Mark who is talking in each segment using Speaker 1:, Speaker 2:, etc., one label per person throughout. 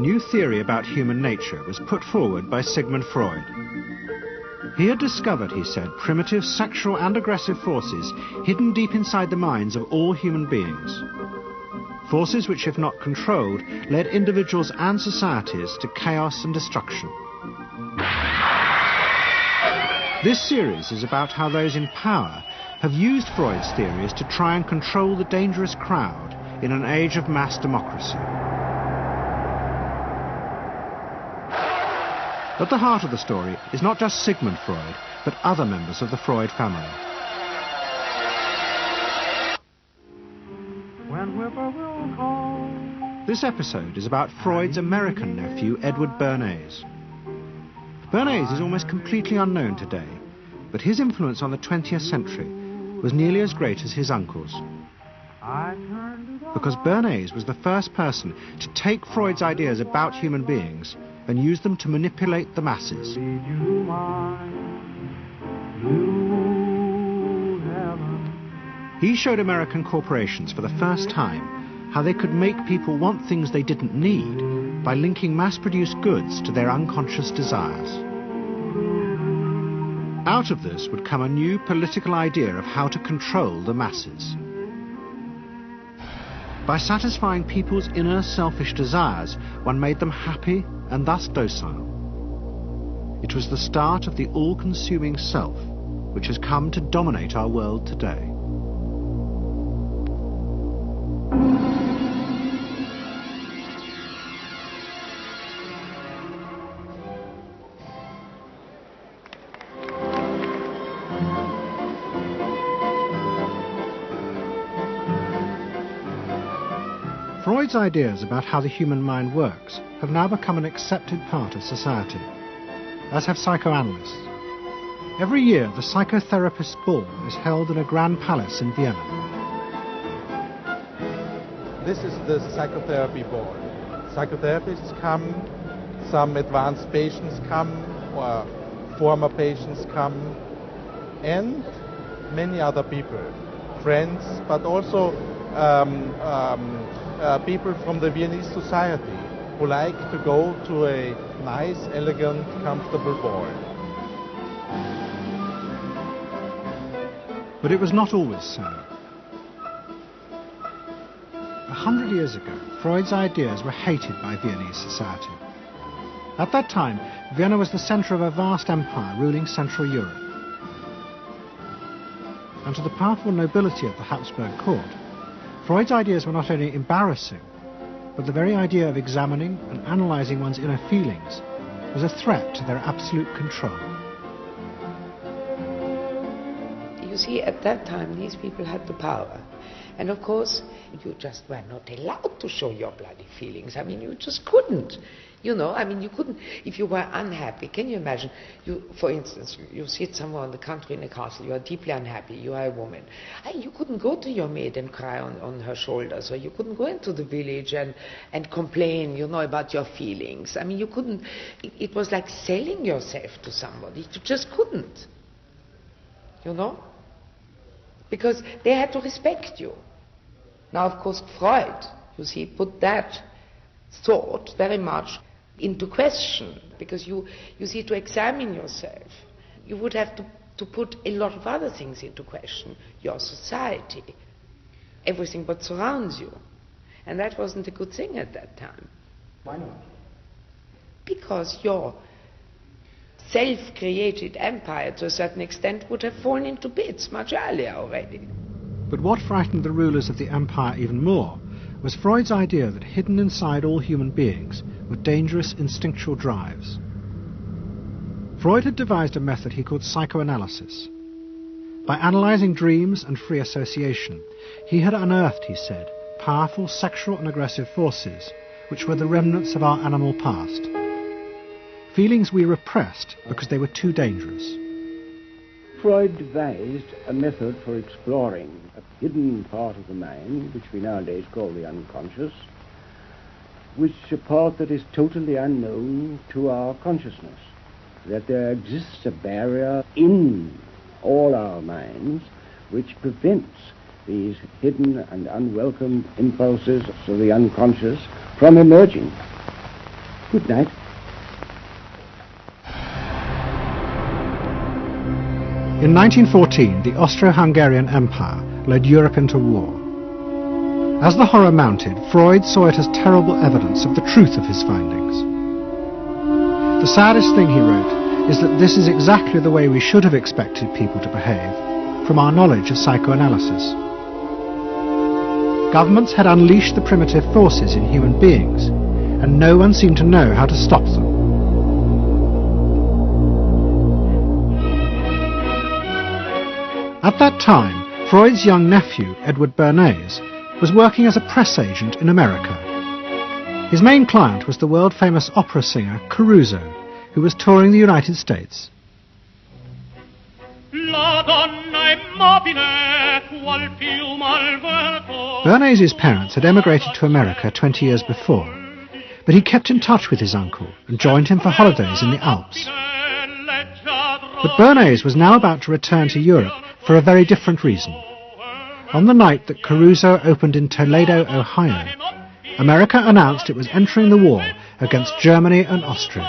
Speaker 1: new theory about human nature was put forward by Sigmund Freud. He had discovered, he said, primitive sexual and aggressive forces hidden deep inside the minds of all human beings. Forces which, if not controlled, led individuals and societies to chaos and destruction. This series is about how those in power have used Freud's theories to try and control the dangerous crowd in an age of mass democracy. At the heart of the story is not just Sigmund Freud, but other members of the Freud family. This episode is about Freud's American nephew, Edward Bernays. Bernays is almost completely unknown today, but his influence on the 20th century was nearly as great as his uncle's. Because Bernays was the first person to take Freud's ideas about human beings and use them to manipulate the masses. He showed American corporations for the first time how they could make people want things they didn't need by linking mass-produced goods to their unconscious desires. Out of this would come a new political idea of how to control the masses. By satisfying people's inner selfish desires, one made them happy and thus docile. It was the start of the all-consuming self, which has come to dominate our world today. Freud's ideas about how the human mind works have now become an accepted part of society, as have psychoanalysts. Every year, the psychotherapist's ball is held in a grand palace in Vienna.
Speaker 2: This is the psychotherapy ball. Psychotherapists come, some advanced patients come, or former patients come, and many other people, friends, but also people from the Viennese society who like to go to a nice, elegant, comfortable ball.
Speaker 1: But it was not always so. 100 years ago, Freud's ideas were hated by Viennese society. At that time, Vienna was the centre of a vast empire ruling Central Europe. And to the powerful nobility of the Habsburg court, Freud's ideas were not only embarrassing, but the very idea of examining and analysing one's inner feelings was a threat to their absolute control.
Speaker 3: You see, at that time, these people had the power. And of course, you just were not allowed to show your bloody feelings. I mean, you just couldn't. You know, I mean, you couldn't, if you were unhappy. Can you imagine, you, for instance, you sit somewhere in the country in a castle, you are deeply unhappy, you are a woman. You couldn't go to your maid and cry on her shoulders, or you couldn't go into the village and complain, you know, about your feelings. I mean, you couldn't, it was like selling yourself to somebody. You just couldn't, you know, because they had to respect you. Now, of course, Freud, you see, put that thought very much into question, because you see, to examine yourself, you would have to put a lot of other things into question, your society, everything what surrounds you. And that wasn't a good thing at that time.
Speaker 4: Why not?
Speaker 3: Because your self-created empire, to a certain extent, would have fallen into bits much earlier already.
Speaker 1: But what frightened the rulers of the empire even more was Freud's idea that hidden inside all human beings were dangerous instinctual drives. Freud had devised a method he called psychoanalysis. By analysing dreams and free association, he had unearthed, he said, powerful sexual and aggressive forces which were the remnants of our animal past. Feelings we repressed because they were too dangerous.
Speaker 4: Freud devised a method for exploring a hidden part of the mind, which we nowadays call the unconscious, which is a part that is totally unknown to our consciousness, that there exists a barrier in all our minds which prevents these hidden and unwelcome impulses of the unconscious from emerging. Good night.
Speaker 1: In 1914, the Austro-Hungarian Empire led Europe into war. As the horror mounted, Freud saw it as terrible evidence of the truth of his findings. The saddest thing, he wrote, is that this is exactly the way we should have expected people to behave, from our knowledge of psychoanalysis. Governments had unleashed the primitive forces in human beings, and no one seemed to know how to stop them. At that time, Freud's young nephew, Edward Bernays, was working as a press agent in America. His main client was the world-famous opera singer Caruso, who was touring the United States. Bernays' parents had emigrated to America 20 years before, but he kept in touch with his uncle and joined him for holidays in the Alps. But Bernays was now about to return to Europe for a very different reason. On the night that Caruso opened in Toledo, Ohio, America announced it was entering the war against Germany and Austria.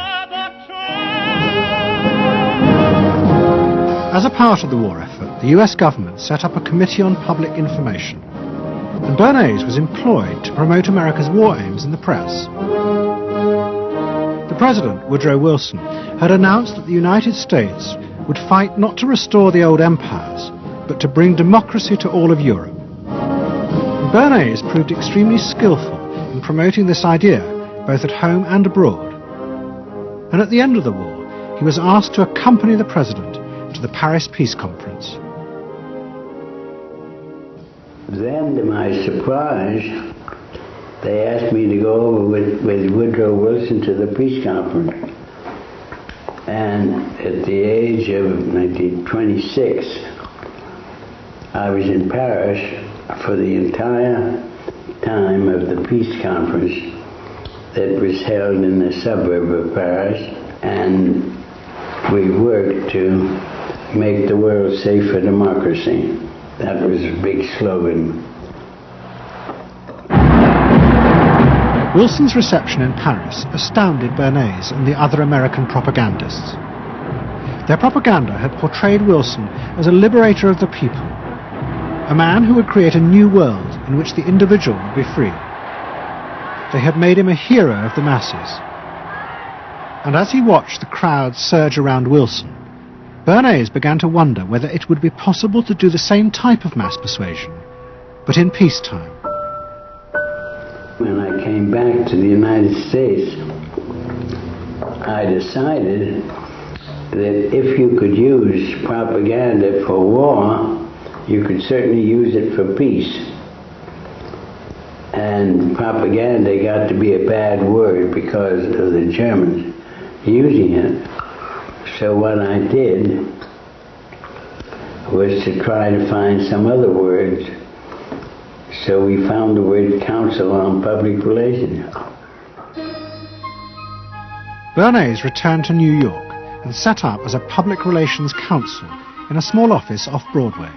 Speaker 1: As a part of the war effort, the US government set up a Committee on Public Information, and Bernays was employed to promote America's war aims in the press. The President, Woodrow Wilson, had announced that the United States would fight not to restore the old empires, but to bring democracy to all of Europe. And Bernays proved extremely skillful in promoting this idea, both at home and abroad. And at the end of the war, he was asked to accompany the President to the Paris Peace Conference.
Speaker 5: Then, to my surprise, they asked me to go over with Woodrow Wilson to the peace conference. And at the age of 26, I was in Paris for the entire time of the peace conference that was held in the suburb of Paris, and we worked to make the world safe for democracy. That was a big slogan.
Speaker 1: Wilson's reception in Paris astounded Bernays and the other American propagandists. Their propaganda had portrayed Wilson as a liberator of the people, a man who would create a new world in which the individual would be free. They had made him a hero of the masses. And as he watched the crowd surge around Wilson, Bernays began to wonder whether it would be possible to do the same type of mass persuasion, but in peacetime.
Speaker 5: When I came back to the United States, I decided that if you could use propaganda for war, you could certainly use it for peace. And propaganda got to be a bad word because of the Germans using it. So what I did was to try to find some other words. So we found the word Council on Public Relations.
Speaker 1: Bernays returned to New York and set up as a public relations counsel in a small office off Broadway.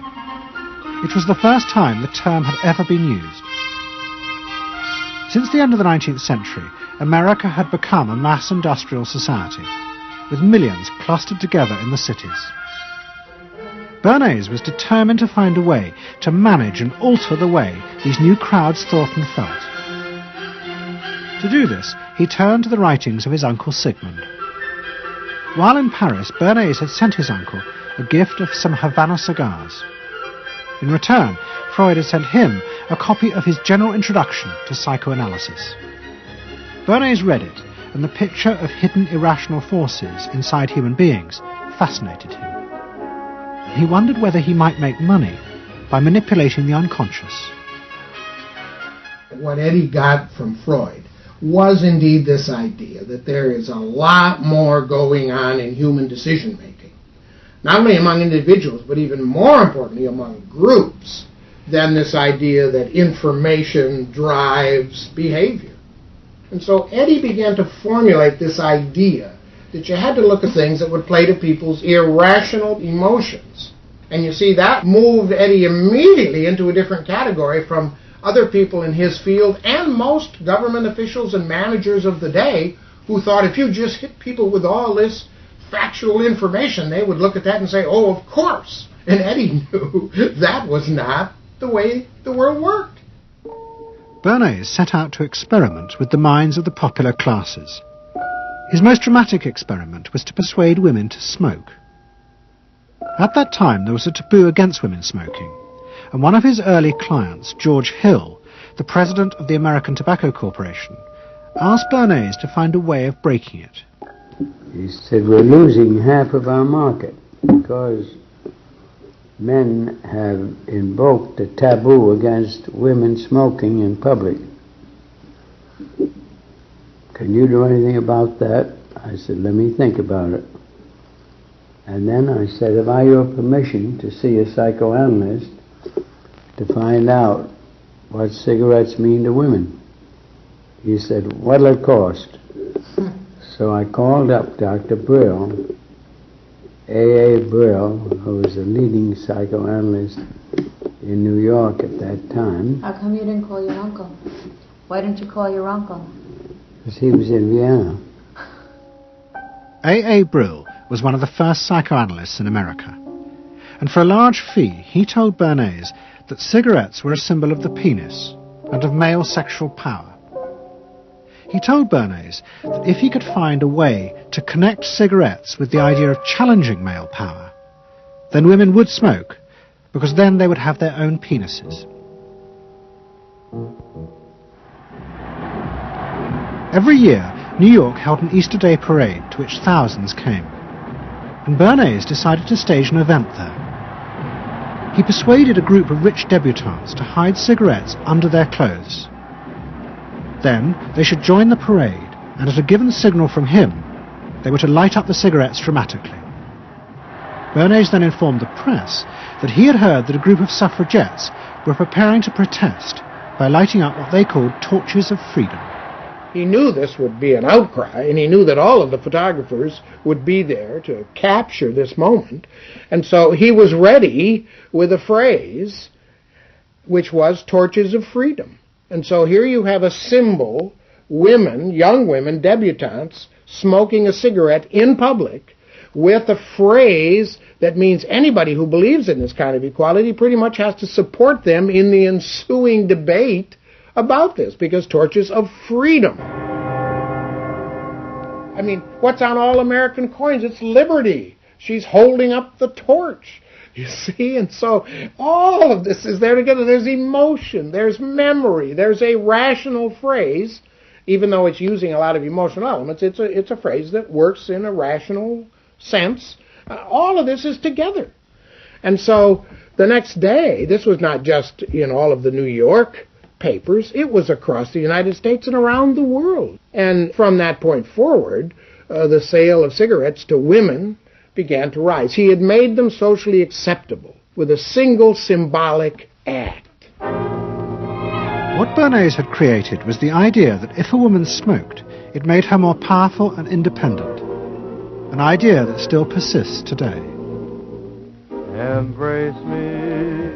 Speaker 1: It was the first time the term had ever been used. Since the end of the 19th century, America had become a mass industrial society, with millions clustered together in the cities. Bernays was determined to find a way to manage and alter the way these new crowds thought and felt. To do this, he turned to the writings of his uncle Sigmund. While in Paris, Bernays had sent his uncle a gift of some Havana cigars. In return, Freud had sent him a copy of his general introduction to psychoanalysis. Bernays read it, and the picture of hidden irrational forces inside human beings fascinated him. He wondered whether he might make money by manipulating the unconscious.
Speaker 6: What Eddie got from Freud was indeed this idea that there is a lot more going on in human decision-making, not only among individuals, but even more importantly among groups, than this idea that information drives behavior. And so Eddie began to formulate this idea that you had to look at things that would play to people's irrational emotions. And you see, that moved Eddie immediately into a different category from other people in his field and most government officials and managers of the day who thought if you just hit people with all this factual information, they would look at that and say, oh, of course. And Eddie knew that was not the way the world worked.
Speaker 1: Bernays set out to experiment with the minds of the popular classes. His most dramatic experiment was to persuade women to smoke. At that time, there was a taboo against women smoking, and one of his early clients, George Hill, the president of the American Tobacco Corporation, asked Bernays to find a way of breaking it.
Speaker 5: He said, we're losing half of our market because men have invoked a taboo against women smoking in public. Can you do anything about that? I said, let me think about it. And then I said, have I your permission to see a psychoanalyst to find out what cigarettes mean to women? He said, what'll it cost? So I called up Dr. Brill, A.A. Brill, who was a leading psychoanalyst in New York at that time.
Speaker 7: How come you didn't call your uncle? Why didn't you call your uncle?
Speaker 5: Because he was in Vienna.
Speaker 1: A.A. Brill was one of the first psychoanalysts in America, and for a large fee he told Bernays that cigarettes were a symbol of the penis and of male sexual power. He told Bernays that if he could find a way to connect cigarettes with the idea of challenging male power, then women would smoke, because then they would have their own penises. Every year, New York held an Easter Day parade to which thousands came, and Bernays decided to stage an event there. He persuaded a group of rich debutantes to hide cigarettes under their clothes. Then they should join the parade, and at a given signal from him, they were to light up the cigarettes dramatically. Bernays then informed the press that he had heard that a group of suffragettes were preparing to protest by lighting up what they called torches of freedom.
Speaker 6: He knew this would be an outcry, and he knew that all of the photographers would be there to capture this moment. And so he was ready with a phrase which was torches of freedom. And so here you have a symbol, women, young women, debutantes, smoking a cigarette in public with a phrase that means anybody who believes in this kind of equality pretty much has to support them in the ensuing debate about this, because torches of freedom. I mean, what's on all American coins? It's liberty. She's holding up the torch. You see? And so all of this is there together. There's emotion, there's memory, there's a rational phrase, even though it's using a lot of emotional elements. It's a phrase that works in a rational sense. All of this is together. And so the next day, this was not just in all of the New York papers, it was across the United States and around the world. And from that point forward, the sale of cigarettes to women began to rise. He had made them socially acceptable with a single symbolic act.
Speaker 1: What Bernays had created was the idea that if a woman smoked, it made her more powerful and independent, an idea that still persists today.
Speaker 8: Embrace me,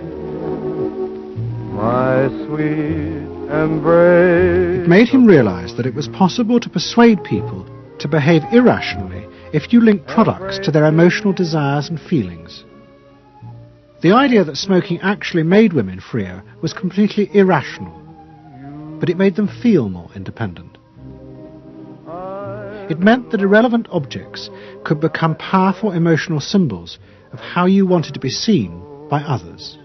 Speaker 8: my sweet embrace.
Speaker 1: It made him realize that it was possible to persuade people to behave irrationally if you link products to their emotional desires and feelings. The idea that smoking actually made women freer was completely irrational, but it made them feel more independent. It meant that irrelevant objects could become powerful emotional symbols of how you wanted to be seen by others.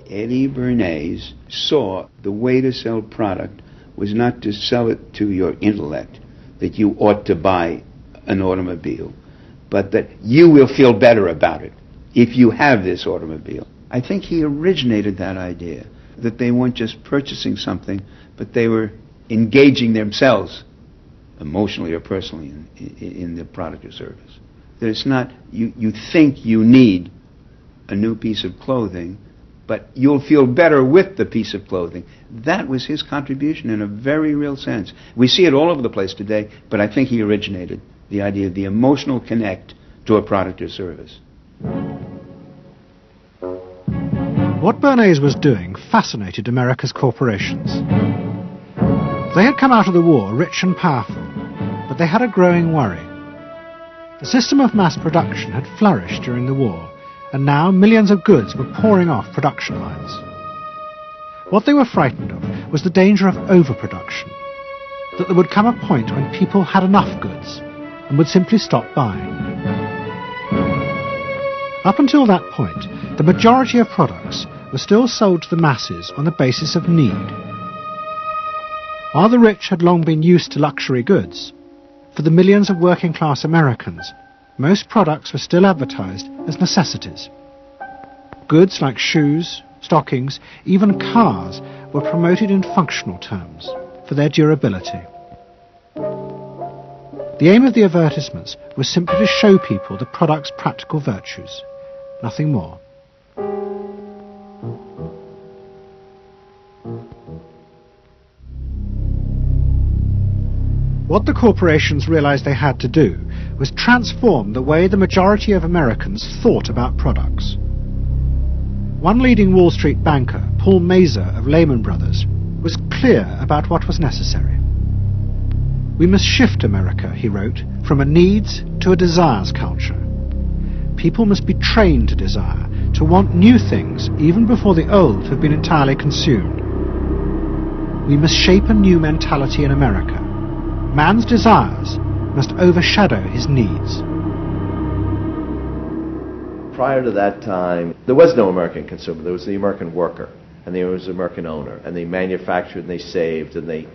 Speaker 9: Eddie Bernays saw the way to sell product was not to sell it to your intellect, that you ought to buy an automobile, but that you will feel better about it if you have this automobile. I think he originated that idea, that they weren't just purchasing something, but they were engaging themselves emotionally or personally in the product or service. That it's not, you think you need a new piece of clothing, but you'll feel better with the piece of clothing. That was his contribution in a very real sense. We see it all over the place today, but I think he originated the idea of the emotional connect to a product or service. What
Speaker 1: Bernays was doing fascinated America's corporations. They had come out of the war rich and powerful, but they had a growing worry. The system of mass production had flourished during the war, and now millions of goods were pouring off production lines. What they were frightened of was the danger of overproduction, that there would come a point when people had enough goods and would simply stop buying. Up until that point, the majority of products were still sold to the masses on the basis of need. While the rich had long been used to luxury goods, for the millions of working-class Americans, most products were still advertised as necessities. Goods like shoes, stockings, even cars were promoted in functional terms for their durability. The aim of the advertisements was simply to show people the product's practical virtues, nothing more. What the corporations realized they had to do was transform the way the majority of Americans thought about products. One leading Wall Street banker, Paul Mazur of Lehman Brothers, was clear about what was necessary. "We must shift America," he wrote, "from a needs to a desires culture. People must be trained to desire, to want new things even before the old have been entirely consumed. We must shape a new mentality in America. Man's desires must overshadow his needs."
Speaker 10: Prior to that time, there was no American consumer. There was the American worker, and there was the American owner, and they manufactured and they saved and they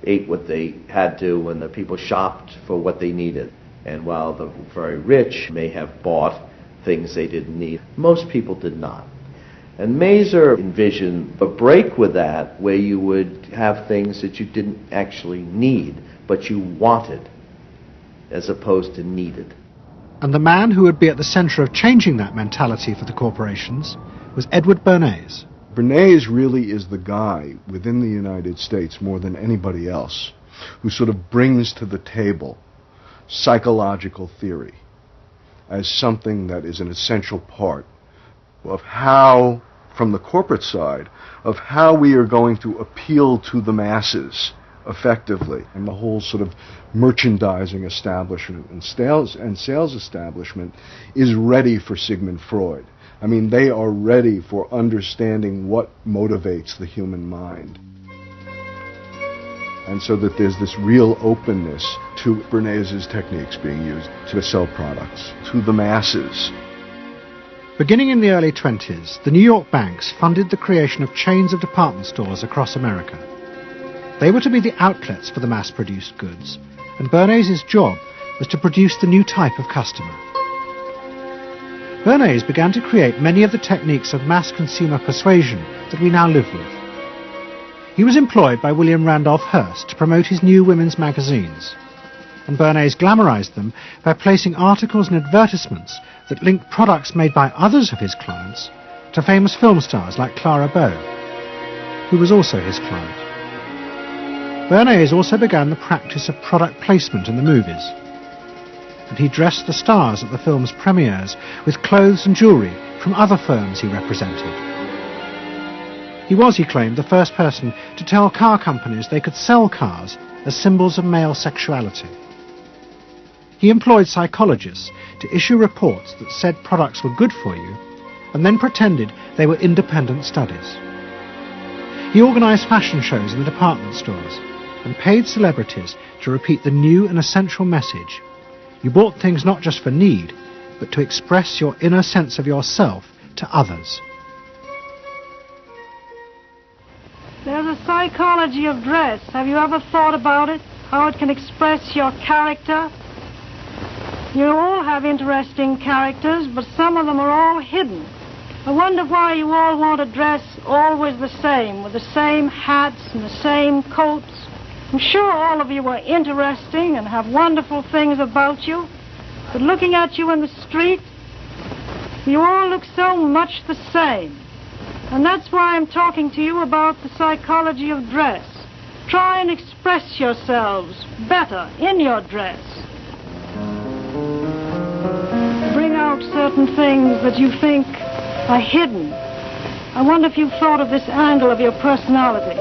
Speaker 10: ate what they had to, and the people shopped for what they needed. And while the very rich may have bought things they didn't need, most people did not. And Mazur envisioned a break with that, where you would have things that you didn't actually need, but you wanted, as opposed to needed.
Speaker 1: And the man who would be at the center of changing that mentality for the corporations was Edward Bernays.
Speaker 11: Bernays really is the guy within the United States, more than anybody else, who sort of brings to the table psychological theory as something that is an essential part of how, from the corporate side, of how we are going to appeal to the masses effectively. And the whole sort of merchandising establishment and sales establishment is ready for Sigmund Freud. I mean, they are ready for understanding what motivates the human mind. And so that there's this real openness to Bernays' techniques being used to sell products to the masses.
Speaker 1: Beginning in the early 20s, the New York banks funded the creation of chains of department stores across America. They were to be the outlets for the mass-produced goods, and Bernays' job was to produce the new type of customer. Bernays began to create many of the techniques of mass consumer persuasion that we now live with. He was employed by William Randolph Hearst to promote his new women's magazines, and Bernays glamorized them by placing articles and advertisements that linked products made by others of his clients to famous film stars like Clara Bow, who was also his client. Bernays also began the practice of product placement in the movies, and he dressed the stars at the film's premieres with clothes and jewellery from other firms he represented. He was, he claimed, the first person to tell car companies they could sell cars as symbols of male sexuality. He employed psychologists to issue reports that said products were good for you, and then pretended they were independent studies. He organised fashion shows in the department stores, and paid celebrities to repeat the new and essential message: you bought things not just for need, but to express your inner sense of yourself to others.
Speaker 12: There's a psychology of dress. Have you ever thought about it? How it can express your character? You all have interesting characters, but some of them are all hidden. I wonder why you all want to dress always the same, with the same hats and the same coats. I'm sure all of you are interesting and have wonderful things about you, but looking at you in the street, you all look so much the same. And that's why I'm talking to you about the psychology of dress. Try and express yourselves better in your dress. Bring out certain things that you think are hidden. I wonder if you've thought of this angle of your personality.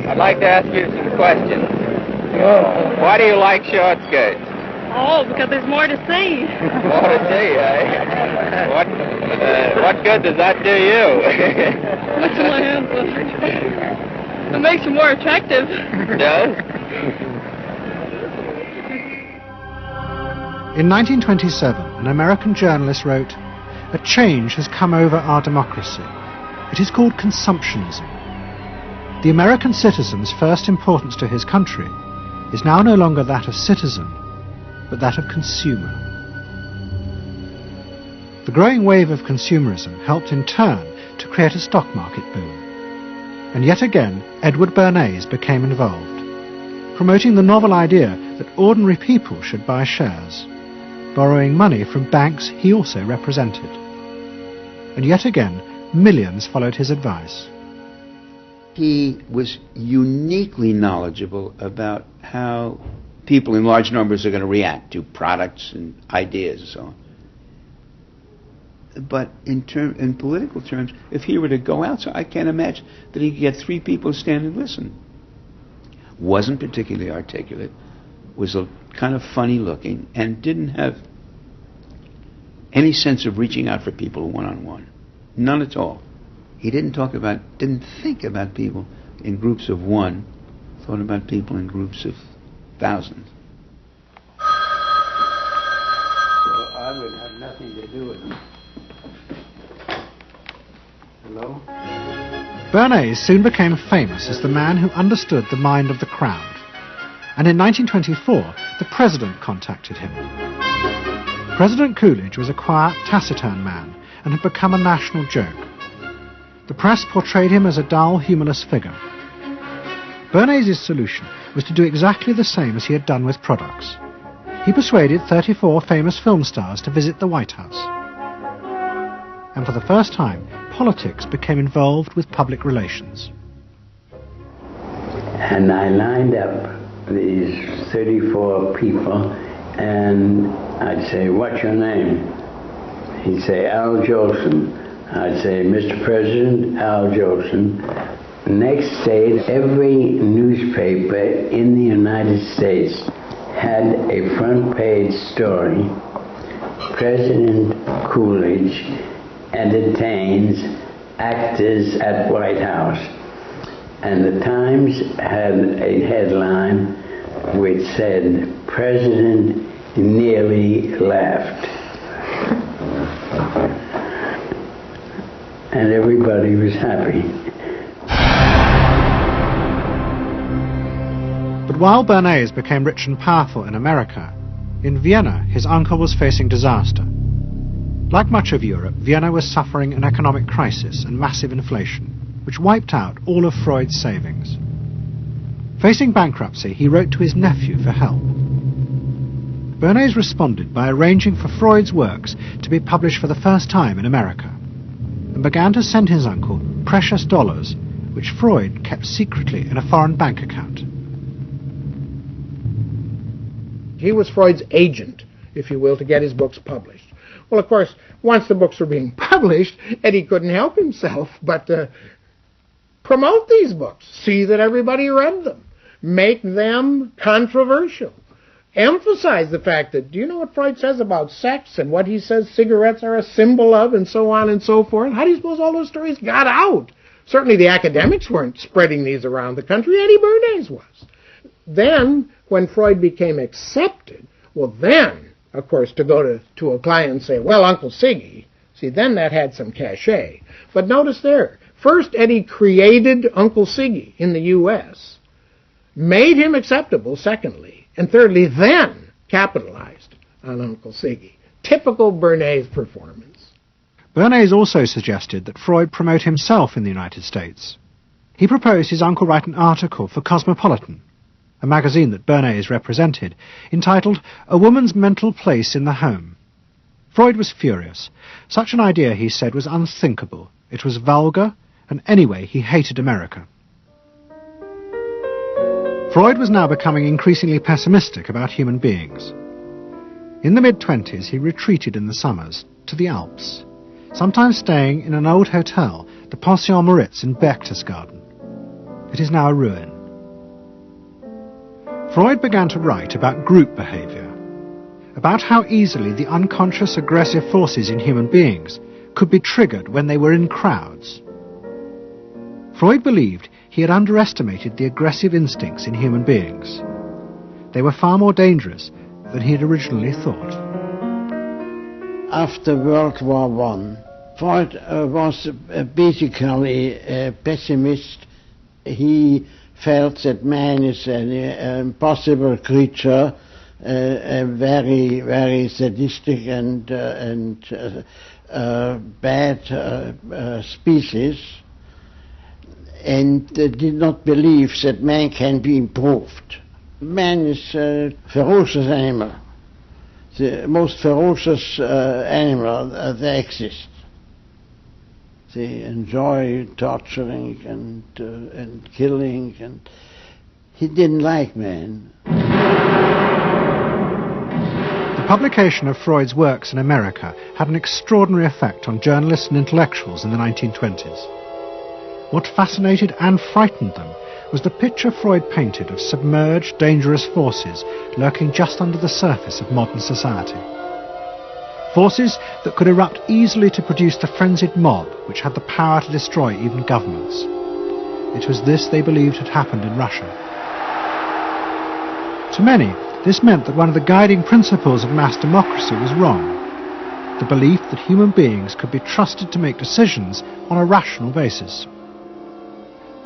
Speaker 13: I'd like to ask you some questions. Why do you like short skirts?
Speaker 14: Oh, because there's more to see.
Speaker 13: More to see, eh? What good does that do you?
Speaker 14: It makes you more attractive.
Speaker 13: Does?
Speaker 1: In 1927, an American journalist wrote, "A change has come over our democracy. It is called consumptionism. The American citizen's first importance to his country is now no longer that of citizen, but that of consumer." The growing wave of consumerism helped in turn to create a stock market boom. And yet again, Edward Bernays became involved, promoting the novel idea that ordinary people should buy shares, borrowing money from banks he also represented. And yet again, millions followed his advice.
Speaker 9: He was uniquely knowledgeable about how people in large numbers are going to react to products and ideas and so on. But in political terms, if he were to go out, so I can't imagine that he could get 3 people to stand and listen. Wasn't particularly articulate, was a kind of funny looking, and didn't have any sense of reaching out for people one-on-one. None at all. He didn't think about people in groups of one, thought about people in groups of thousands.
Speaker 5: So I would have nothing to do with it. Hello?
Speaker 1: Bernays soon became famous as the man who understood the mind of the crowd. And in 1924, the president contacted him. President Coolidge was a quiet, taciturn man and had become a national joke. The press portrayed him as a dull, humorless figure. Bernays' solution was to do exactly the same as he had done with products. He persuaded 34 famous film stars to visit the White House. And for the first time, politics became involved with public relations.
Speaker 5: And I lined up these 34 people, and I'd say, "What's your name?" He'd say, "Al Jolson." I'd say, "Mr. President, Al Jolson." Next day, every newspaper in the United States had a front page story. President Coolidge entertains actors at White House. And the Times had a headline which said, "President nearly laughed." And everybody was happy.
Speaker 1: But while Bernays became rich and powerful in America, in Vienna his uncle was facing disaster. Like much of Europe, Vienna was suffering an economic crisis and massive inflation, which wiped out all of Freud's savings. Facing bankruptcy, he wrote to his nephew for help. Bernays responded by arranging for Freud's works to be published for the first time in America, and began to send his uncle precious dollars, which Freud kept secretly in a foreign bank account.
Speaker 6: He was Freud's agent, if you will, to get his books published. Well, of course, once the books were being published, Eddie couldn't help himself but promote these books, see that everybody read them, make them controversial, emphasize the fact that, do you know what Freud says about sex and what he says cigarettes are a symbol of, and so on and so forth? How do you suppose all those stories got out? Certainly the academics weren't spreading these around the country. Eddie Bernays was. Then, when Freud became accepted, well then, of course, to go to a client and say, "Well, Uncle Siggy," see, then that had some cachet. But notice there, first Eddie created Uncle Siggy in the U.S., made him acceptable, secondly, and thirdly, then capitalized on Uncle Siggy. Typical Bernays performance.
Speaker 1: Bernays also suggested that Freud promote himself in the United States. He proposed his uncle write an article for Cosmopolitan, a magazine that Bernays represented, entitled "A Woman's Mental Place in the Home." Freud was furious. Such an idea, he said, was unthinkable. It was vulgar, and anyway, he hated America. Freud was now becoming increasingly pessimistic about human beings. In the mid-20s, he retreated in the summers to the Alps, sometimes staying in an old hotel, the Pension Moritz in Berchtesgaden. It is now a ruin. Freud began to write about group behavior, about how easily the unconscious aggressive forces in human beings could be triggered when they were in crowds. Freud believed he had underestimated the aggressive instincts in human beings. They were far more dangerous than he had originally thought.
Speaker 15: After World War I, Freud was basically a pessimist. He felt that man is an impossible creature, a very, very sadistic and bad species, and did not believe that man can be improved. Man is a ferocious animal, the most ferocious animal that exists. They enjoy torturing and killing, and he didn't like man.
Speaker 1: The publication of Freud's works in America had an extraordinary effect on journalists and intellectuals in the 1920s. What fascinated and frightened them was the picture Freud painted of submerged, dangerous forces lurking just under the surface of modern society. Forces that could erupt easily to produce the frenzied mob which had the power to destroy even governments. It was this they believed had happened in Russia. To many, this meant that one of the guiding principles of mass democracy was wrong. The belief that human beings could be trusted to make decisions on a rational basis.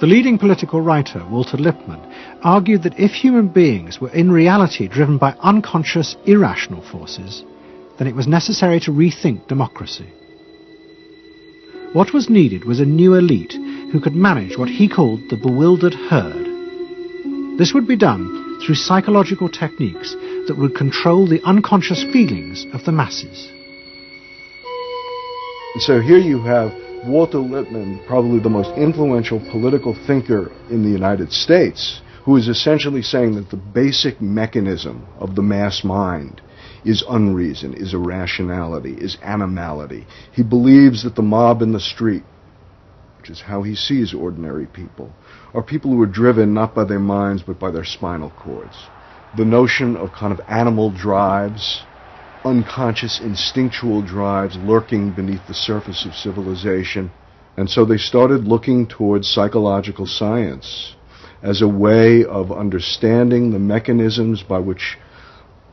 Speaker 1: The leading political writer, Walter Lippmann, argued that if human beings were in reality driven by unconscious, irrational forces, then it was necessary to rethink democracy. What was needed was a new elite who could manage what he called the bewildered herd. This would be done through psychological techniques that would control the unconscious feelings of the masses.
Speaker 11: So here you have Walter Lippmann, probably the most influential political thinker in the United States, who is essentially saying that the basic mechanism of the mass mind is unreason, is irrationality, is animality. He believes that the mob in the street, which is how he sees ordinary people, are people who are driven not by their minds but by their spinal cords. The notion of kind of animal drives, unconscious instinctual drives lurking beneath the surface of civilization. And so they started looking towards psychological science as a way of understanding the mechanisms by which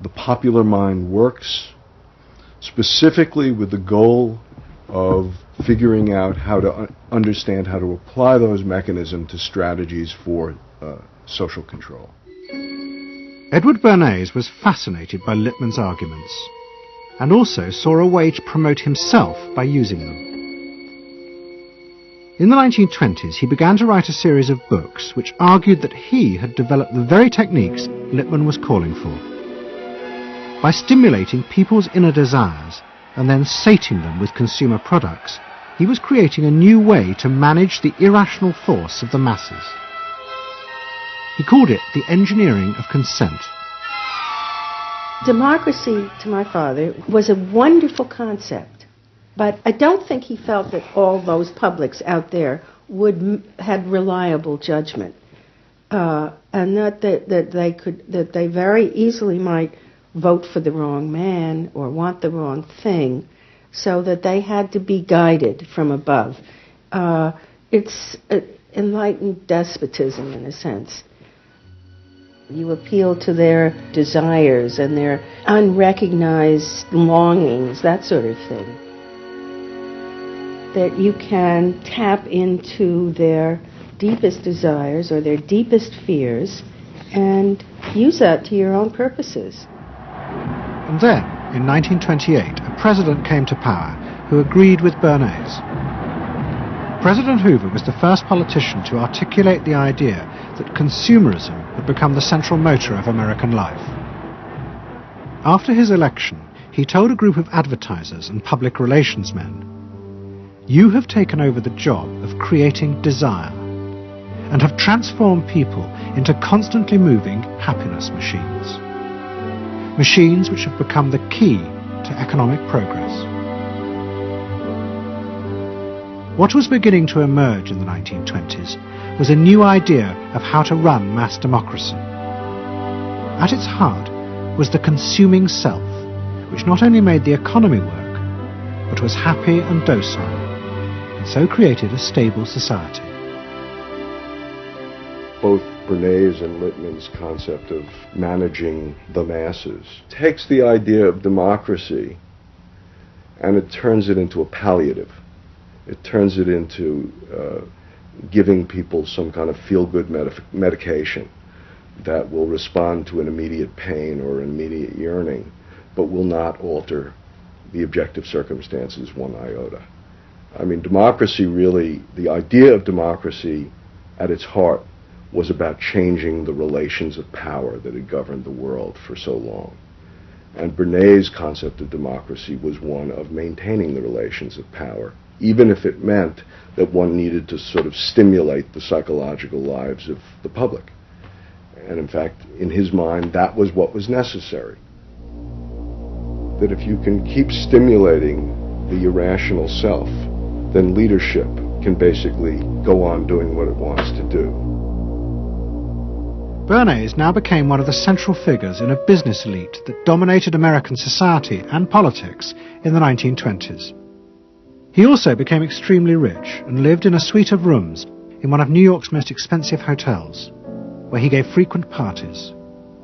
Speaker 11: the popular mind works, specifically with the goal of figuring out how to understand how to apply those mechanisms to strategies for social control.
Speaker 1: Edward Bernays was fascinated by Lippmann's arguments and also saw a way to promote himself by using them. In the 1920s, he began to write a series of books which argued that he had developed the very techniques Lippmann was calling for. By stimulating people's inner desires and then sating them with consumer products, he was creating a new way to manage the irrational force of the masses. He called it the engineering of consent.
Speaker 16: Democracy, to my father, was a wonderful concept, but I don't think he felt that all those publics out there had reliable judgment, and that they very easily might vote for the wrong man or want the wrong thing, so that they had to be guided from above. It's enlightened despotism in a sense. You appeal to their desires and their unrecognized longings, that sort of thing. That you can tap into their deepest desires or their deepest fears and use that to your own purposes.
Speaker 1: And then, in 1928, a president came to power who agreed with Bernays. President Hoover was the first politician to articulate the idea that consumerism had become the central motor of American life. After his election, he told a group of advertisers and public relations men, "You have taken over the job of creating desire and have transformed people into constantly moving happiness machines. Machines which have become the key to economic progress." What was beginning to emerge in the 1920s was a new idea of how to run mass democracy. At its heart was the consuming self, which not only made the economy work, but was happy and docile, and so created a stable society.
Speaker 11: Both Bernays and Littman's concept of managing the masses takes the idea of democracy and it turns it into a palliative. It turns it into giving people some kind of feel-good medication that will respond to an immediate pain or an immediate yearning, but will not alter the objective circumstances one iota. I mean, democracy really, the idea of democracy at its heart was about changing the relations of power that had governed the world for so long. And Bernays' concept of democracy was one of maintaining the relations of power, even if it meant that one needed to sort of stimulate the psychological lives of the public. And in fact, in his mind, that was what was necessary. That if you can keep stimulating the irrational self, then leadership can basically go on doing what it wants to do.
Speaker 1: Bernays now became one of the central figures in a business elite that dominated American society and politics in the 1920s. He also became extremely rich and lived in a suite of rooms in one of New York's most expensive hotels, where he gave frequent parties.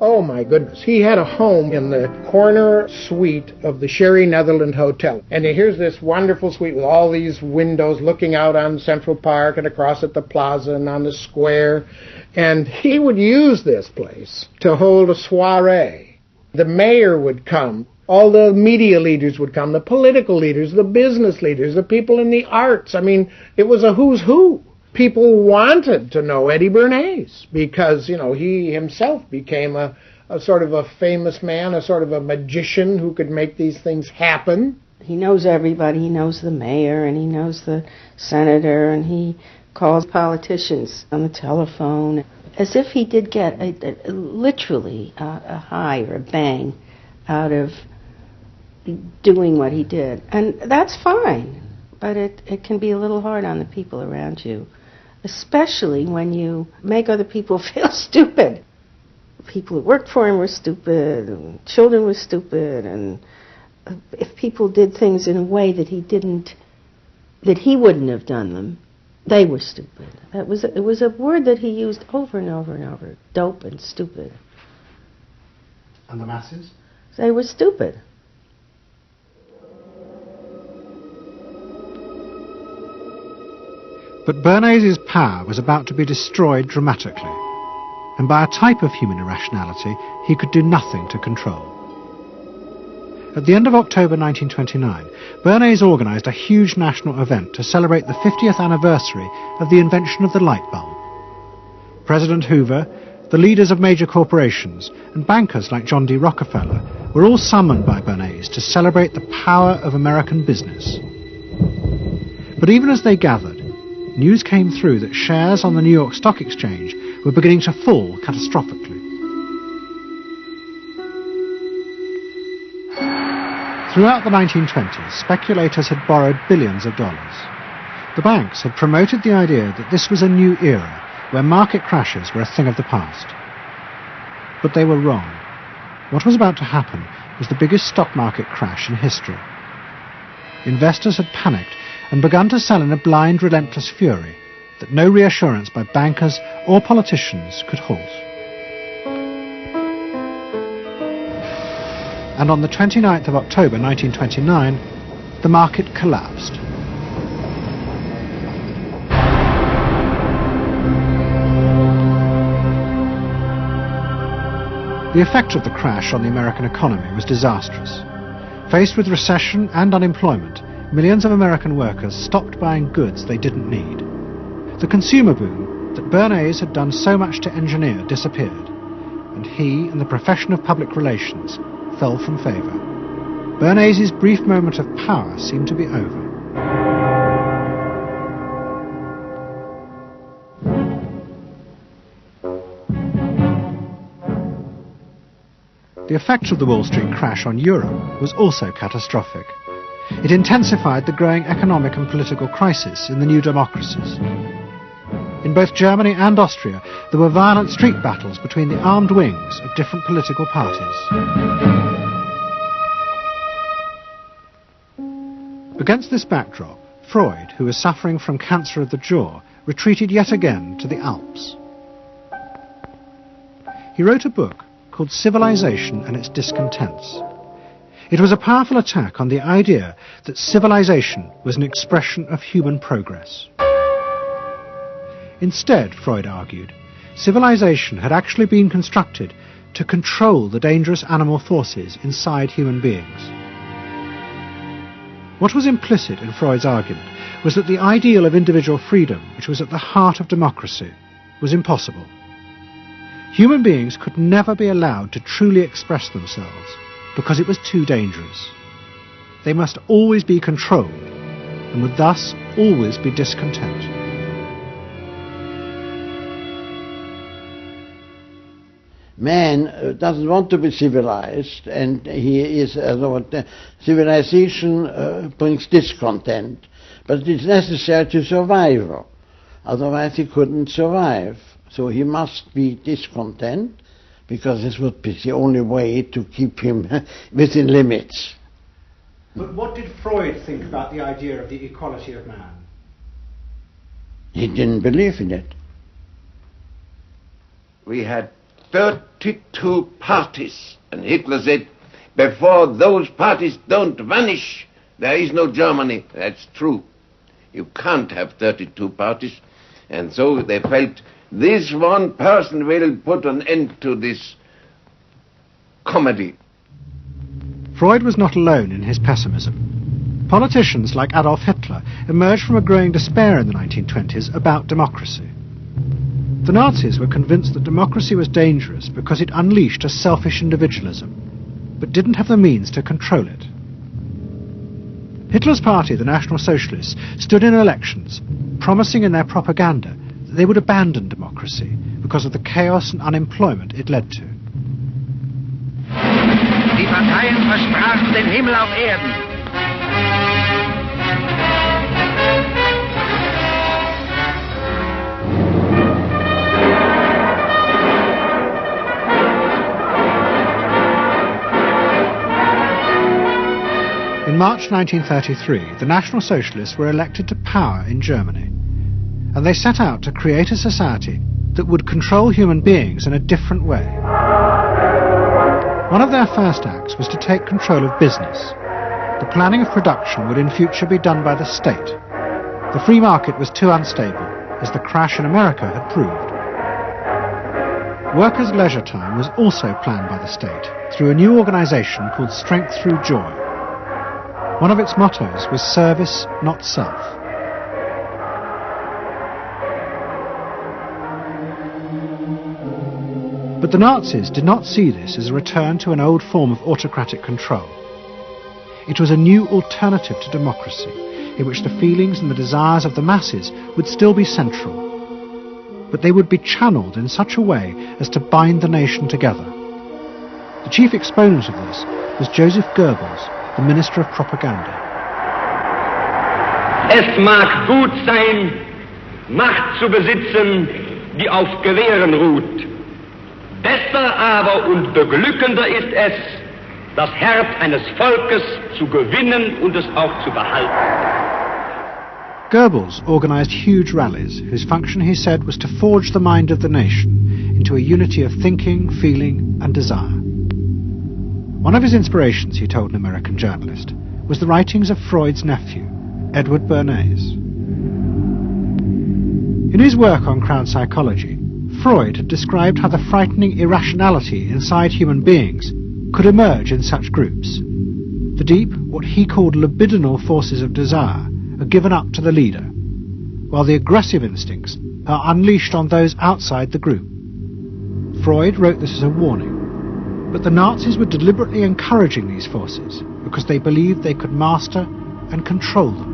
Speaker 6: Oh my goodness, he had a home in the corner suite of the Sherry Netherland Hotel. And here's this wonderful suite with all these windows looking out on Central Park and across at the plaza and on the square. And he would use this place to hold a soiree. The mayor would come, all the media leaders would come, the political leaders, the business leaders, the people in the arts. I mean, it was a who's who. People wanted to know Eddie Bernays because, you know, he himself became a sort of a famous man, a sort of a magician who could make these things happen.
Speaker 16: He knows everybody. He knows the mayor and he knows the senator, and he calls politicians on the telephone as if he did get literally a high or a bang out of doing what he did. And that's fine, but it can be a little hard on the people around you, especially when you make other people feel stupid. People who worked for him were stupid, and children were stupid, and if people did things in a way that he wouldn't have done them, they were stupid. It was a word that he used over and over and over, dope and stupid.
Speaker 1: And the masses?
Speaker 16: They were stupid.
Speaker 1: But Bernays' power was about to be destroyed dramatically, and by a type of human irrationality he could do nothing to control. At the end of October 1929, Bernays organised a huge national event to celebrate the 50th anniversary of the invention of the light bulb. President Hoover, the leaders of major corporations, and bankers like John D. Rockefeller were all summoned by Bernays to celebrate the power of American business. But even as they gathered, news came through that shares on the New York Stock Exchange were beginning to fall catastrophically. Throughout the 1920s, speculators had borrowed billions of dollars. The banks had promoted the idea that this was a new era where market crashes were a thing of the past. But they were wrong. What was about to happen was the biggest stock market crash in history. Investors had panicked and begun to sell in a blind, relentless fury that no reassurance by bankers or politicians could halt. And on the 29th of October 1929, the market collapsed. The effect of the crash on the American economy was disastrous. Faced with recession and unemployment, millions of American workers stopped buying goods they didn't need. The consumer boom that Bernays had done so much to engineer disappeared, and he and the profession of public relations fell from favour. Bernays' brief moment of power seemed to be over. The effect of the Wall Street crash on Europe was also catastrophic. It intensified the growing economic and political crisis in the new democracies. In both Germany and Austria, there were violent street battles between the armed wings of different political parties. Against this backdrop, Freud, who was suffering from cancer of the jaw, retreated yet again to the Alps. He wrote a book called Civilization and Its Discontents. It was a powerful attack on the idea that civilization was an expression of human progress. Instead, Freud argued, civilization had actually been constructed to control the dangerous animal forces inside human beings. What was implicit in Freud's argument was that the ideal of individual freedom, which was at the heart of democracy, was impossible. Human beings could never be allowed to truly express themselves because it was too dangerous. They must always be controlled and would thus always be discontent.
Speaker 15: Man doesn't want to be civilized, and he is civilization brings discontent, but it is necessary to survive. Otherwise he couldn't survive. So he must be discontent, because this would be the only way to keep him within limits.
Speaker 1: But what did Freud think about the idea of the equality of man?
Speaker 15: He didn't believe in it.
Speaker 17: We had 32 parties, and Hitler said, before those parties don't vanish, there is no Germany. That's true. You can't have 32 parties. And so they felt, this one person will put an end to this comedy.
Speaker 1: Freud was not alone in his pessimism. Politicians like Adolf Hitler emerged from a growing despair in the 1920s about democracy. The Nazis were convinced that democracy was dangerous because it unleashed a selfish individualism, but didn't have the means to control it. Hitler's party, the National Socialists, stood in elections, promising in their propaganda that they would abandon democracy because of the chaos and unemployment it led to.
Speaker 18: Die Parteien versprachen den Himmel auf Erden.
Speaker 1: In March 1933, the National Socialists were elected to power in Germany, and they set out to create a society that would control human beings in a different way. One of their first acts was to take control of business. The planning of production would in future be done by the state. The free market was too unstable, as the crash in America had proved. Workers' leisure time was also planned by the state through a new organization called Strength Through Joy. One of its mottos was service, not self. But the Nazis did not see this as a return to an old form of autocratic control. It was a new alternative to democracy, in which the feelings and the desires of the masses would still be central, but they would be channeled in such a way as to bind the nation together. The chief exponent of this was Joseph Goebbels, the Minister of Propaganda.
Speaker 19: Es mag gut sein, Macht zu besitzen, die auf Gewehren ruht. Besser aber und beglückender ist es, das Herz eines Volkes zu gewinnen und es auch zu behalten.
Speaker 1: Goebbels organized huge rallies whose function, he said, was to forge the mind of the nation into a unity of thinking, feeling and desire. One of his inspirations, he told an American journalist, was the writings of Freud's nephew, Edward Bernays. In his work on Crown Psychology, Freud had described how the frightening irrationality inside human beings could emerge in such groups. The deep, what he called libidinal forces of desire, are given up to the leader, while the aggressive instincts are unleashed on those outside the group. Freud wrote this as a warning. But the Nazis were deliberately encouraging these forces because they believed they could master and control them.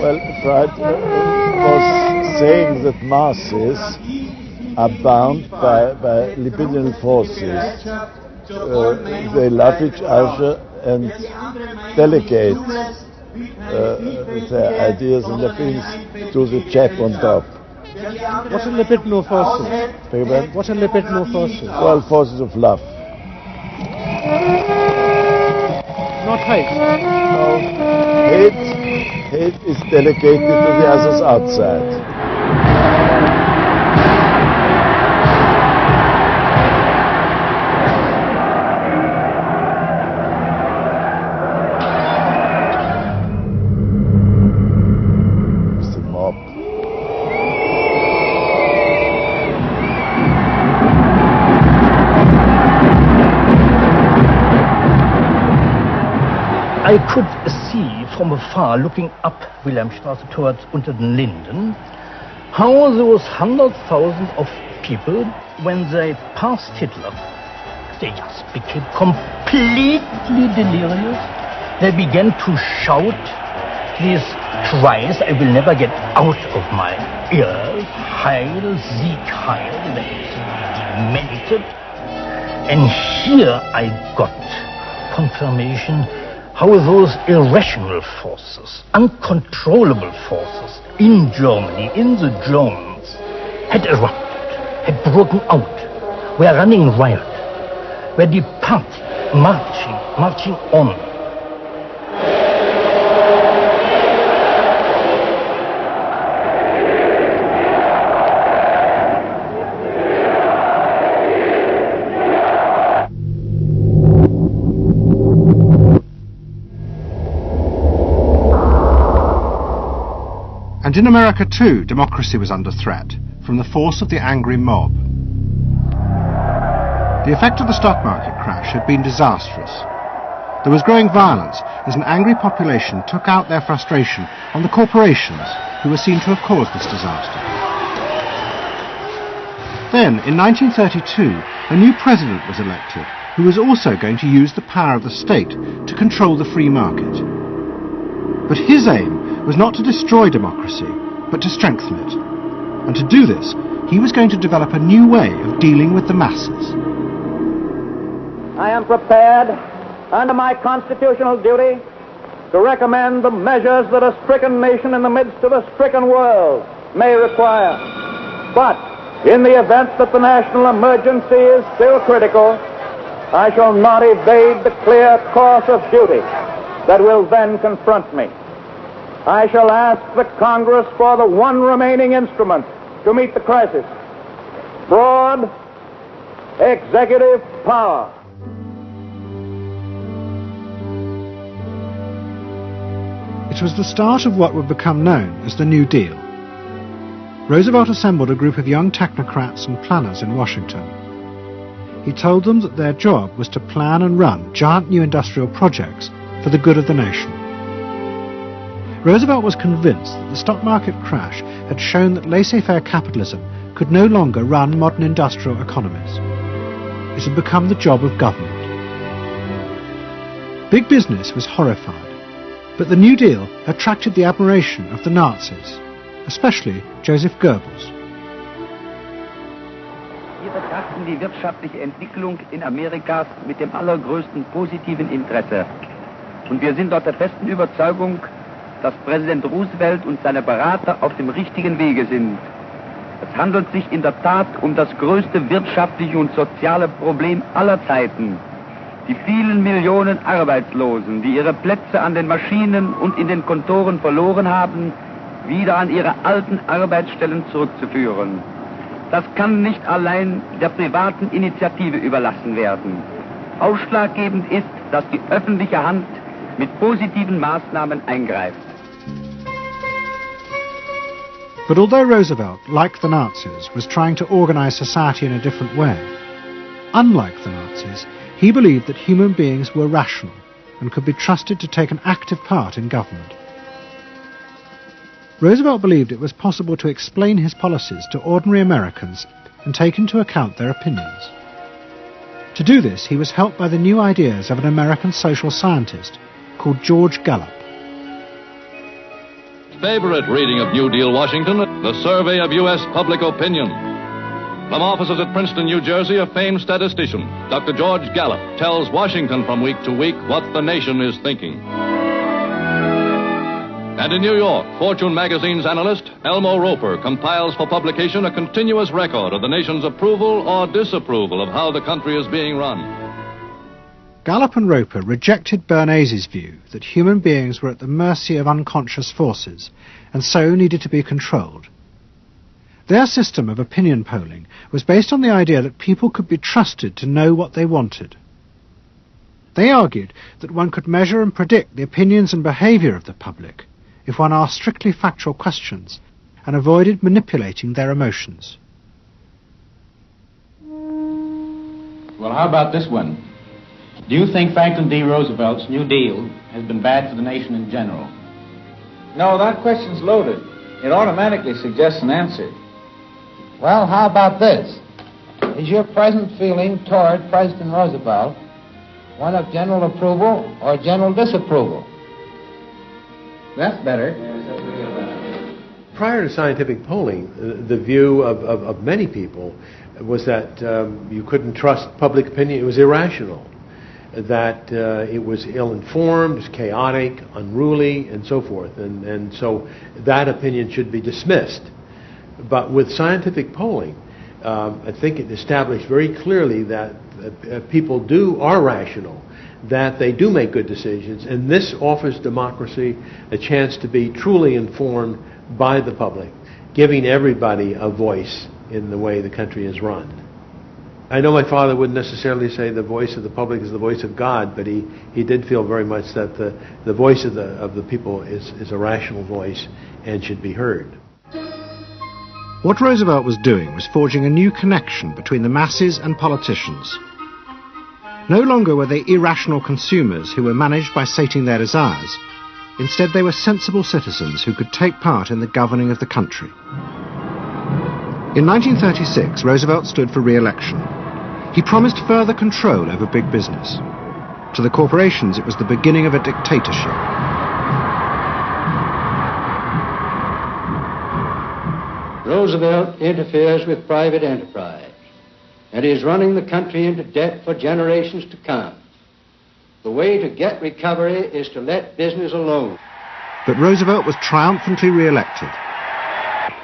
Speaker 20: Well, Freud was saying that masses are bound by libidinal forces. They love each other and delegate their ideas and their feelings to the chap on top.
Speaker 1: What are libidinal forces? What are libidinal forces?
Speaker 20: Well, forces of love.
Speaker 1: Not hate.
Speaker 20: No, hate is delegated to the others outside.
Speaker 21: I could see from afar, looking up Wilhelmstraße towards Unter den Linden, how those 100,000 of people, when they passed Hitler, they just became completely delirious. They began to shout these cries I will never get out of my ears. Heil, Sieg, Heil. They demented. And here I got confirmation how those irrational forces, uncontrollable forces in Germany, in the Germans, had erupted, had broken out, were running riot, were departing, marching on.
Speaker 1: And in America too, democracy was under threat from the force of the angry mob. The effect of the stock market crash had been disastrous. There was growing violence as an angry population took out their frustration on the corporations who were seen to have caused this disaster. Then, in 1932, a new president was elected who was also going to use the power of the state to control the free market. But his aim was not to destroy democracy, but to strengthen it. And to do this, he was going to develop a new way of dealing with the masses.
Speaker 22: I am prepared, under my constitutional duty, to recommend the measures that a stricken nation in the midst of a stricken world may require. But in the event that the national emergency is still critical, I shall not evade the clear course of duty that will then confront me. I shall ask the Congress for the one remaining instrument to meet the crisis: broad executive power.
Speaker 1: It was the start of what would become known as the New Deal. Roosevelt assembled a group of young technocrats and planners in Washington. He told them that their job was to plan and run giant new industrial projects for the good of the nation. Roosevelt was convinced that the stock market crash had shown that laissez-faire capitalism could no longer run modern industrial economies. It had become the job of government. Big business was horrified, but the New Deal attracted the admiration of the Nazis, especially Joseph Goebbels.
Speaker 23: Wir betrachten die wirtschaftliche Entwicklung in Amerika mit dem allergrößten positiven Interesse. Und wir sind dort der festen Überzeugung, dass Präsident Roosevelt und seine Berater auf dem richtigen Wege sind. Es handelt sich in der Tat um das größte wirtschaftliche und soziale Problem aller Zeiten. Die vielen Millionen Arbeitslosen, die ihre Plätze an den Maschinen und in den Kontoren verloren haben, wieder an ihre alten Arbeitsstellen zurückzuführen. Das kann nicht allein der privaten Initiative überlassen werden. Ausschlaggebend ist, dass die öffentliche Hand mit positiven Maßnahmen eingreift.
Speaker 1: But although Roosevelt, like the Nazis, was trying to organize society in a different way, unlike the Nazis, he believed that human beings were rational and could be trusted to take an active part in government. Roosevelt believed it was possible to explain his policies to ordinary Americans and take into account their opinions. To do this, he was helped by the new ideas of an American social scientist called George Gallup.
Speaker 24: Favorite reading of New Deal Washington, the survey of U.S. public opinion.
Speaker 2: From offices at Princeton, New Jersey, a famed statistician, Dr. George Gallup, tells Washington from week to week what the nation is thinking. And in New York, Fortune magazine's analyst, Elmo Roper, compiles for publication a continuous record of the nation's approval or disapproval of how the country is being run.
Speaker 1: Gallup and Roper rejected Bernays' view that human beings were at the mercy of unconscious forces and so needed to be controlled. Their system of opinion polling was based on the idea that people could be trusted to know what they wanted. They argued that one could measure and predict the opinions and behaviour of the public if one asked strictly factual questions and avoided manipulating their emotions.
Speaker 3: Well, how about this one? Do you think Franklin D. Roosevelt's New Deal has been bad for the nation in general?
Speaker 4: No, that question's loaded. It automatically suggests an answer.
Speaker 24: Well, how about this? Is your present feeling toward President Roosevelt one of general approval or general disapproval?
Speaker 4: That's better.
Speaker 25: Prior to scientific polling, the view of many people was that you couldn't trust public opinion. It was irrational, that it was ill-informed, it was chaotic, unruly, and so forth. And so that opinion should be dismissed. But with scientific polling, I think it established very clearly that people are rational, that they do make good decisions, and this offers democracy a chance to be truly informed by the public, giving everybody a voice in the way the country is run. I know my father wouldn't necessarily say the voice of the public is the voice of God, but he did feel very much that the voice of the people is a rational voice and should be heard.
Speaker 1: What Roosevelt was doing was forging a new connection between the masses and politicians. No longer were they irrational consumers who were managed by sating their desires. Instead, they were sensible citizens who could take part in the governing of the country. In 1936, Roosevelt stood for re-election. He promised further control over big business. To the corporations, it was the beginning of a dictatorship.
Speaker 26: Roosevelt interferes with private enterprise and is running the country into debt for generations to come. The way to get recovery is to let business alone.
Speaker 1: But Roosevelt was triumphantly re-elected.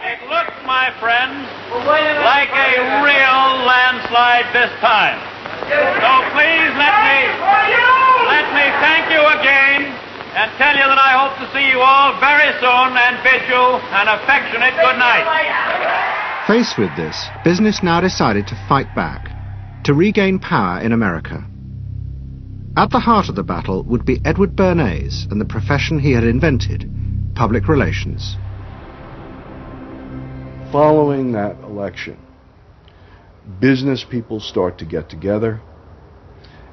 Speaker 27: It looks, my friends, like a real landslide this time. So please let me thank you again and tell you that I hope to see you all very soon and bid you an affectionate good night.
Speaker 1: Faced with this, business now decided to fight back, to regain power in America. At the heart of the battle would be Edward Bernays and the profession he had invented, public relations.
Speaker 11: Following that election, business people start to get together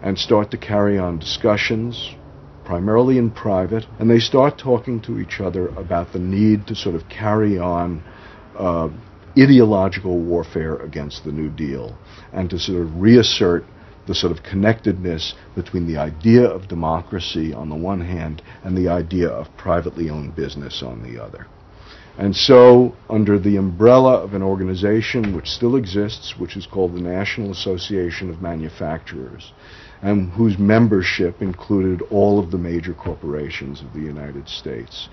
Speaker 11: and start to carry on discussions, primarily in private, and they start talking to each other about the need to sort of carry on ideological warfare against the New Deal and to sort of reassert the sort of connectedness between the idea of democracy on the one hand and the idea of privately owned business on the other. And so, under the umbrella of an organization which still exists, which is called the National Association of Manufacturers, and whose membership included all of the major corporations of the United States,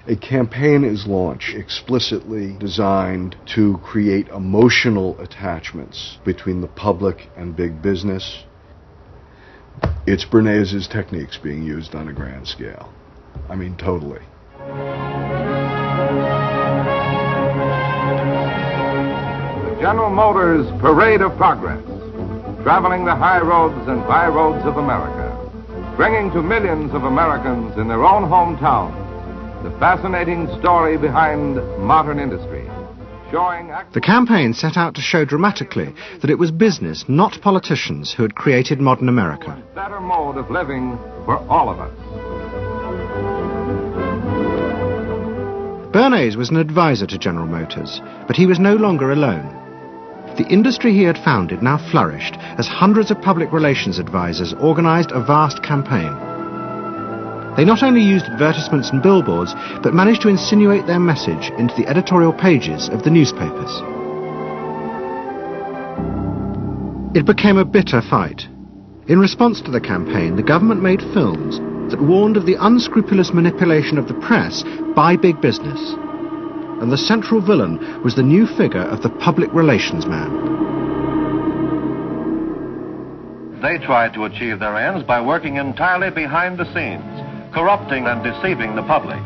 Speaker 11: a campaign is launched explicitly designed to create emotional attachments between the public and big business. It's Bernays' techniques being used on a grand scale. I mean, totally.
Speaker 28: General Motors Parade of Progress, traveling the high roads and by roads of America, bringing to millions of Americans in their own hometown the fascinating story behind modern industry, showing...
Speaker 1: The campaign set out to show dramatically that it was business, not politicians, who had created modern America.
Speaker 28: Better mode of living for all of us.
Speaker 1: Bernays was an advisor to General Motors, but he was no longer alone. The industry he had founded now flourished as hundreds of public relations advisors organized a vast campaign. They not only used advertisements and billboards, but managed to insinuate their message into the editorial pages of the newspapers. It became a bitter fight. In response to the campaign, the government made films that warned of the unscrupulous manipulation of the press by big business. And the central villain was the new figure of the public relations man.
Speaker 2: They tried to achieve their ends by working entirely behind the scenes, corrupting and deceiving the public.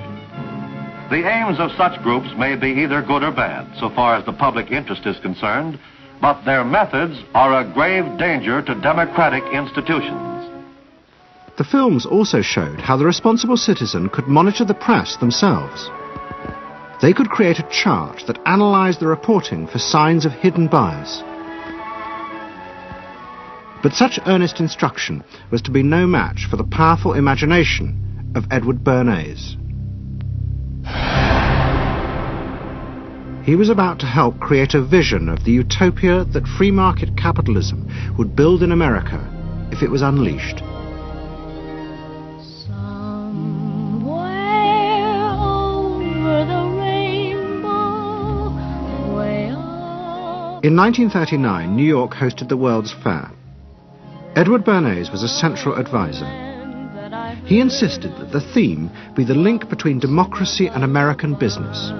Speaker 2: The aims of such groups may be either good or bad, so far as the public interest is concerned, but their methods are a grave danger to democratic institutions.
Speaker 1: The films also showed how the responsible citizen could monitor the press themselves. They could create a chart that analysed the reporting for signs of hidden bias. But such earnest instruction was to be no match for the powerful imagination of Edward Bernays. He was about to help create a vision of the utopia that free market capitalism would build in America if it was unleashed. In 1939, New York hosted the World's Fair. Edward Bernays was a central advisor. He insisted that the theme be the link between democracy and American business.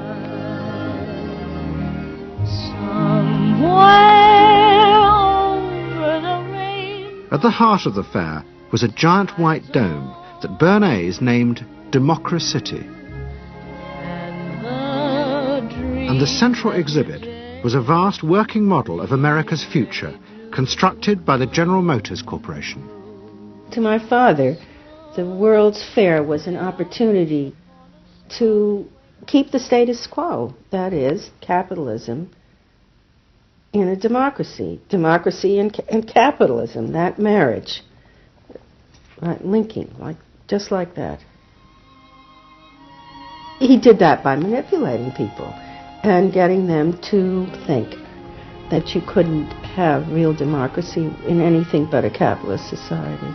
Speaker 1: At the heart of the fair was a giant white dome that Bernays named Democracity. And the central exhibit was a vast working model of America's future, constructed by the General Motors Corporation.
Speaker 16: To my father, the World's Fair was an opportunity to keep the status quo, that is, capitalism in a democracy. Democracy and capitalism, that marriage, that linking, just like that. He did that by manipulating people and getting them to think that you couldn't have real democracy in anything but a capitalist society,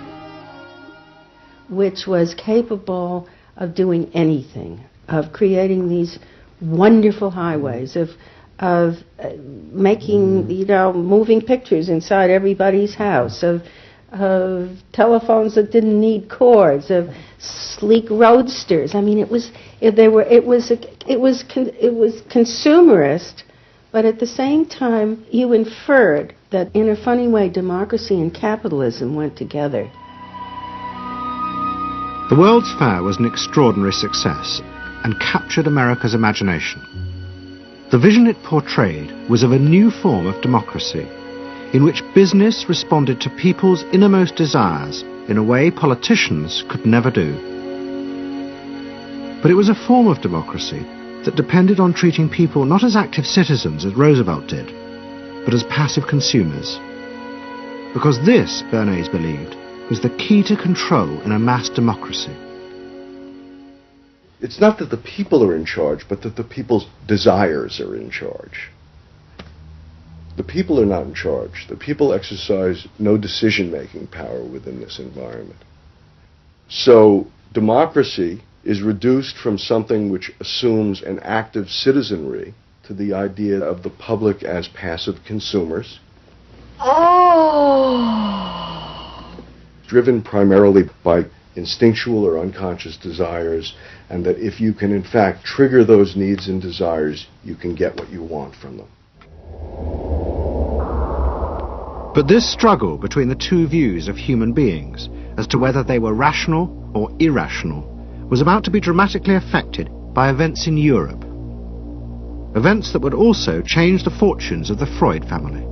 Speaker 16: which was capable of doing anything, of creating these wonderful highways, of making, moving pictures inside everybody's house, of telephones that didn't need cords, of sleek roadsters. I mean, it was consumerist, but at the same time, you inferred that in a funny way, democracy and capitalism went together.
Speaker 1: The World's Fair was an extraordinary success and captured America's imagination. The vision it portrayed was of a new form of democracy, in which business responded to people's innermost desires in a way politicians could never do. But it was a form of democracy that depended on treating people not as active citizens as Roosevelt did, but as passive consumers. Because this, Bernays believed, was the key to control in a mass democracy.
Speaker 11: It's not that the people are in charge, but that the people's desires are in charge. The people are not in charge. The people exercise no decision-making power within this environment. So democracy is reduced from something which assumes an active citizenry to the idea of the public as passive consumers. Driven primarily by instinctual or unconscious desires, and that if you can in fact trigger those needs and desires, you can get what you want from them.
Speaker 1: But this struggle between the two views of human beings as to whether they were rational or irrational was about to be dramatically affected by events in Europe. Events that would also change the fortunes of the Freud family.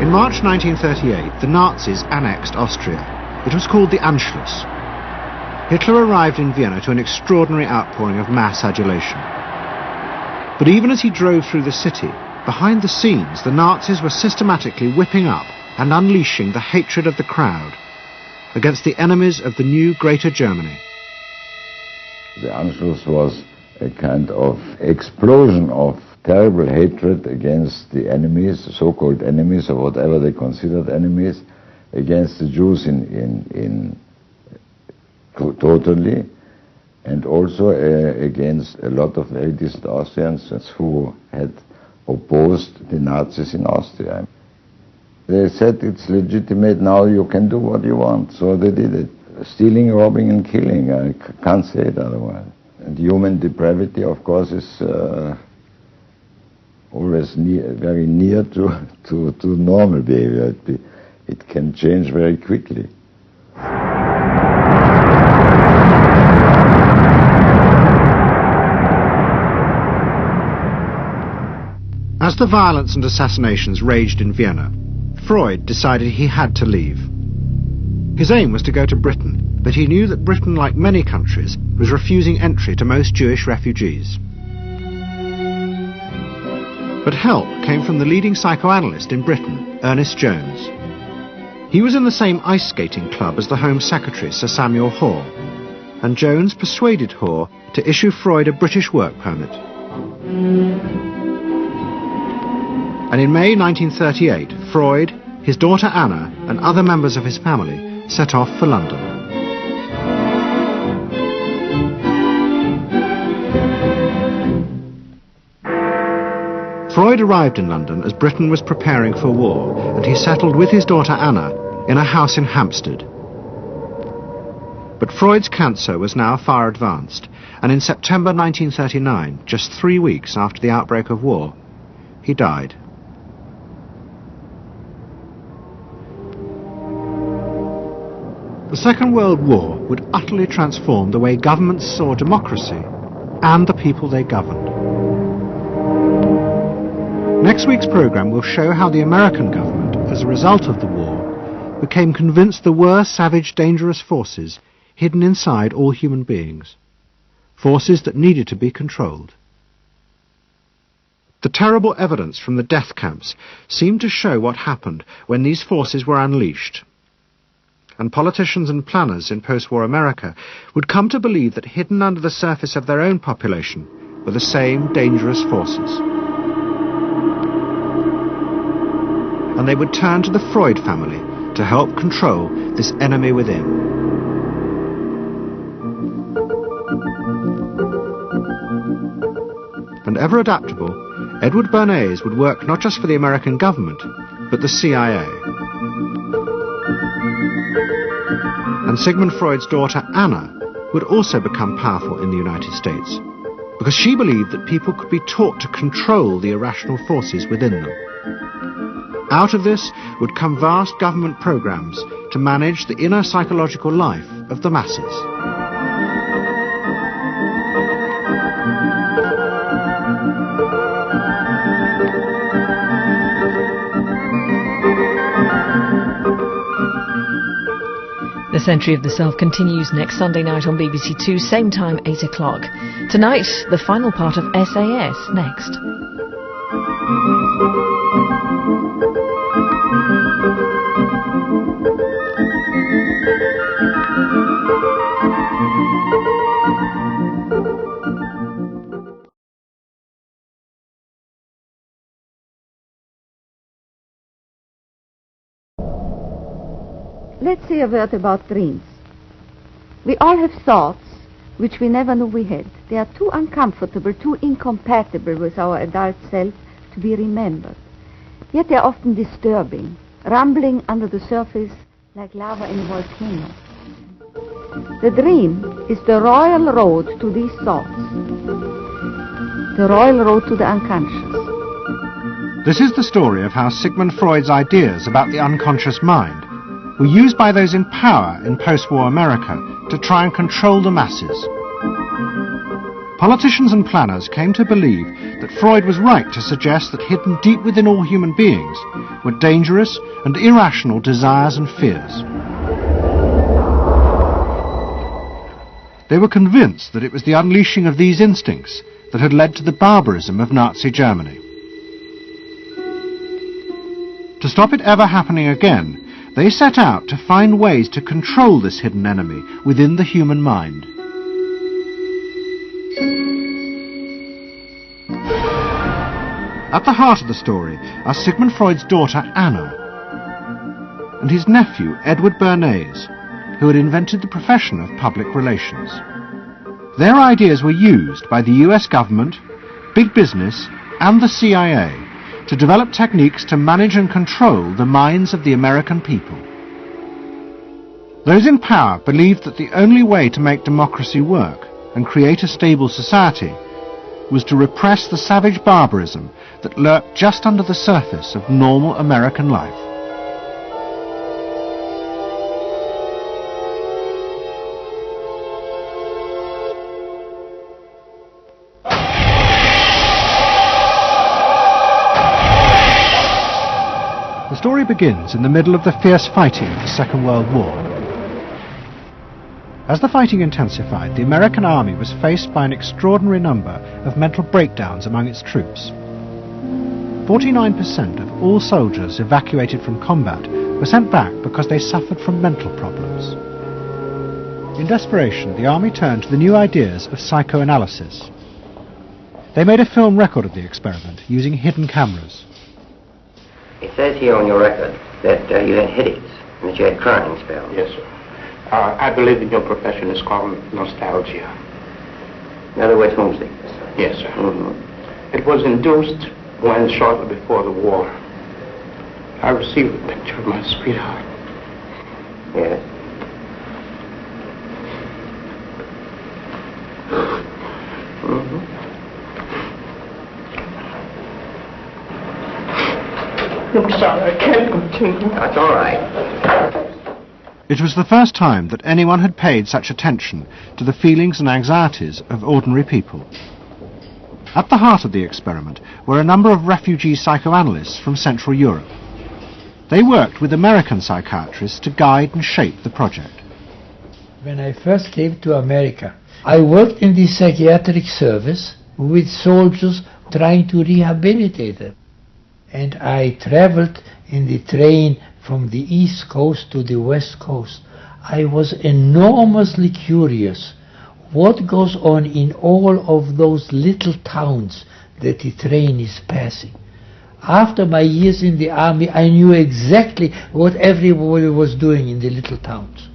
Speaker 1: In March 1938, the Nazis annexed Austria. It was called the Anschluss. Hitler arrived in Vienna to an extraordinary outpouring of mass adulation. But even as he drove through the city, behind the scenes, the Nazis were systematically whipping up and unleashing the hatred of the crowd against the enemies of the new Greater Germany.
Speaker 5: The Anschluss was a kind of explosion of terrible hatred against the enemies, so-called enemies, or whatever they considered enemies, against the Jews totally, and also against a lot of very decent Austrians who had opposed the Nazis in Austria. They said it's legitimate now, you can do what you want, so they did it. Stealing, robbing and killing, I can't say it otherwise. And human depravity, of course, is always very near to normal behavior. It can change very quickly.
Speaker 1: As the violence and assassinations raged in Vienna, Freud decided he had to leave. His aim was to go to Britain, but he knew that Britain, like many countries, was refusing entry to most Jewish refugees. But help came from the leading psychoanalyst in Britain, Ernest Jones. He was in the same ice skating club as the Home Secretary, Sir Samuel Hoare, and Jones persuaded Hoare to issue Freud a British work permit. And in May 1938, Freud, his daughter Anna, and other members of his family set off for London. Freud arrived in London as Britain was preparing for war, and he settled with his daughter Anna in a house in Hampstead. But Freud's cancer was now far advanced, and in September 1939, just 3 weeks after the outbreak of war, he died. The Second World War would utterly transform the way governments saw democracy and the people they governed. Next week's programme will show how the American government, as a result of the war, became convinced there were savage, dangerous forces hidden inside all human beings, forces that needed to be controlled. The terrible evidence from the death camps seemed to show what happened when these forces were unleashed. And politicians and planners in post-war America would come to believe that hidden under the surface of their own population were the same dangerous forces. And they would turn to the Freud family to help control this enemy within. And ever adaptable, Edward Bernays would work not just for the American government, but the CIA. And Sigmund Freud's daughter Anna would also become powerful in the United States, because she believed that people could be taught to control the irrational forces within them. Out of this would come vast government programs to manage the inner psychological life of the masses.
Speaker 6: The Century of the Self continues next Sunday night on BBC Two, same time, 8 o'clock. Tonight, the final part of SAS next.
Speaker 7: Let's say a word about dreams. We all have thoughts which we never knew we had. They are too uncomfortable, too incompatible with our adult self to be remembered. Yet they are often disturbing, rumbling under the surface like lava in a volcano. The dream is the royal road to these thoughts, the royal road to the unconscious.
Speaker 1: This is the story of how Sigmund Freud's ideas about the unconscious mind were used by those in power in post-war America to try and control the masses. Politicians and planners came to believe that Freud was right to suggest that hidden deep within all human beings were dangerous and irrational desires and fears. They were convinced that it was the unleashing of these instincts that had led to the barbarism of Nazi Germany. To stop it ever happening again, they set out to find ways to control this hidden enemy within the human mind. At the heart of the story are Sigmund Freud's daughter Anna and his nephew Edward Bernays, who had invented the profession of public relations. Their ideas were used by the US government, big business and the CIA to develop techniques to manage and control the minds of the American people. Those in power believed that the only way to make democracy work and create a stable society was to repress the savage barbarism that lurked just under the surface of normal American life. The story begins in the middle of the fierce fighting of the Second World War. As the fighting intensified, the American army was faced by an extraordinary number of mental breakdowns among its troops. 49% of all soldiers evacuated from combat were sent back because they suffered from mental problems. In desperation, the army turned to the new ideas of psychoanalysis. They made a film record of the experiment using hidden cameras.
Speaker 8: It says here on your record that you had headaches and that you had crying spells.
Speaker 9: Yes, sir. I believe in your profession is called nostalgia.
Speaker 8: In other words, homesickness.
Speaker 9: Yes, sir. Mm-hmm. It was induced when, shortly before the war, I received a picture of my sweetheart.
Speaker 8: Yes. Mm-hmm.
Speaker 9: I'm sorry, I can't continue.
Speaker 8: That's all right.
Speaker 1: It was the first time that anyone had paid such attention to the feelings and anxieties of ordinary people. At the heart of the experiment were a number of refugee psychoanalysts from Central Europe. They worked with American psychiatrists to guide and shape the project.
Speaker 10: When I first came to America, I worked in the psychiatric service with soldiers trying to rehabilitate them. And I traveled in the train from the East Coast to the West Coast. I was enormously curious what goes on in all of those little towns that the train is passing. After my years in the army, I knew exactly what everybody was doing in the little towns.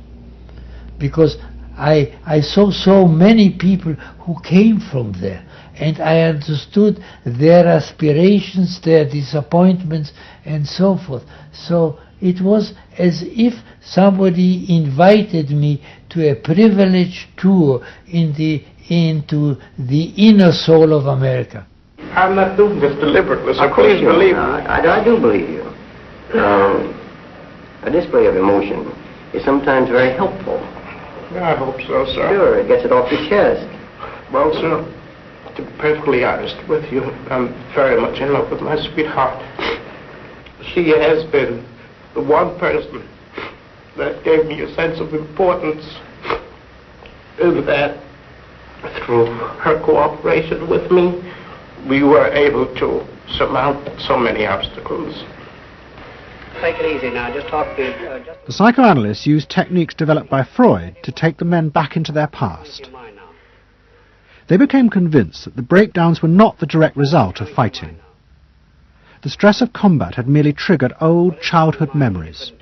Speaker 10: Because I saw so many people who came from there. And I understood their aspirations, their disappointments, and so forth. So it was as if somebody invited me to a privileged tour into the inner soul of America.
Speaker 9: I'm not doing this deliberately, so please believe me.
Speaker 8: I do believe you. A display of emotion is sometimes very helpful.
Speaker 9: I hope so, sir.
Speaker 8: Sure, it gets it off your chest.
Speaker 9: Well, sir, to be perfectly honest with you, I'm very much in love with my sweetheart. She has been the one person that gave me a sense of importance, and that through her cooperation with me, we were able to surmount so many obstacles.
Speaker 8: Take it easy now, just talk to...
Speaker 1: The psychoanalysts used techniques developed by Freud to take the men back into their past. They became convinced that the breakdowns were not the direct result of fighting. The stress of combat had merely triggered old childhood memories.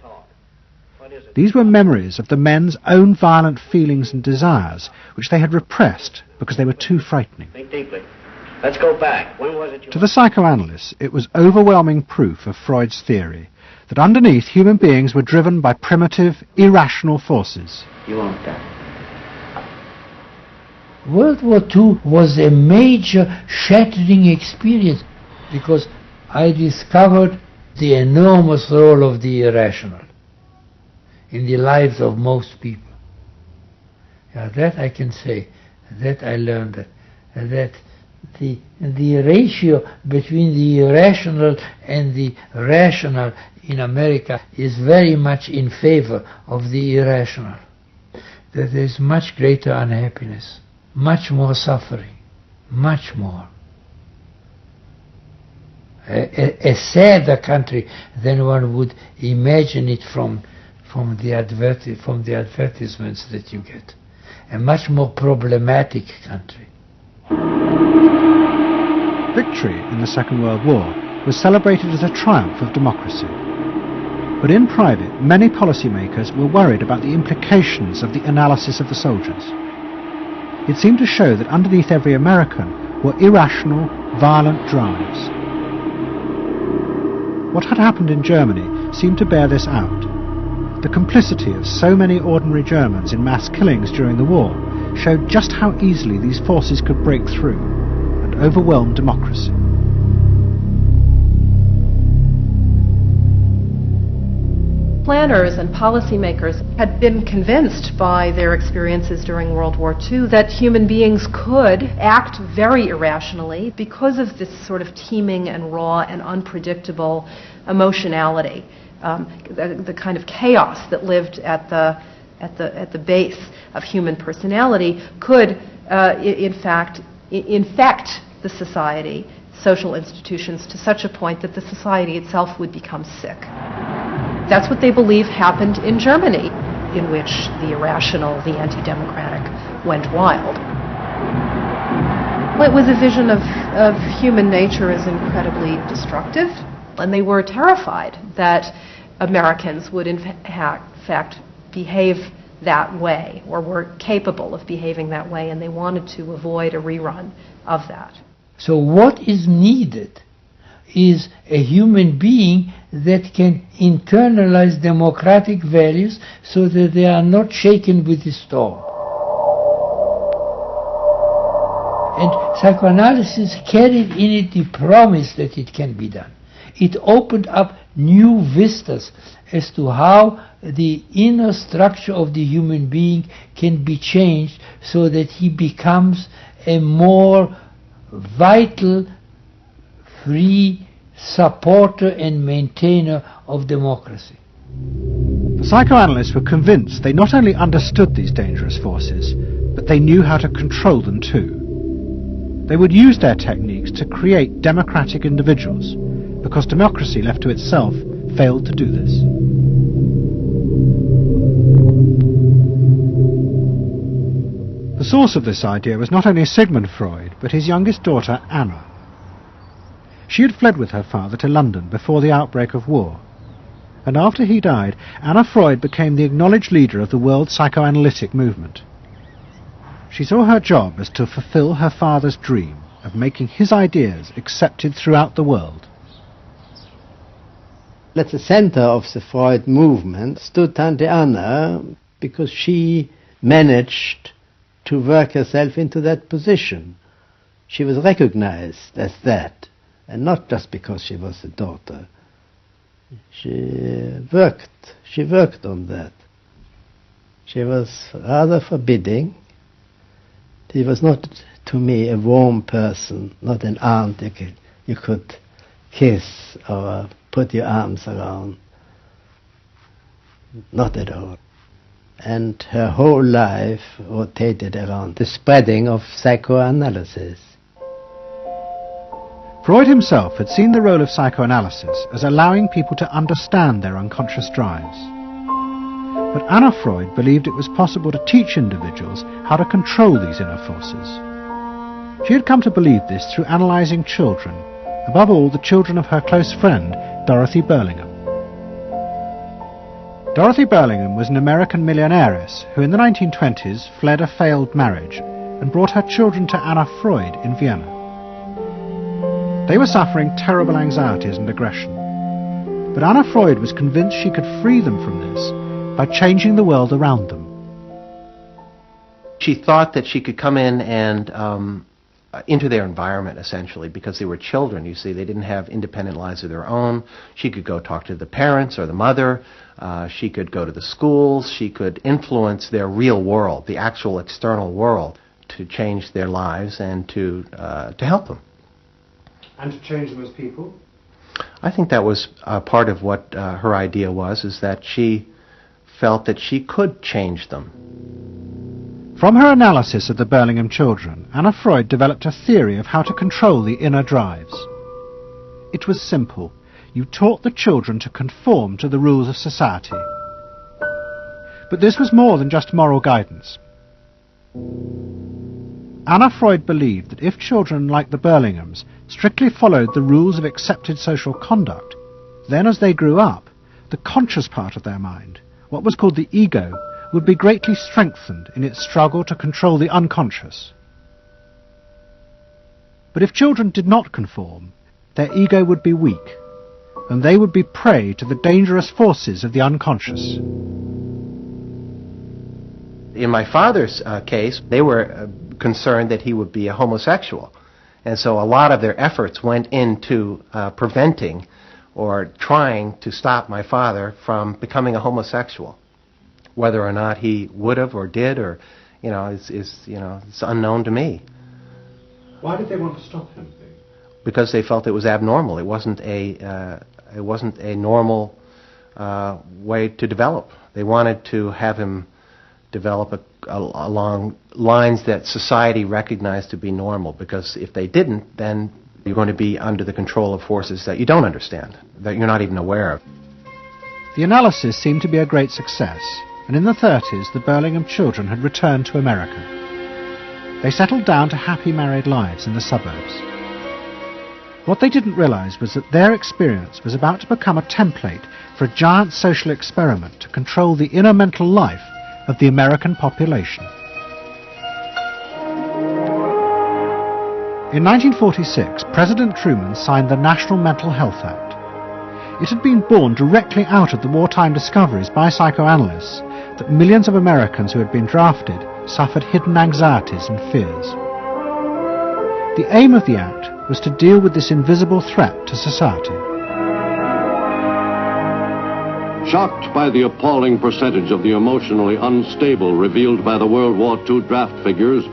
Speaker 1: These were memories of the men's own violent feelings and desires, which they had repressed because they were too frightening.
Speaker 8: Think deeply. Let's go back. When was it
Speaker 1: To the psychoanalysts, it was overwhelming proof of Freud's theory that underneath human beings were driven by primitive, irrational forces.
Speaker 8: You want that?
Speaker 10: World War II was a major shattering experience because I discovered the enormous role of the irrational in the lives of most people. Yeah, that I can say, that I learned that the ratio between the irrational and the rational in America is very much in favor of the irrational. That there is much greater unhappiness, much more suffering, much more. A sadder country than one would imagine it from the advertisements that you get. A much more problematic country.
Speaker 1: Victory in the Second World War was celebrated as a triumph of democracy. But in private, many policymakers were worried about the implications of the analysis of the soldiers. It seemed to show that underneath every American were irrational, violent drives. What had happened in Germany seemed to bear this out. The complicity of so many ordinary Germans in mass killings during the war showed just how easily these forces could break through and overwhelm democracy.
Speaker 12: Planners and policymakers had been convinced by their experiences during World War II that human beings could act very irrationally because of this sort of teeming and raw and unpredictable emotionality, the kind of chaos that lived at the base of human personality could, in fact, infect the society, social institutions, to such a point that the society itself would become sick. That's what they believe happened in Germany, in which the irrational, the anti-democratic went wild. It was a vision of human nature as incredibly destructive, and they were terrified that Americans would in fact behave that way, or were capable of behaving that way, and they wanted to avoid a rerun of that.
Speaker 10: So what is needed is a human being that can internalize democratic values so that they are not shaken with the storm. And psychoanalysis carried in it the promise that it can be done. It opened up new vistas as to how the inner structure of the human being can be changed so that he becomes a more vital, free supporter and maintainer of democracy.
Speaker 1: The psychoanalysts were convinced they not only understood these dangerous forces, but they knew how to control them too. They would use their techniques to create democratic individuals, because democracy left to itself failed to do this. The source of this idea was not only Sigmund Freud, but his youngest daughter, Anna. She had fled with her father to London before the outbreak of war, and after he died, Anna Freud became the acknowledged leader of the world psychoanalytic movement. She saw her job as to fulfill her father's dream of making his ideas accepted throughout the world.
Speaker 13: At the center of the Freud movement stood Tante Anna, because she managed to work herself into that position. She was recognized as that, and not just because she was a daughter. She worked on that. She was rather forbidding. She was not, to me, a warm person, not an aunt you could kiss or put your arms around. Not at all. And her whole life rotated around the spreading of psychoanalysis.
Speaker 1: Freud himself had seen the role of psychoanalysis as allowing people to understand their unconscious drives. But Anna Freud believed it was possible to teach individuals how to control these inner forces. She had come to believe this through analysing children, above all the children of her close friend, Dorothy Burlingham. Dorothy Burlingham was an American millionairess who in the 1920s fled a failed marriage and brought her children to Anna Freud in Vienna. They were suffering terrible anxieties and aggression, but Anna Freud was convinced she could free them from this by changing the world around them.
Speaker 14: She thought that she could come in and into their environment, essentially, because they were children, you see. They didn't have independent lives of their own. She could go talk to the parents or the mother. She could go to the schools. She could influence their real world, the actual external world, to change their lives and to help them.
Speaker 1: And to change them as people?
Speaker 14: I think that was part of what her idea was, is that she felt that she could change them.
Speaker 1: From her analysis of the Burlingham children, Anna Freud developed a theory of how to control the inner drives. It was simple. You taught the children to conform to the rules of society. But this was more than just moral guidance. Anna Freud believed that if children like the Burlinghams strictly followed the rules of accepted social conduct, then as they grew up, the conscious part of their mind, what was called the ego, would be greatly strengthened in its struggle to control the unconscious. But if children did not conform, their ego would be weak, and they would be prey to the dangerous forces of the unconscious.
Speaker 14: In my father's case, they were concerned that he would be a homosexual. And so a lot of their efforts went into preventing or trying to stop my father from becoming a homosexual. Whether or not he would have or did, or, it's unknown to me.
Speaker 1: Why did they want to stop him?
Speaker 14: Because they felt it was abnormal. It wasn't a normal way to develop. They wanted to have him develop along lines that society recognized to be normal, because if they didn't, then you're going to be under the control of forces that you don't understand, that you're not even aware of.
Speaker 1: The analysis seemed to be a great success, and in the 30s the Burlingham children had returned to America. They settled down to happy married lives in the suburbs. What they didn't realize was that their experience was about to become a template for a giant social experiment to control the inner mental life of the American population. In 1946, President Truman signed the National Mental Health Act. It had been born directly out of the wartime discoveries by psychoanalysts that millions of Americans who had been drafted suffered hidden anxieties and fears. The aim of the Act was to deal with this invisible threat to society.
Speaker 15: Shocked by the appalling percentage of the emotionally unstable revealed by the World War II draft figures,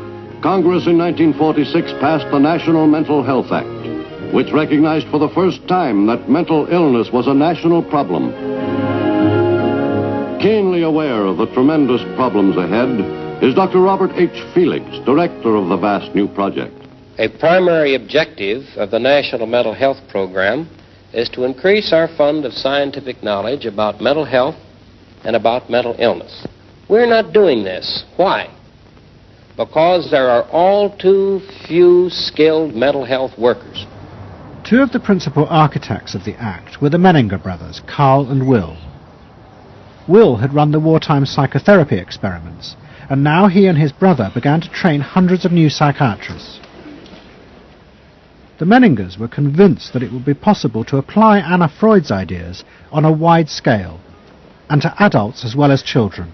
Speaker 15: Congress in 1946 passed the National Mental Health Act, which recognized for the first time that mental illness was a national problem. Keenly aware of the tremendous problems ahead is Dr. Robert H. Felix, director of the vast new project.
Speaker 17: A primary objective of the National Mental Health Program is to increase our fund of scientific knowledge about mental health and about mental illness. We're not doing this. Why? Because there are all too few skilled mental health workers.
Speaker 1: Two of the principal architects of the Act were the Menninger brothers, Carl and Will. Will had run the wartime psychotherapy experiments, and now he and his brother began to train hundreds of new psychiatrists. The Menningers were convinced that it would be possible to apply Anna Freud's ideas on a wide scale, and to adults as well as children.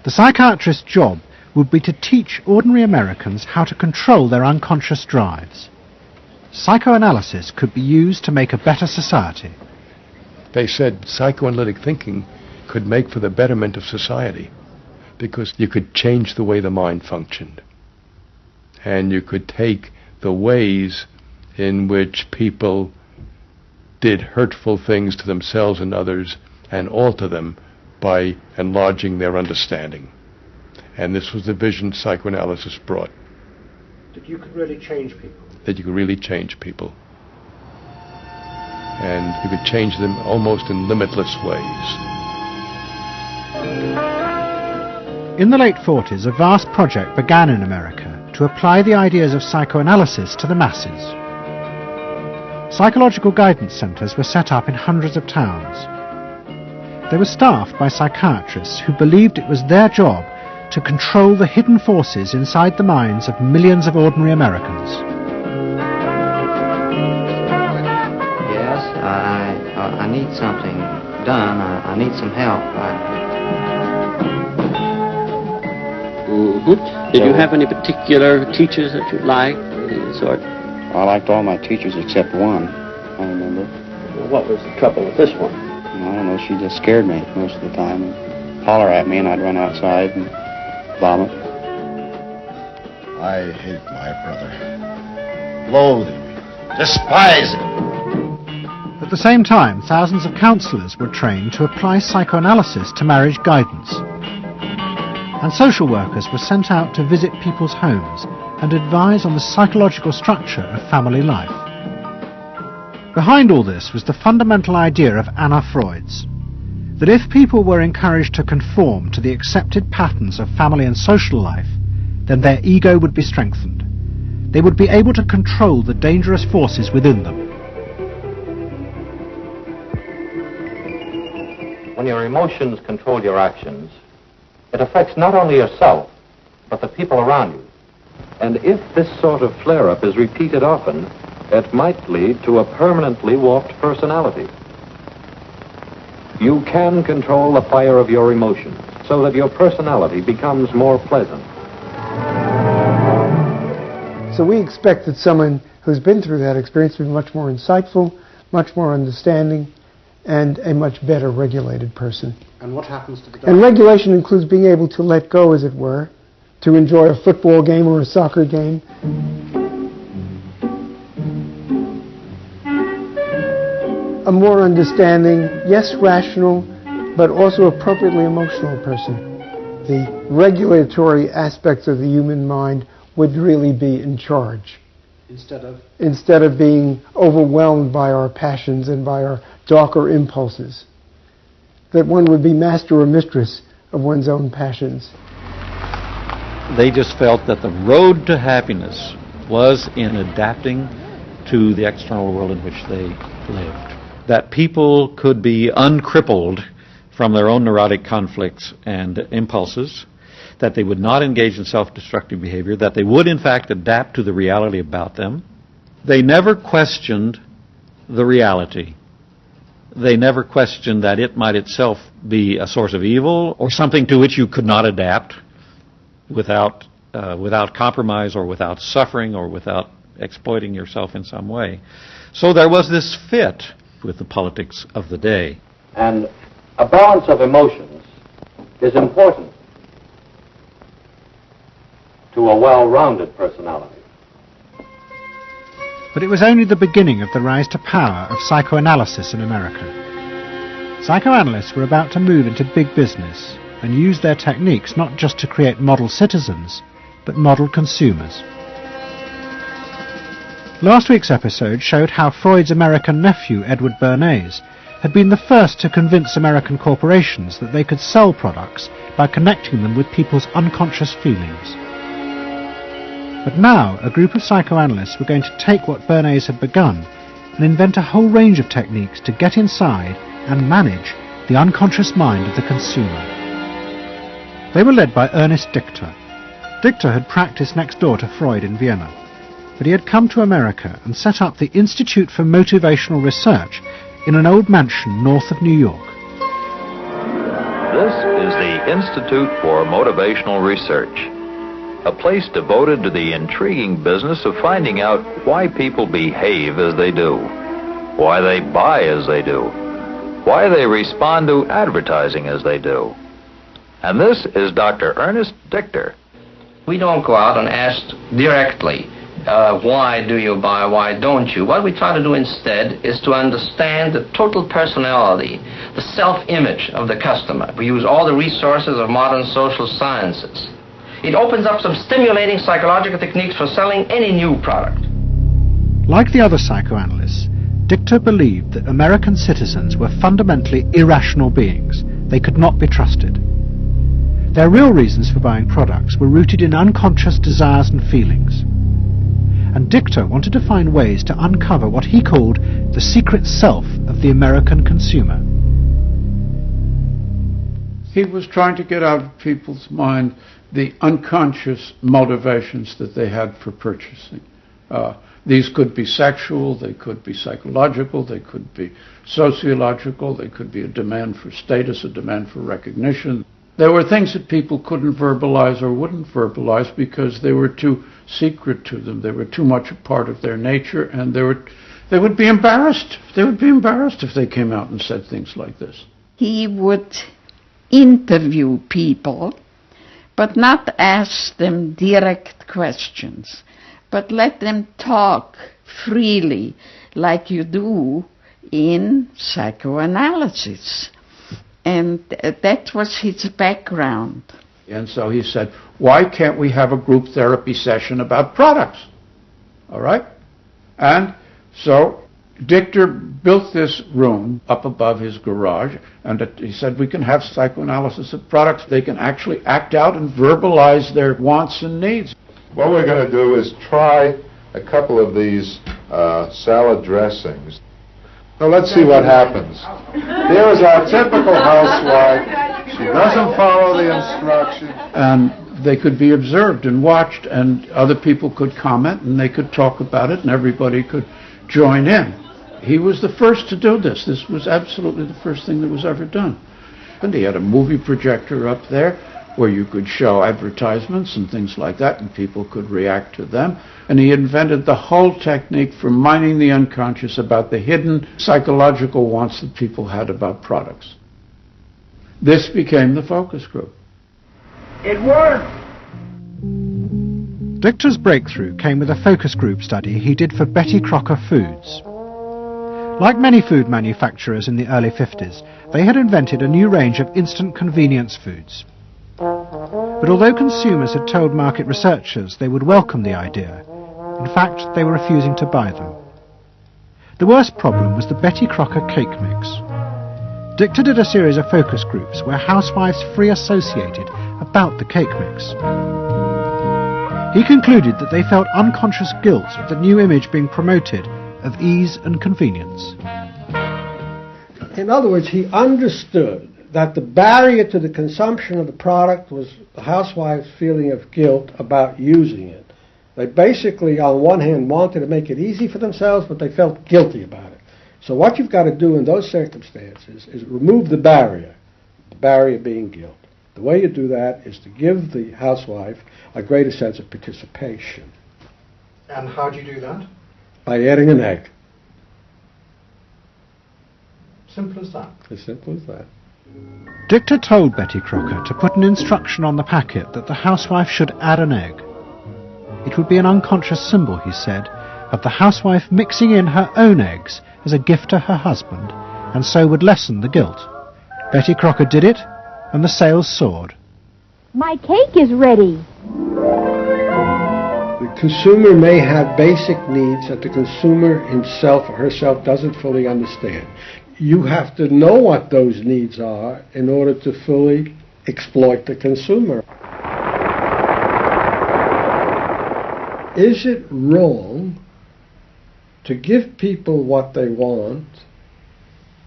Speaker 1: The psychiatrist's job would be to teach ordinary Americans how to control their unconscious drives. Psychoanalysis could be used to make a better society.
Speaker 25: They said psychoanalytic thinking could make for the betterment of society, because you could change the way the mind functioned, and you could take the ways in which people did hurtful things to themselves and others and alter them by enlarging their understanding. And this was the vision psychoanalysis brought.
Speaker 1: That you could really change people.
Speaker 25: That you could really change people. And you could change them almost in limitless ways.
Speaker 1: In the late 40s, a vast project began in America to apply the ideas of psychoanalysis to the masses. Psychological guidance centres were set up in hundreds of towns. They were staffed by psychiatrists who believed it was their job to control the hidden forces inside the minds of millions of ordinary Americans.
Speaker 8: Yes, I need something done. I need some help.
Speaker 18: Did you have any particular teachers that you liked, any sort?
Speaker 19: I liked all my teachers except one, I remember.
Speaker 18: Well, what was the trouble with this one?
Speaker 19: I don't know, she just scared me most of the time. And holler at me and I'd run outside and vomit.
Speaker 20: I hate my brother. Loathe him. Despise him.
Speaker 1: At the same time, thousands of counsellors were trained to apply psychoanalysis to marriage guidance. And social workers were sent out to visit people's homes and advise on the psychological structure of family life. Behind all this was the fundamental idea of Anna Freud's, that if people were encouraged to conform to the accepted patterns of family and social life, then their ego would be strengthened. They would be able to control the dangerous forces within them.
Speaker 3: When your emotions control your actions, it affects not only yourself, but the people around you.
Speaker 4: And if this sort of flare-up is repeated often, it might lead to a permanently warped personality. You can control the fire of your emotions so that your personality becomes more pleasant.
Speaker 21: So we expect that someone who's been through that experience to be much more insightful, much more understanding, and a much better regulated person.
Speaker 25: And what happens to the dog?
Speaker 21: And regulation includes being able to let go, as it were, to enjoy a football game or a soccer game. A more understanding, yes, rational, but also appropriately emotional person. The regulatory aspects of the human mind would really be in charge. Instead of being overwhelmed by our passions and by our darker impulses. That one would be master or mistress of one's own passions.
Speaker 22: They just felt that the road to happiness was in adapting to the external world in which they lived. That people could be uncrippled from their own neurotic conflicts and impulses, that they would not engage in self-destructive behavior, that they would in fact adapt to the reality about them. They never questioned the reality. They never questioned that it might itself be a source of evil or something to which you could not adapt without compromise or without suffering or without exploiting yourself in some way. So there was this fit with the politics of the day.
Speaker 4: And a balance of emotions is important to a well-rounded personality.
Speaker 1: But it was only the beginning of the rise to power of psychoanalysis in America. Psychoanalysts were about to move into big business and use their techniques not just to create model citizens, but model consumers. Last week's episode showed how Freud's American nephew, Edward Bernays, had been the first to convince American corporations that they could sell products by connecting them with people's unconscious feelings. But now, a group of psychoanalysts were going to take what Bernays had begun and invent a whole range of techniques to get inside and manage the unconscious mind of the consumer. They were led by Ernest Dichter. Dichter had practiced next door to Freud in Vienna, but he had come to America and set up the Institute for Motivational Research in an old mansion north of New York.
Speaker 23: This is the Institute for Motivational Research, a place devoted to the intriguing business of finding out why people behave as they do, why they buy as they do, why they respond to advertising as they do. And this is Dr. Ernest Dichter.
Speaker 8: We don't go out and ask directly, why do you buy, why don't you? What we try to do instead is to understand the total personality, the self-image of the customer. We use all the resources of modern social sciences. It opens up some stimulating psychological techniques for selling any new product.
Speaker 1: Like the other psychoanalysts, Dichter believed that American citizens were fundamentally irrational beings. They could not be trusted. Their real reasons for buying products were rooted in unconscious desires and feelings. And Dichter wanted to find ways to uncover what he called the secret self of the American consumer.
Speaker 24: He was trying to get out of people's mind the unconscious motivations that they had for purchasing. These could be sexual, they could be psychological, they could be sociological, they could be a demand for status, a demand for recognition. There were things that people couldn't verbalize or wouldn't verbalize because they were too secret to them. They were too much a part of their nature, and they would be embarrassed. They would be embarrassed if they came out and said things like this.
Speaker 26: He would interview people, but not ask them direct questions, but let them talk freely like you do in psychoanalysis. And that was his background.
Speaker 24: And so he said, why can't we have a group therapy session about products? All right? And so Dichter built this room up above his garage, and he said we can have psychoanalysis of products. They can actually act out and verbalize their wants and needs.
Speaker 27: What we're going to do is try a couple of these salad dressings. Now let's see what happens. Here's our typical housewife. She doesn't follow the instructions.
Speaker 24: And they could be observed and watched, and other people could comment, and they could talk about it, and everybody could join in. He was the first to do this. This was absolutely the first thing that was ever done. And he had a movie projector up there where you could show advertisements and things like that, and people could react to them. And he invented the whole technique for mining the unconscious about the hidden psychological wants that people had about products. This became the focus group.
Speaker 2: It worked!
Speaker 1: Dichter's breakthrough came with a focus group study he did for Betty Crocker Foods. Like many food manufacturers in the early 50s, they had invented a new range of instant convenience foods. But although consumers had told market researchers they would welcome the idea, in fact they were refusing to buy them. The worst problem was the Betty Crocker cake mix. Dichter did a series of focus groups where housewives free associated about the cake mix. He concluded that they felt unconscious guilt at the new image being promoted of ease and convenience.
Speaker 5: In other words, he understood that the barrier to the consumption of the product was the housewife's feeling of guilt about using it. They basically, on one hand, wanted to make it easy for themselves, but they felt guilty about it. So what you've got to do in those circumstances is remove the barrier being guilt. The way you do that is to give the housewife a greater sense of participation.
Speaker 1: And how do you do that?
Speaker 5: By adding an egg.
Speaker 1: Simple as that.
Speaker 5: As simple as that.
Speaker 1: Dichter told Betty Crocker to put an instruction on the packet that the housewife should add an egg. It would be an unconscious symbol, he said, of the housewife mixing in her own eggs as a gift to her husband, and so would lessen the guilt. Betty Crocker did it, and the sales soared.
Speaker 6: My cake is ready.
Speaker 5: The consumer may have basic needs that the consumer himself or herself doesn't fully understand. You have to know what those needs are in order to fully exploit the consumer. Is it wrong to give people what they want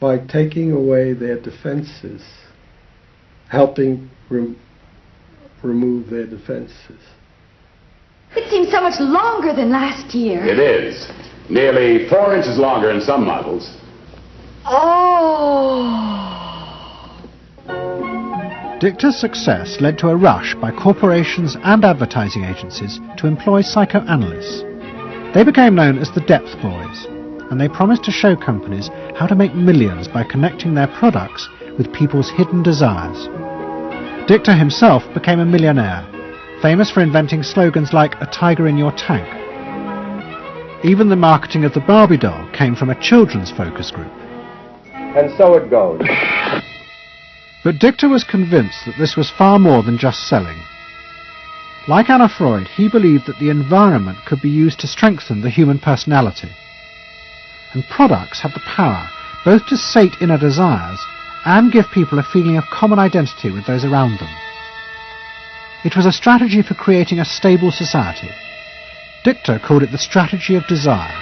Speaker 5: by taking away their defenses, helping remove their defenses?
Speaker 6: It seems so much longer than last year.
Speaker 7: It is. Nearly 4 inches longer in some models.
Speaker 6: Oh!
Speaker 1: Dichter's success led to a rush by corporations and advertising agencies to employ psychoanalysts. They became known as the Depth Boys, and they promised to show companies how to make millions by connecting their products with people's hidden desires. Dichter himself became a millionaire, famous for inventing slogans like "a tiger in your tank." Even the marketing of the Barbie doll came from a children's focus group.
Speaker 7: And so it goes.
Speaker 1: But Dichter was convinced that this was far more than just selling. Like Anna Freud, he believed that the environment could be used to strengthen the human personality. And products have the power both to sate inner desires and give people a feeling of common identity with those around them. It was a strategy for creating a stable society. Dichter called it the strategy of desire.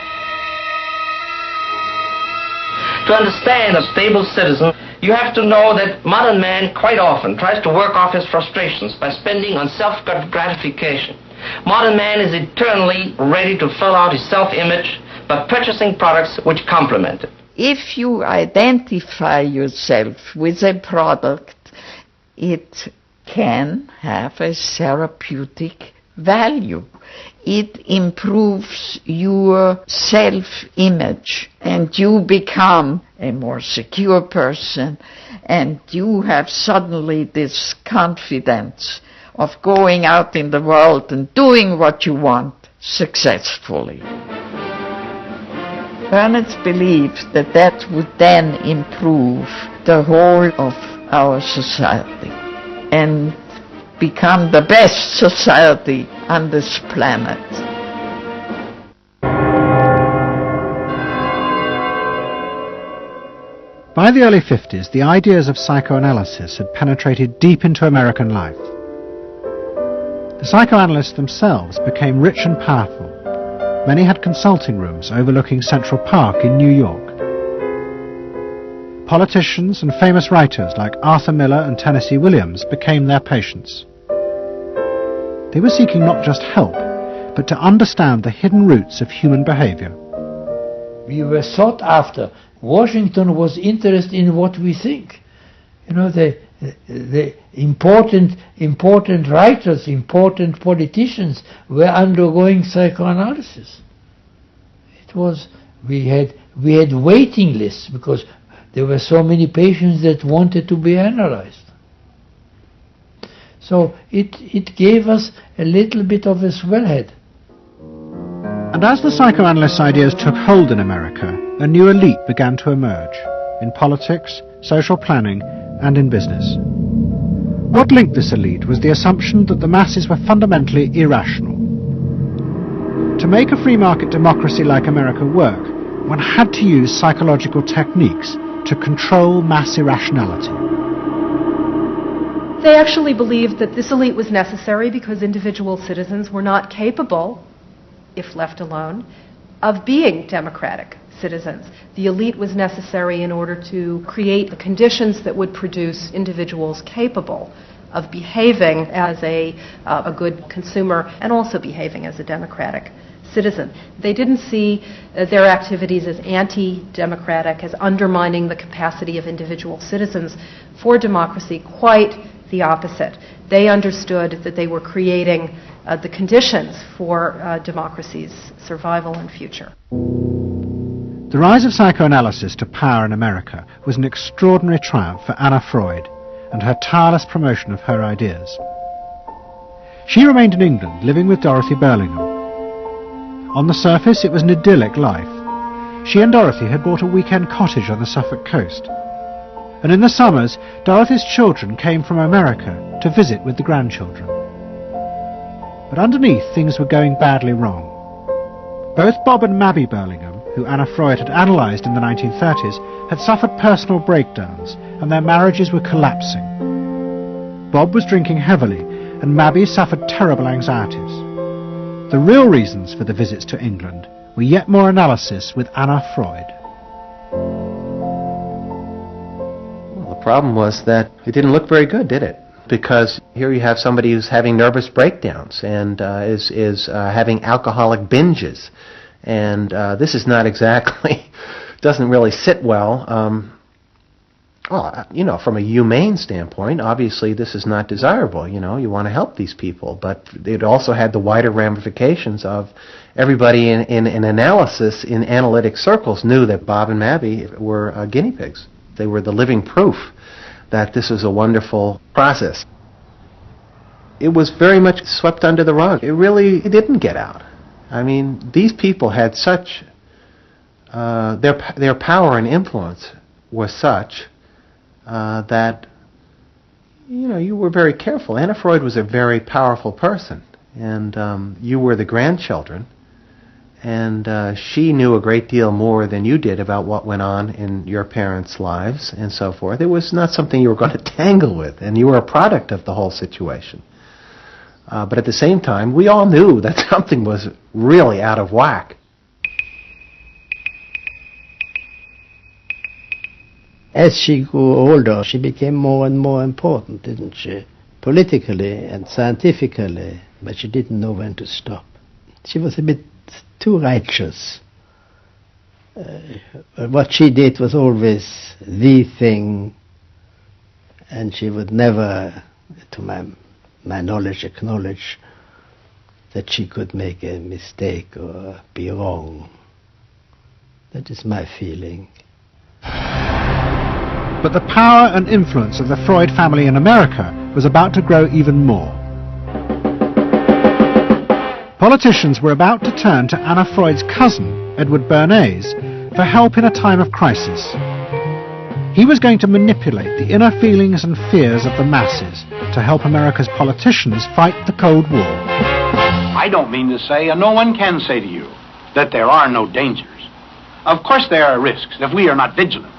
Speaker 8: To understand a stable citizen, you have to know that modern man quite often tries to work off his frustrations by spending on self-gratification. Modern man is eternally ready to fill out his self-image by purchasing products which complement it.
Speaker 26: If you identify yourself with a product, it can have a therapeutic value. It improves your self-image, and you become a more secure person, and you have suddenly this confidence of going out in the world and doing what you want successfully. Ernest believed that that would then improve the whole of our society and become the best society on this planet.
Speaker 1: By the early 50s, the ideas of psychoanalysis had penetrated deep into American life. The psychoanalysts themselves became rich and powerful. Many had consulting rooms overlooking Central Park in New York. Politicians and famous writers like Arthur Miller and Tennessee Williams became their patients. They were seeking not just help, but to understand the hidden roots of human behavior.
Speaker 9: We were sought after. Washington was interested in what we think. You know, the important writers, important politicians were undergoing psychoanalysis. It was, we had waiting lists because there were so many patients that wanted to be analyzed. So it gave us a little bit of a swellhead.
Speaker 1: And as the psychoanalysts' ideas took hold in America, a new elite began to emerge, in politics, social planning, and in business. What linked this elite was the assumption that the masses were fundamentally irrational. To make a free market democracy like America work, one had to use psychological techniques to control mass irrationality.
Speaker 10: They actually believed that this elite was necessary because individual citizens were not capable, if left alone, of being democratic citizens. The elite was necessary in order to create the conditions that would produce individuals capable of behaving as a good consumer and also behaving as a democratic citizen. They didn't see their activities as anti-democratic, as undermining the capacity of individual citizens for democracy. Quite the opposite. They understood that they were creating the conditions for democracy's survival and future.
Speaker 1: The rise of psychoanalysis to power in America was an extraordinary triumph for Anna Freud and her tireless promotion of her ideas. She remained in England, living with Dorothy Burlingham. On the surface, it was an idyllic life. She and Dorothy had bought a weekend cottage on the Suffolk coast. And in the summers, Dorothy's children came from America to visit with the grandchildren. But underneath, things were going badly wrong. Both Bob and Mabby Burlingham, who Anna Freud had analysed in the 1930s, had suffered personal breakdowns, and their marriages were collapsing. Bob was drinking heavily, and Mabby suffered terrible anxieties. The real reasons for the visits to England were yet more analysis with Anna Freud.
Speaker 11: Well, the problem was that it didn't look very good, did it? Because here you have somebody who's having nervous breakdowns and is having alcoholic binges. And this is not exactly, doesn't really sit well. Well, you know, from a humane standpoint, obviously this is not desirable. You know, you want to help these people. But it also had the wider ramifications of everybody in analysis, in analytic circles, knew that Bob and Mabby were guinea pigs. They were the living proof that this was a wonderful process. It was very much swept under the rug. It didn't get out. I mean, these people had such, their power and influence was such that, you know, you were very careful. Anna Freud was a very powerful person, and you were the grandchildren, and she knew a great deal more than you did about what went on in your parents' lives and so forth. It was not something you were going to tangle with, and you were a product of the whole situation. But at the same time, we all knew that something was really out of whack.
Speaker 12: As she grew older, she became more and more important, didn't she? Politically and scientifically, but she didn't know when to stop. She was a bit too righteous. What she did was always the thing, and she would never, to my knowledge, acknowledge that she could make a mistake or be wrong. That is my feeling.
Speaker 1: But the power and influence of the Freud family in America was about to grow even more. Politicians were about to turn to Anna Freud's cousin, Edward Bernays, for help in a time of crisis. He was going to manipulate the inner feelings and fears of the masses to help America's politicians fight the Cold War.
Speaker 3: I don't mean to say, and no one can say to you, that there are no dangers. Of course there are risks if we are not vigilant.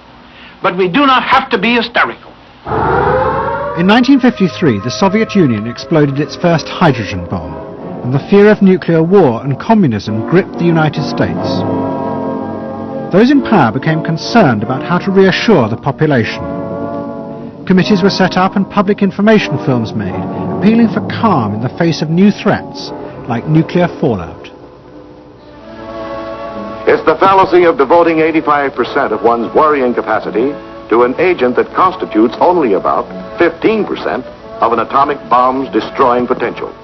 Speaker 3: But we do not have to be hysterical.
Speaker 1: In 1953, the Soviet Union exploded its first hydrogen bomb, and the fear of nuclear war and communism gripped the United States. Those in power became concerned about how to reassure the population. Committees were set up and public information films made, appealing for calm in the face of new threats like nuclear fallout.
Speaker 13: It's the fallacy of devoting 85% of one's worrying capacity to an agent that constitutes only about 15% of an atomic bomb's destroying potential.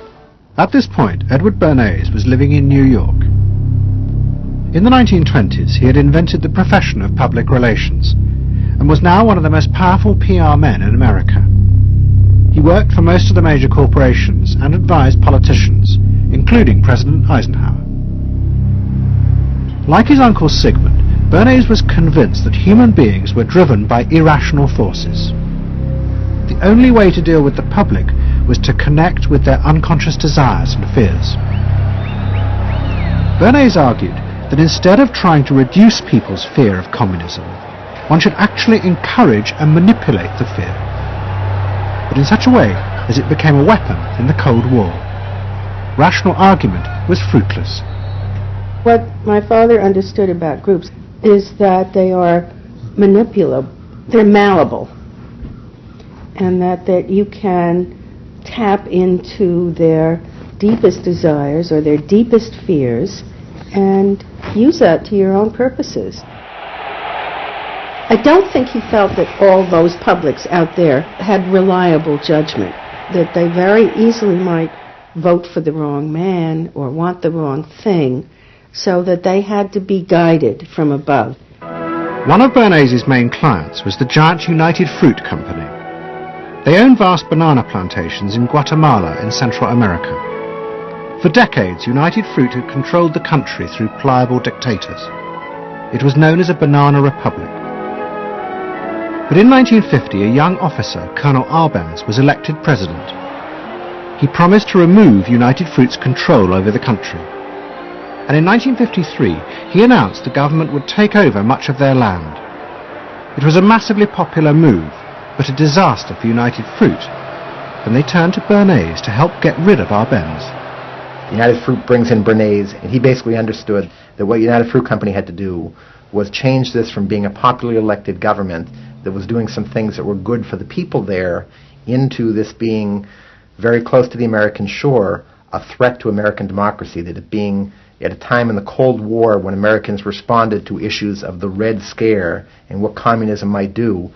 Speaker 1: At this point, Edward Bernays was living in New York. In the 1920s, he had invented the profession of public relations and was now one of the most powerful PR men in America. He worked for most of the major corporations and advised politicians, including President Eisenhower. Like his uncle Sigmund, Bernays was convinced that human beings were driven by irrational forces. The only way to deal with the public was to connect with their unconscious desires and fears. Bernays argued that instead of trying to reduce people's fear of communism, one should actually encourage and manipulate the fear, but in such a way as it became a weapon in the Cold War. Rational argument was fruitless.
Speaker 14: What my father understood about groups is that they are manipulable, they're malleable, and that you can tap into their deepest desires or their deepest fears and use that to your own purposes. I don't think he felt that all those publics out there had reliable judgment, that they very easily might vote for the wrong man or want the wrong thing, so that they had to be guided from above.
Speaker 1: One of Bernays' main clients was the giant United Fruit Company. They owned vast banana plantations in Guatemala in Central America. For decades, United Fruit had controlled the country through pliable dictators. It was known as a banana republic. But in 1950, a young officer, Colonel Arbenz, was elected president. He promised to remove United Fruit's control over the country. And in 1953, he announced the government would take over much of their land. It was a massively popular move, but a disaster for United Fruit, and they turned to Bernays to help get rid of Arbenz.
Speaker 11: United Fruit brings in Bernays, and he basically understood that what United Fruit Company had to do was change this from being a popularly elected government that was doing some things that were good for the people there into this being very close to the American shore, a threat to American democracy, that it being at a time in the Cold War when Americans responded to issues of the Red Scare and what communism might do,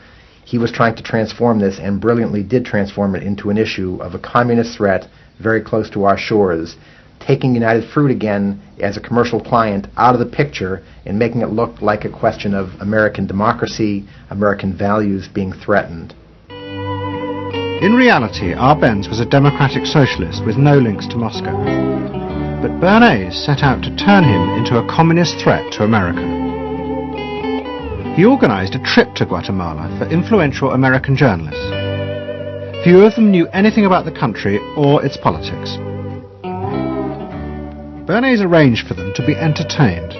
Speaker 11: he was trying to transform this, and brilliantly did transform it into an issue of a communist threat very close to our shores, taking United Fruit again as a commercial client out of the picture and making it look like a question of American democracy, American values being threatened.
Speaker 1: In reality, Arbenz was a democratic socialist with no links to Moscow. But Bernays set out to turn him into a communist threat to America. He organized a trip to Guatemala for influential American journalists. Few of them knew anything about the country or its politics. Bernays arranged for them to be entertained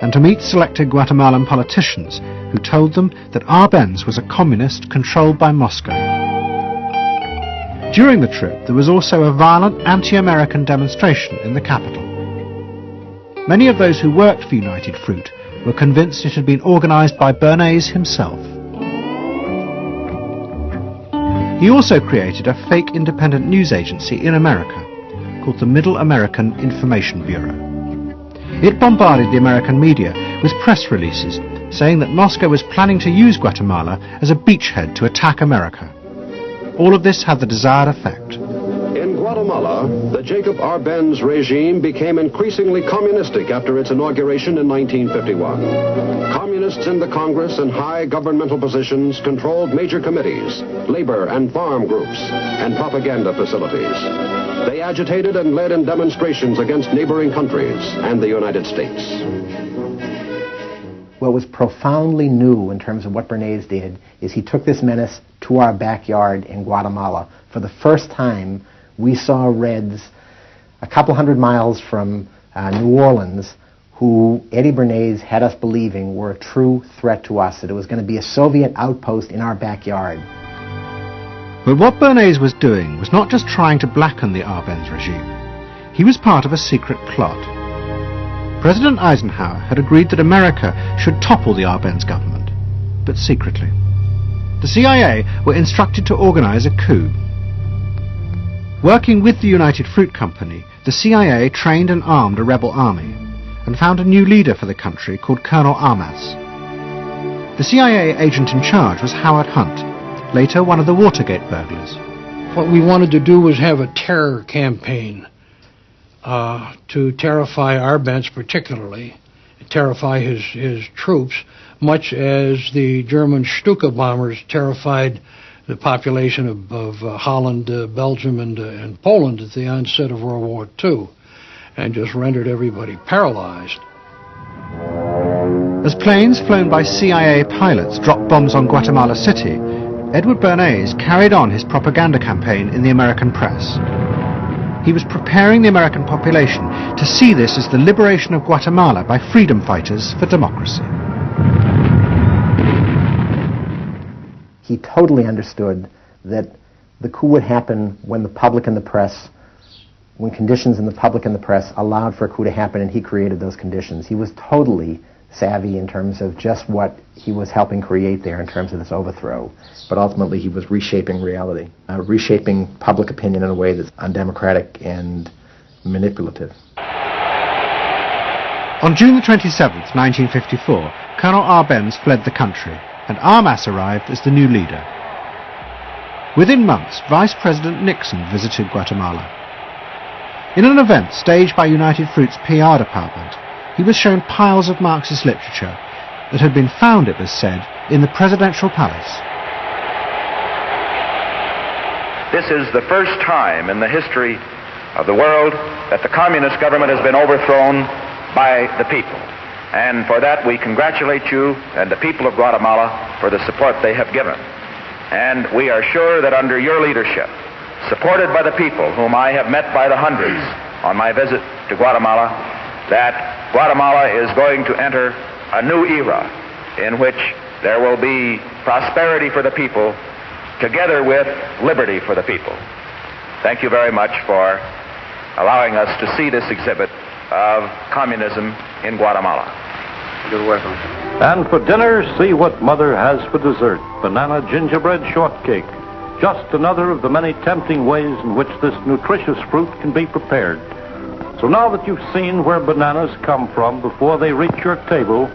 Speaker 1: and to meet selected Guatemalan politicians who told them that Arbenz was a communist controlled by Moscow. During the trip, there was also a violent anti-American demonstration in the capital. Many of those who worked for United Fruit were convinced it had been organized by Bernays himself. He also created a fake independent news agency in America called the Middle American Information Bureau. It bombarded the American media with press releases saying that Moscow was planning to use Guatemala as a beachhead to attack America. All of this had the desired effect.
Speaker 15: In Guatemala, the Jacob Arbenz regime became increasingly communistic after its inauguration in 1951. Communists in the Congress and high governmental positions controlled major committees, labor and farm groups, and propaganda facilities. They agitated and led in demonstrations against neighboring countries and the United States.
Speaker 11: What was profoundly new in terms of what Bernays did is he took this menace to our backyard in Guatemala. For the first time, we saw Reds a couple hundred miles from New Orleans who Eddie Bernays had us believing were a true threat to us, that it was going to be a Soviet outpost in our backyard.
Speaker 1: But what Bernays was doing was not just trying to blacken the Arbenz regime. He was part of a secret plot. President Eisenhower had agreed that America should topple the Arbenz government, but secretly. The CIA were instructed to organize a coup. Working with the United Fruit Company, the CIA trained and armed a rebel army and found a new leader for the country called Colonel Armas. The CIA agent in charge was Howard Hunt, later one of the Watergate burglars.
Speaker 16: What we wanted to do was have a terror campaign to terrify Arbenz particularly, terrify his troops, much as the German Stuka bombers terrified the population of Holland, Belgium, and Poland at the onset of World War II, and just rendered everybody paralyzed.
Speaker 1: As planes flown by CIA pilots dropped bombs on Guatemala City, Edward Bernays carried on his propaganda campaign in the American press. He was preparing the American population to see this as the liberation of Guatemala by freedom fighters for democracy.
Speaker 11: He totally understood that the coup would happen when the public and the press, when conditions in the public and the press allowed for a coup to happen, and he created those conditions. He was totally savvy in terms of just what he was helping create there in terms of this overthrow. But ultimately he was reshaping reality, reshaping public opinion in a way that's undemocratic and manipulative.
Speaker 1: On June the 27th, 1954, Colonel Arbenz fled the country, and Armas arrived as the new leader. Within months, Vice President Nixon visited Guatemala. In an event staged by United Fruit's PR department, he was shown piles of Marxist literature that had been found, it was said, in the presidential palace.
Speaker 13: This is the first time in the history of the world that the communist government has been overthrown by the people. And for that we congratulate you and the people of Guatemala for the support they have given. And we are sure that under your leadership, supported by the people whom I have met by the hundreds on my visit to Guatemala, that Guatemala is going to enter a new era in which there will be prosperity for the people together with liberty for the people. Thank you very much for allowing us to see this exhibit of communism in Guatemala. You're welcome.
Speaker 23: And for dinner, see what Mother has for dessert. Banana gingerbread shortcake. Just another of the many tempting ways in which this nutritious fruit can be prepared. So now that you've seen where bananas come from before they reach your table,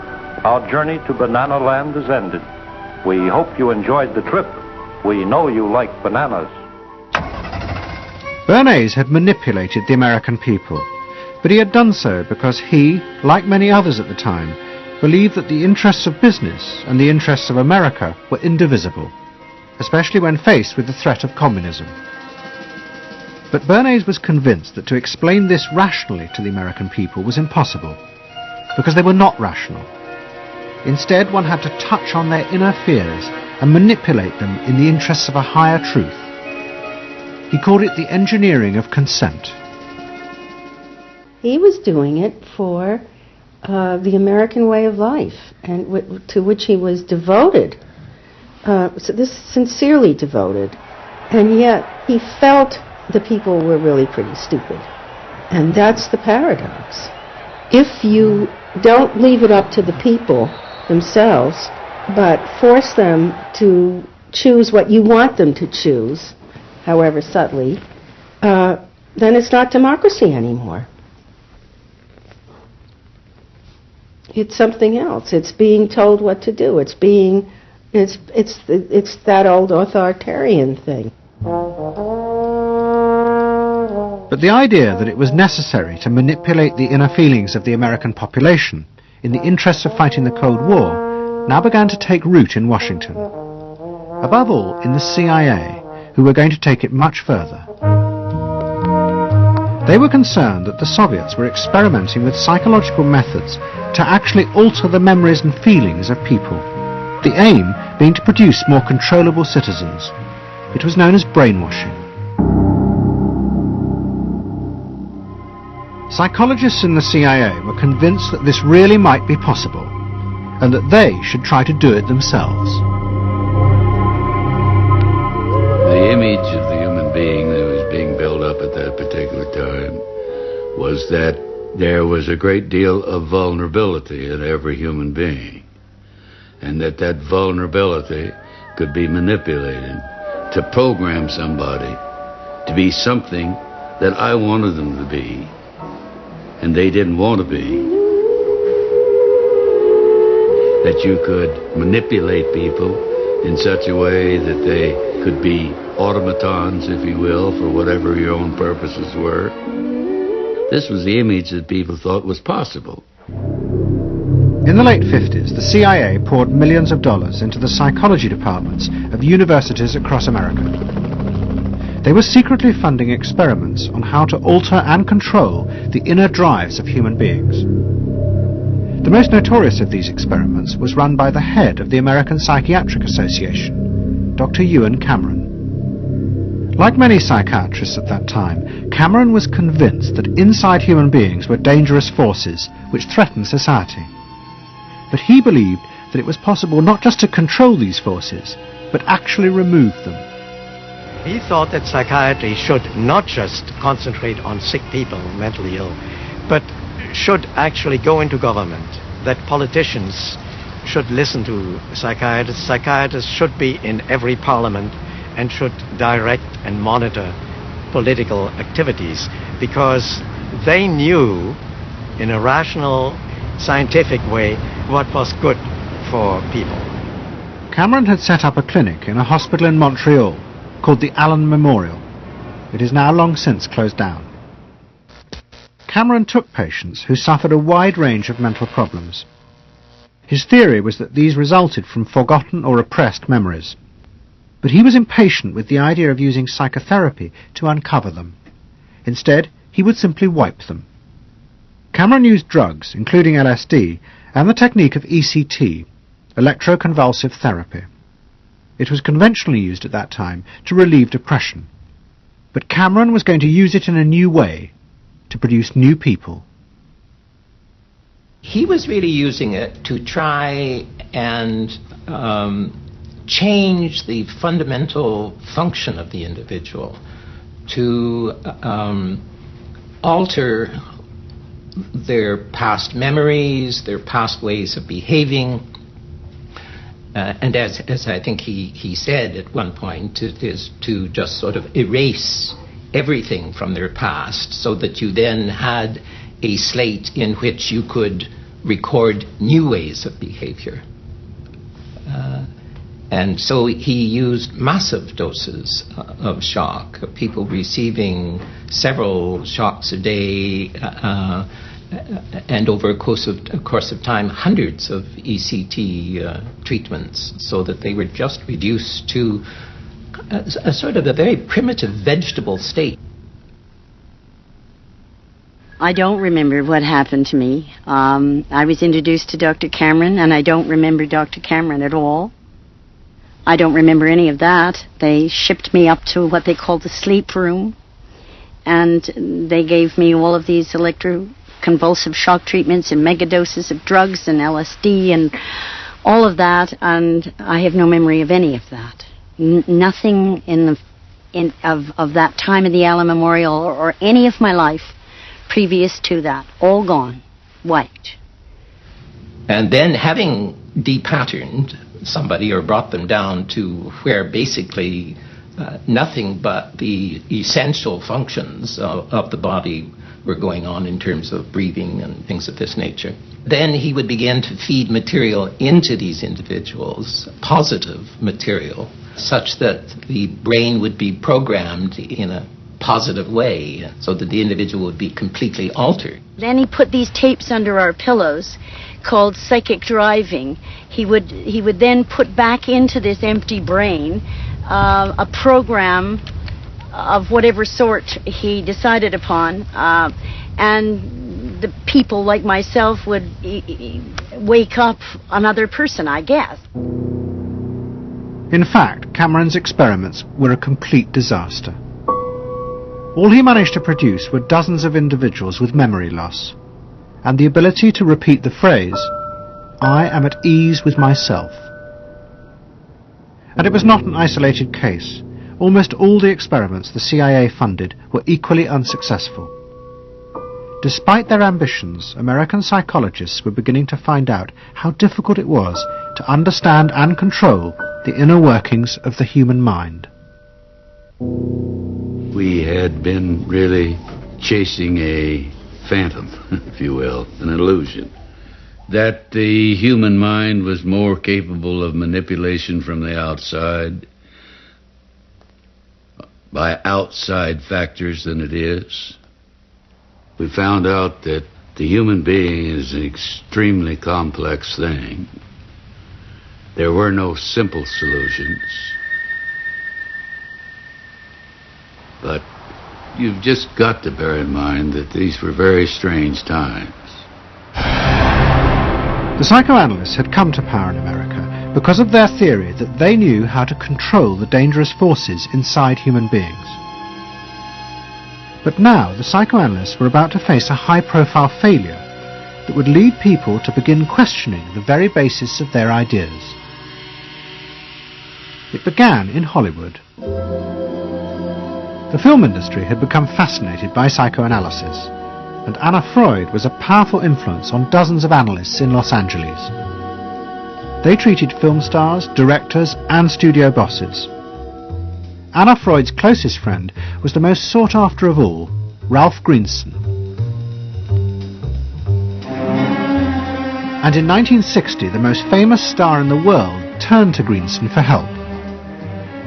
Speaker 23: our journey to Banana Land is ended. We hope you enjoyed the trip. We know you like bananas.
Speaker 1: Bernays had manipulated the American people, but he had done so because he, like many others at the time, believed that the interests of business and the interests of America were indivisible, especially when faced with the threat of communism. But Bernays was convinced that to explain this rationally to the American people was impossible, because they were not rational. Instead, one had to touch on their inner fears and manipulate them in the interests of a higher truth. He called it the engineering of consent.
Speaker 14: He was doing it for the American way of life, and to which he was devoted, sincerely devoted, and yet he felt the people were really pretty stupid. And that's the paradox. If you don't leave it up to the people themselves, but force them to choose what you want them to choose, however subtly, then it's not democracy anymore. It's something else. It's being told what to do. It's that old authoritarian thing.
Speaker 1: But the idea that it was necessary to manipulate the inner feelings of the American population in the interests of fighting the Cold War now began to take root in Washington. Above all, in the CIA, who were going to take it much further. They were concerned that the Soviets were experimenting with psychological methods to actually alter the memories and feelings of people, the aim being to produce more controllable citizens. It was known as brainwashing. Psychologists in the CIA were convinced that this really might be possible, and that they should try to do it themselves.
Speaker 17: The image of the human being that was being built up at that particular time was that there was a great deal of vulnerability in every human being, and that vulnerability could be manipulated to program somebody to be something that I wanted them to be, and they didn't want to be. That you could manipulate people in such a way that they could be automatons, if you will, for whatever your own purposes were. This was the image that people thought was possible.
Speaker 1: In the late 50s, the CIA poured millions of dollars into the psychology departments of universities across America. They were secretly funding experiments on how to alter and control the inner drives of human beings. The most notorious of these experiments was run by the head of the American Psychiatric Association, Dr. Ewen Cameron. Like many psychiatrists at that time, Cameron was convinced that inside human beings were dangerous forces which threatened society. But he believed that it was possible not just to control these forces, but actually remove them.
Speaker 4: He thought that psychiatry should not just concentrate on sick people, mentally ill, but should actually go into government, that politicians should listen to psychiatrists. Psychiatrists should be in every parliament and should direct and monitor political activities, because they knew in a rational, scientific way what was good for people.
Speaker 1: Cameron had set up a clinic in a hospital in Montreal called the Allen Memorial. It is now long since closed down. Cameron took patients who suffered a wide range of mental problems. His theory was that these resulted from forgotten or repressed memories. But he was impatient with the idea of using psychotherapy to uncover them. Instead, he would simply wipe them. Cameron used drugs, including LSD, and the technique of ECT, electroconvulsive therapy. It was conventionally used at that time to relieve depression. But Cameron was going to use it in a new way, to produce new people.
Speaker 18: He was really using it to try and change the fundamental function of the individual, to alter their past memories, their past ways of behaving. And as I think he said at one point, it is to just sort of erase everything from their past so that you then had a slate in which you could record new ways of behavior. And so he used massive doses of shock, people receiving several shocks a day, and over a course of time, hundreds of ECT treatments, so that they were just reduced to a sort of a very primitive vegetable state.
Speaker 19: I don't remember what happened to me. I was introduced to Dr. Cameron, and I don't remember Dr. Cameron at all. I don't remember any of that. They shipped me up to what they called the sleep room, and they gave me all of these electroconvulsive shock treatments and megadoses of drugs and LSD and all of that, and I have no memory of any of that. Nothing of that time of the Allen Memorial or any of my life previous to that. All gone. Wiped.
Speaker 18: And then having depatterned somebody or brought them down to where basically nothing but the essential functions of the body were going on in terms of breathing and things of this nature. Then he would begin to feed material into these individuals, positive material, such that the brain would be programmed in a positive way, so that the individual would be completely altered.
Speaker 19: Then he put these tapes under our pillows called psychic driving. He would then put back into this empty brain a program of whatever sort he decided upon, and the people like myself would wake up another person, I guess.
Speaker 1: In fact, Cameron's experiments were a complete disaster. All he managed to produce were dozens of individuals with memory loss, and the ability to repeat the phrase, "I am at ease with myself." And it was not an isolated case. Almost all the experiments the CIA funded were equally unsuccessful. Despite their ambitions, American psychologists were beginning to find out how difficult it was to understand and control the inner workings of the human mind.
Speaker 17: we had been really chasing a phantom, if you will, an illusion. That the human mind was more capable of manipulation from the outside by outside factors than it is. We found out that the human being is an extremely complex thing. There were no simple solutions. But you've just got to bear in mind that these were very strange times.
Speaker 1: The psychoanalysts had come to power in America because of their theory that they knew how to control the dangerous forces inside human beings. But now the psychoanalysts were about to face a high-profile failure that would lead people to begin questioning the very basis of their ideas. It began in Hollywood. The film industry had become fascinated by psychoanalysis, and Anna Freud was a powerful influence on dozens of analysts in Los Angeles. They treated film stars, directors, and studio bosses. Anna Freud's closest friend was the most sought after of all, Ralph Greenson. And in 1960, the most famous star in the world turned to Greenson for help.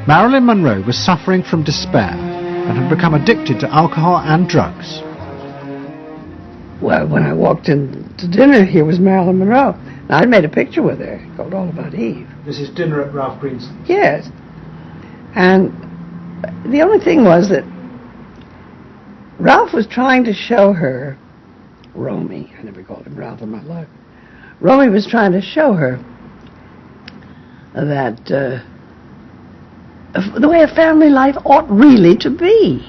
Speaker 1: Marilyn Monroe was suffering from despair and had become addicted to alcohol and drugs.
Speaker 2: Well, when I walked in to dinner, here was Marilyn Monroe. And I'd made a picture with her called All About Eve.
Speaker 1: This is dinner at Ralph Greenson's.
Speaker 2: Yes. And the only thing was that Ralph was trying to show her, Romy, I never called him Ralph in my life. Romy was trying to show her that the way a family life ought really to be.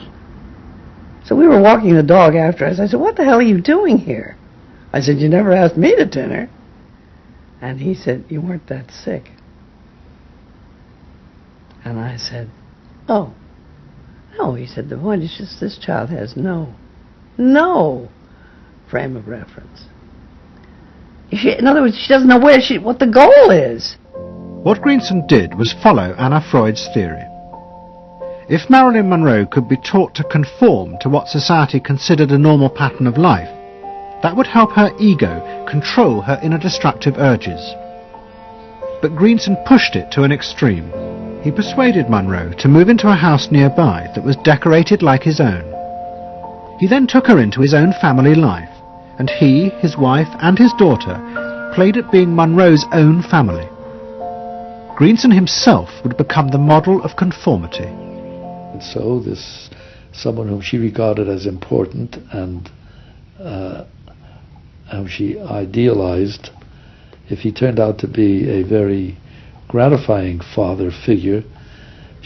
Speaker 2: So we were walking the dog after us. I said, "What the hell are you doing here?" I said, "You never asked me to dinner." And he said, "You weren't that sick." And I said, "Oh, no." He said, "The point is just this child has no frame of reference. In other words, she doesn't know what the goal is."
Speaker 1: What Greenson did was follow Anna Freud's theory. If Marilyn Monroe could be taught to conform to what society considered a normal pattern of life, that would help her ego control her inner destructive urges. But Greenson pushed it to an extreme. He persuaded Monroe to move into a house nearby that was decorated like his own. He then took her into his own family life, and he, his wife, and his daughter played at being Monroe's own family. Greenson himself would become the model of conformity.
Speaker 9: And so this someone whom she regarded as important and whom she idealized, if he turned out to be a very gratifying father figure,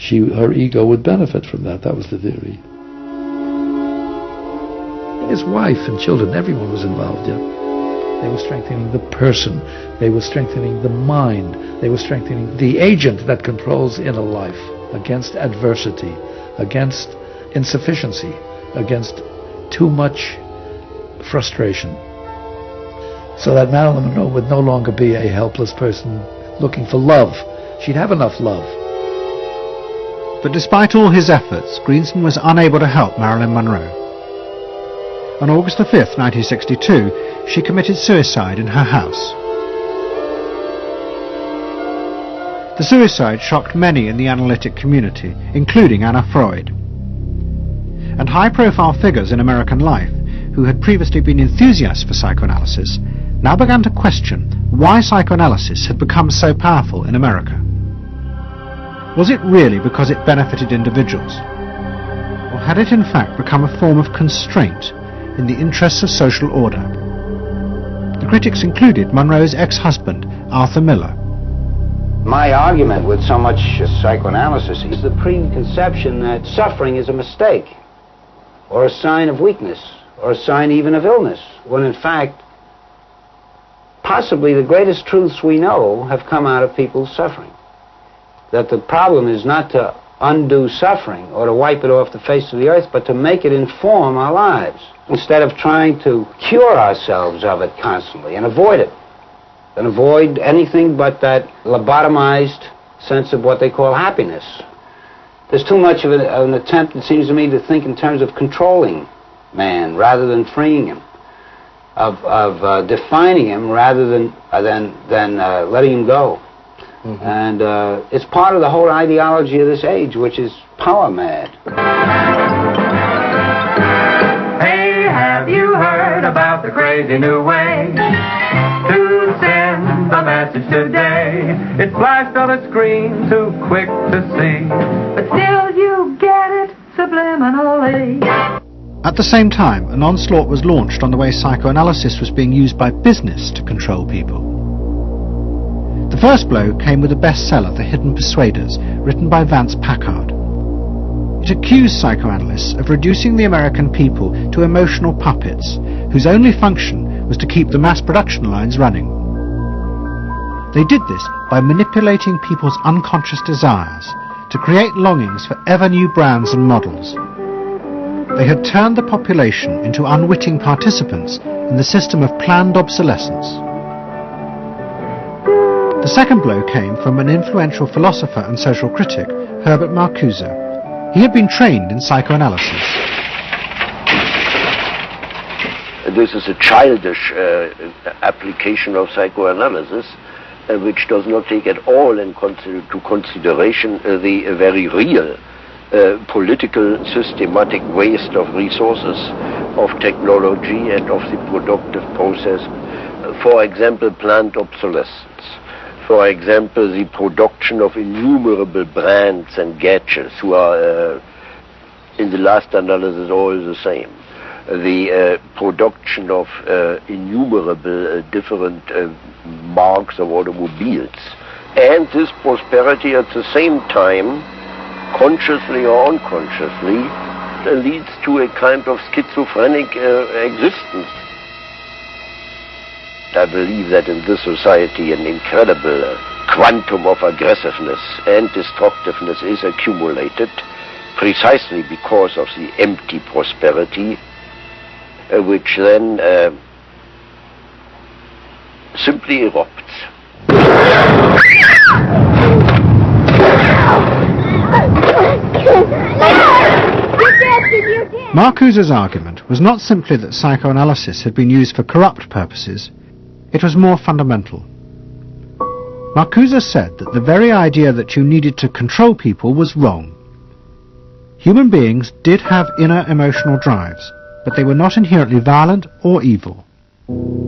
Speaker 9: her ego would benefit from that. That was the theory. His wife and children, everyone was involved, yeah. They were strengthening the person. They were strengthening the mind. They were strengthening the agent that controls inner life against adversity, against insufficiency, against too much frustration. So that Marilyn Monroe would no longer be a helpless person looking for love. She'd have enough love.
Speaker 1: But despite all his efforts, Greenson was unable to help Marilyn Monroe. On August 5th, 1962, she committed suicide in her house. The suicide shocked many in the analytic community, including Anna Freud. And high-profile figures in American life, who had previously been enthusiasts for psychoanalysis, now began to question why psychoanalysis had become so powerful in America. Was it really because it benefited individuals? Or had it in fact become a form of constraint in the interests of social order? The critics included Monroe's ex-husband, Arthur Miller.
Speaker 20: My argument with so much psychoanalysis is the preconception that suffering is a mistake, or a sign of weakness, or a sign even of illness, when in fact, possibly the greatest truths we know have come out of people's suffering. That the problem is not to undo suffering or to wipe it off the face of the earth, but to make it inform our lives, instead of trying to cure ourselves of it constantly and avoid it, and avoid anything but that lobotomized sense of what they call happiness. There's too much of an attempt, it seems to me, to think in terms of controlling man rather than freeing him, of defining him rather than letting him go. Mm-hmm. And it's part of the whole ideology of this age, which is power mad.
Speaker 5: Hey, have you heard about the crazy new way to send a message today? It's flashed on a screen, too quick to see, but still you get it subliminally.
Speaker 1: At the same time, an onslaught was launched on the way psychoanalysis was being used by business to control people. The first blow came with a bestseller, The Hidden Persuaders, written by Vance Packard. It accused psychoanalysts of reducing the American people to emotional puppets, whose only function was to keep the mass production lines running. They did this by manipulating people's unconscious desires to create longings for ever new brands and models. They had turned the population into unwitting participants in the system of planned obsolescence. The second blow came from an influential philosopher and social critic, Herbert Marcuse. He had been trained in psychoanalysis.
Speaker 6: This is a childish application of psychoanalysis, which does not take at all into consideration the very real political systematic waste of resources, of technology and of the productive process. For example, planned obsolescence. For example, the production of innumerable brands and gadgets who are, in the last analysis, all the same. The production of innumerable different marks of automobiles. And this prosperity at the same time, consciously or unconsciously, leads to a kind of schizophrenic existence. I believe that in this society an incredible quantum of aggressiveness and destructiveness is accumulated precisely because of the empty prosperity, which then simply erupts.
Speaker 1: Marcuse's argument was not simply that psychoanalysis had been used for corrupt purposes. It was more fundamental. Marcuse said that the very idea that you needed to control people was wrong. Human beings did have inner emotional drives, but they were not inherently violent or evil.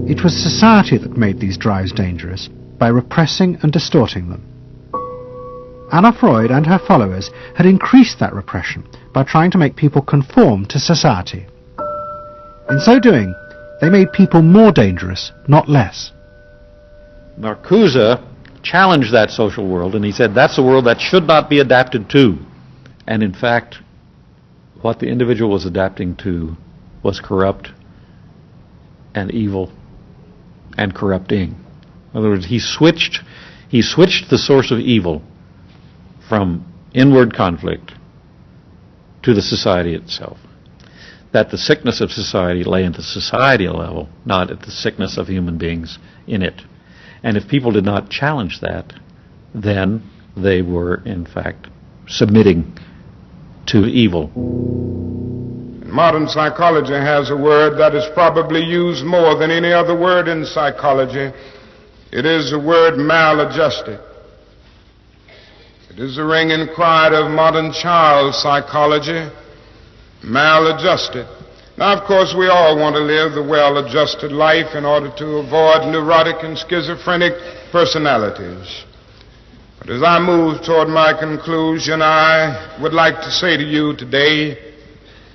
Speaker 1: It was society that made these drives dangerous by repressing and distorting them. Anna Freud and her followers had increased that repression by trying to make people conform to society. In so doing, they made people more dangerous, not less.
Speaker 21: Marcuse challenged that social world, and he said that's a world that should not be adapted to. And in fact, what the individual was adapting to was corrupt and evil and corrupting. In other words, he switched the source of evil from inward conflict to the society itself. That the sickness of society lay at the societal level, not at the sickness of human beings in it. And if people did not challenge that, then they were, in fact, submitting to evil.
Speaker 22: Modern psychology has a word that is probably used more than any other word in psychology. It is the word maladjusted. It is the ringing cry of modern child psychology. Maladjusted. Now, of course, we all want to live the well-adjusted life in order to avoid neurotic and schizophrenic personalities. But as I move toward my conclusion, I would like to say to you today,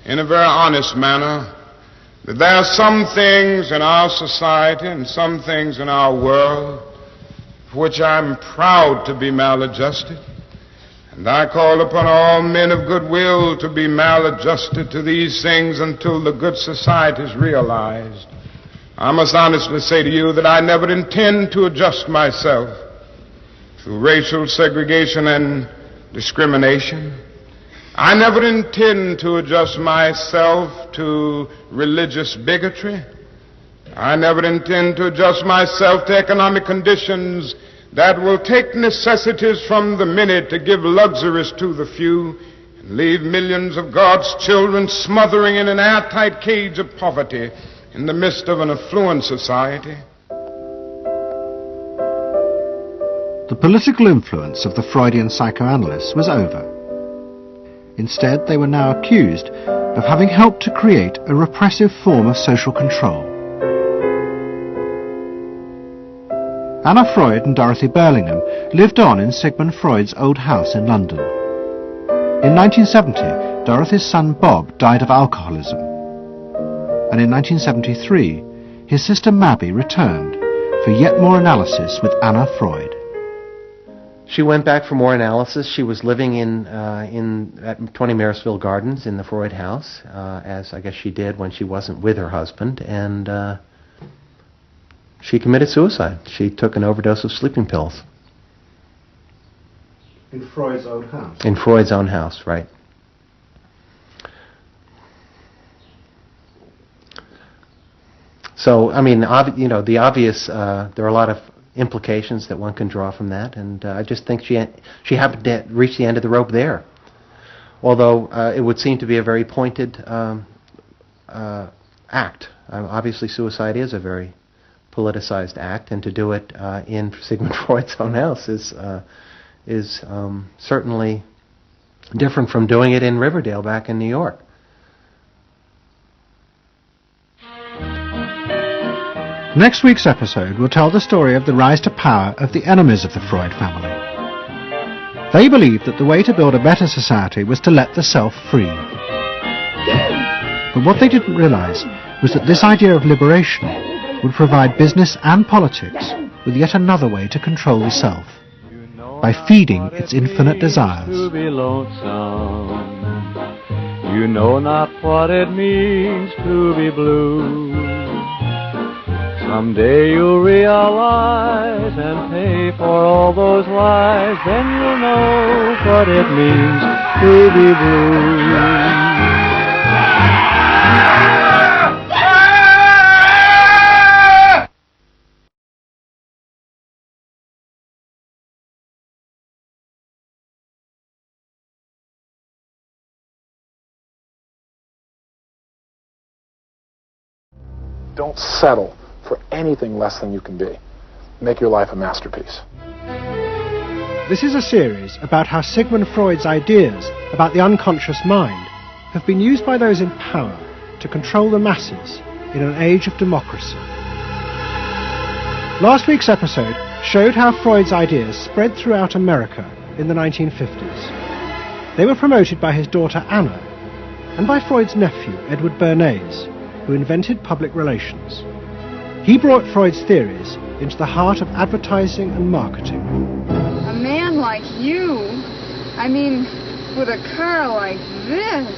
Speaker 22: in a very honest manner, that there are some things in our society and some things in our world for which I'm proud to be maladjusted. And I call upon all men of goodwill to be maladjusted to these things until the good society is realized. I must honestly say to you that I never intend to adjust myself through racial segregation and discrimination. I never intend to adjust myself to religious bigotry. I never intend to adjust myself to economic conditions that will take necessities from the many to give luxuries to the few and leave millions of God's children smothering in an airtight cage of poverty in the midst of an affluent society.
Speaker 1: The political influence of the Freudian psychoanalysts was over. Instead, they were now accused of having helped to create a repressive form of social control. Anna Freud and Dorothy Burlingham lived on in Sigmund Freud's old house in London. In 1970, Dorothy's son Bob died of alcoholism. And in 1973, his sister Mabby returned for yet more analysis with Anna Freud.
Speaker 11: She went back for more analysis. She was living at 20 Maresfield Gardens in the Freud house, as I guess she did when she wasn't with her husband, and she committed suicide. She took an overdose of sleeping pills.
Speaker 1: In Freud's own house?
Speaker 11: In Freud's own house, right. So, I mean, the obvious, there are a lot of implications that one can draw from that, and I just think she happened to reach the end of the rope there. Although it would seem to be a very pointed act. Obviously, suicide is a very politicized act, and to do it in Sigmund Freud's own house is certainly different from doing it in Riverdale back in New York.
Speaker 1: Next week's episode will tell the story of the rise to power of the enemies of the Freud family. They believed that the way to build a better society was to let the self free. But what they didn't realize was that this idea of liberation would provide business and politics with yet another way to control the self, by feeding its infinite desires.
Speaker 5: To be lonesome. You know not what it means to be blue. Someday you'll realize and pay for all those lies. Then you'll know what it means to be blue.
Speaker 7: Don't settle for anything less than you can be. Make your life a masterpiece.
Speaker 1: This is a series about how Sigmund Freud's ideas about the unconscious mind have been used by those in power to control the masses in an age of democracy. Last week's episode showed how Freud's ideas spread throughout America in the 1950s. They were promoted by his daughter Anna and by Freud's nephew Edward Bernays, who invented public relations. He brought Freud's theories into the heart of advertising and marketing.
Speaker 8: A man like you, I mean, with a car like this.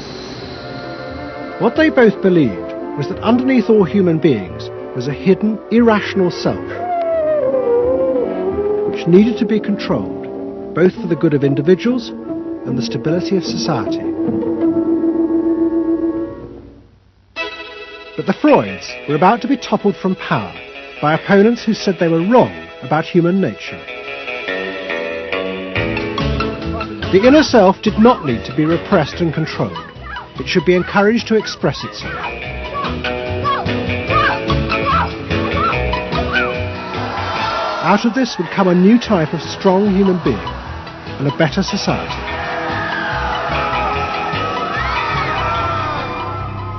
Speaker 1: What they both believed was that underneath all human beings was a hidden, irrational self, which needed to be controlled, both for the good of individuals and the stability of society. But the Freuds were about to be toppled from power by opponents who said they were wrong about human nature. The inner self did not need to be repressed and controlled. It should be encouraged to express itself. Out of this would come a new type of strong human being and a better society.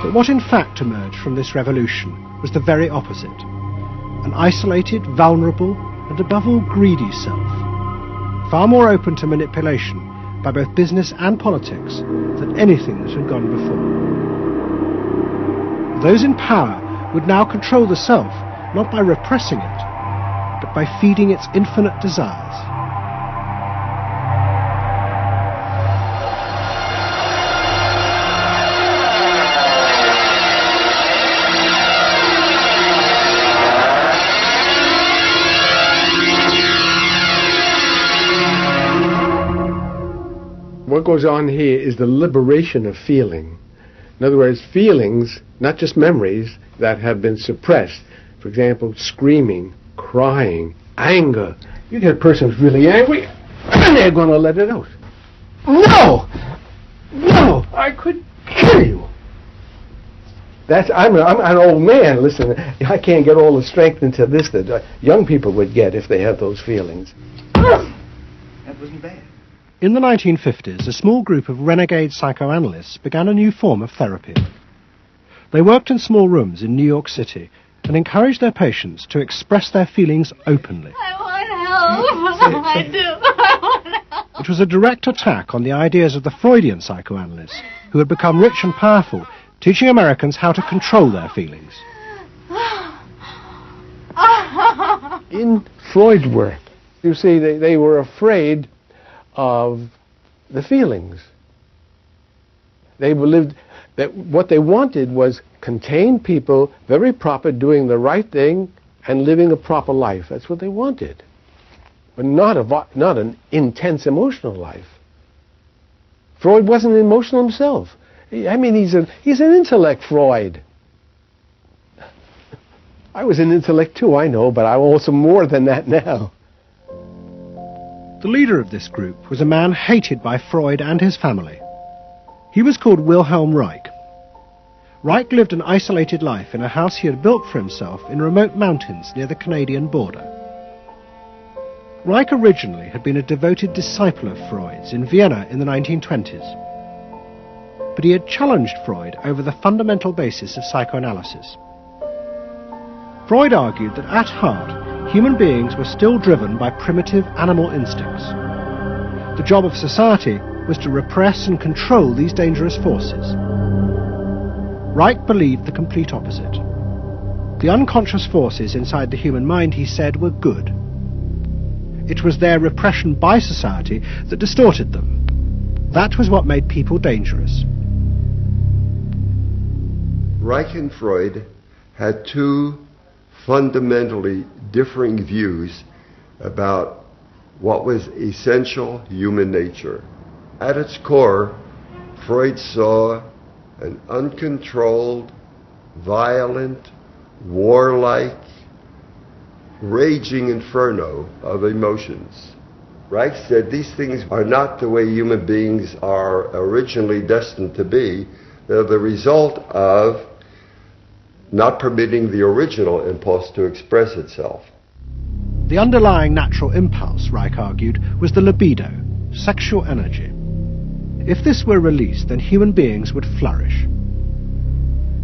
Speaker 1: But what in fact emerged from this revolution was the very opposite. An isolated, vulnerable, and above all greedy self, far more open to manipulation by both business and politics than anything that had gone before. Those in power would now control the self, not by repressing it, but by feeding its infinite desires.
Speaker 10: What goes on here is the liberation of feeling. In other words, feelings, not just memories, that have been suppressed. For example, screaming, crying, anger. You get a person who's really angry, and they're going to let it out. No! No, I could kill you. I'm an old man. Listen, I can't get all the strength into this that young people would get if they had those feelings.
Speaker 11: That wasn't bad.
Speaker 1: In the 1950s, a small group of renegade psychoanalysts began a new form of therapy. They worked in small rooms in New York City and encouraged their patients to express their feelings openly.
Speaker 3: I want help. I do. I want help.
Speaker 1: It was a direct attack on the ideas of the Freudian psychoanalysts, who had become rich and powerful, teaching Americans how to control their feelings.
Speaker 10: In Freud's work, you see, they were afraid of the feelings. They believed that what they wanted was contained people, very proper, doing the right thing and living a proper life. That's what they wanted. But not an intense emotional life. Freud wasn't emotional himself. I mean, he's an intellect, Freud. I was an intellect too, I know, but I'm also more than that now.
Speaker 1: The leader of this group was a man hated by Freud and his family. He was called Wilhelm Reich. Reich lived an isolated life in a house he had built for himself in remote mountains near the Canadian border. Reich originally had been a devoted disciple of Freud's in Vienna in the 1920s. But he had challenged Freud over the fundamental basis of psychoanalysis. Freud argued that at heart, human beings were still driven by primitive animal instincts. The job of society was to repress and control these dangerous forces. Reich believed the complete opposite. The unconscious forces inside the human mind, he said, were good. It was their repression by society that distorted them. That was what made people dangerous.
Speaker 12: Reich and Freud had two fundamentally differing views about what was essential human nature. At its core, Freud saw an uncontrolled, violent, warlike, raging inferno of emotions. Reich said these things are not the way human beings are originally destined to be. They're the result of not permitting the original impulse to express itself.
Speaker 1: The underlying natural impulse, Reich argued, was the libido, sexual energy. If this were released, then human beings would flourish.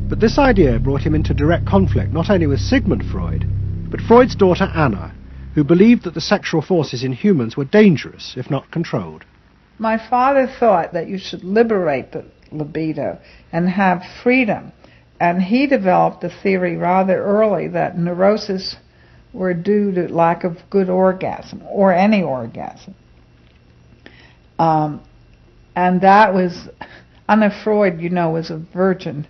Speaker 1: But this idea brought him into direct conflict not only with Sigmund Freud, but Freud's daughter Anna, who believed that the sexual forces in humans were dangerous if not controlled.
Speaker 15: My father thought that you should liberate the libido and have freedom. And he developed a theory rather early that neurosis were due to lack of good orgasm, or any orgasm. And that was, Anna Freud, you know, was a virgin.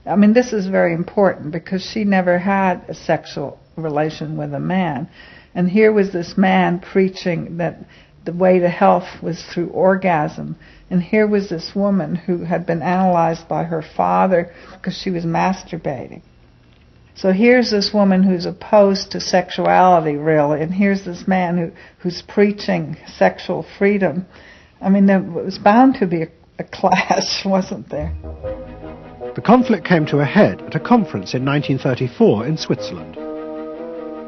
Speaker 15: I mean, this is very important because she never had a sexual relation with a man. And here was this man preaching that the way to health was through orgasm. And here was this woman who had been analyzed by her father because she was masturbating. So here's this woman who's opposed to sexuality, really, and here's this man who's preaching sexual freedom. I mean, there was bound to be a clash, wasn't there?
Speaker 1: The conflict came to a head at a conference in 1934 in Switzerland.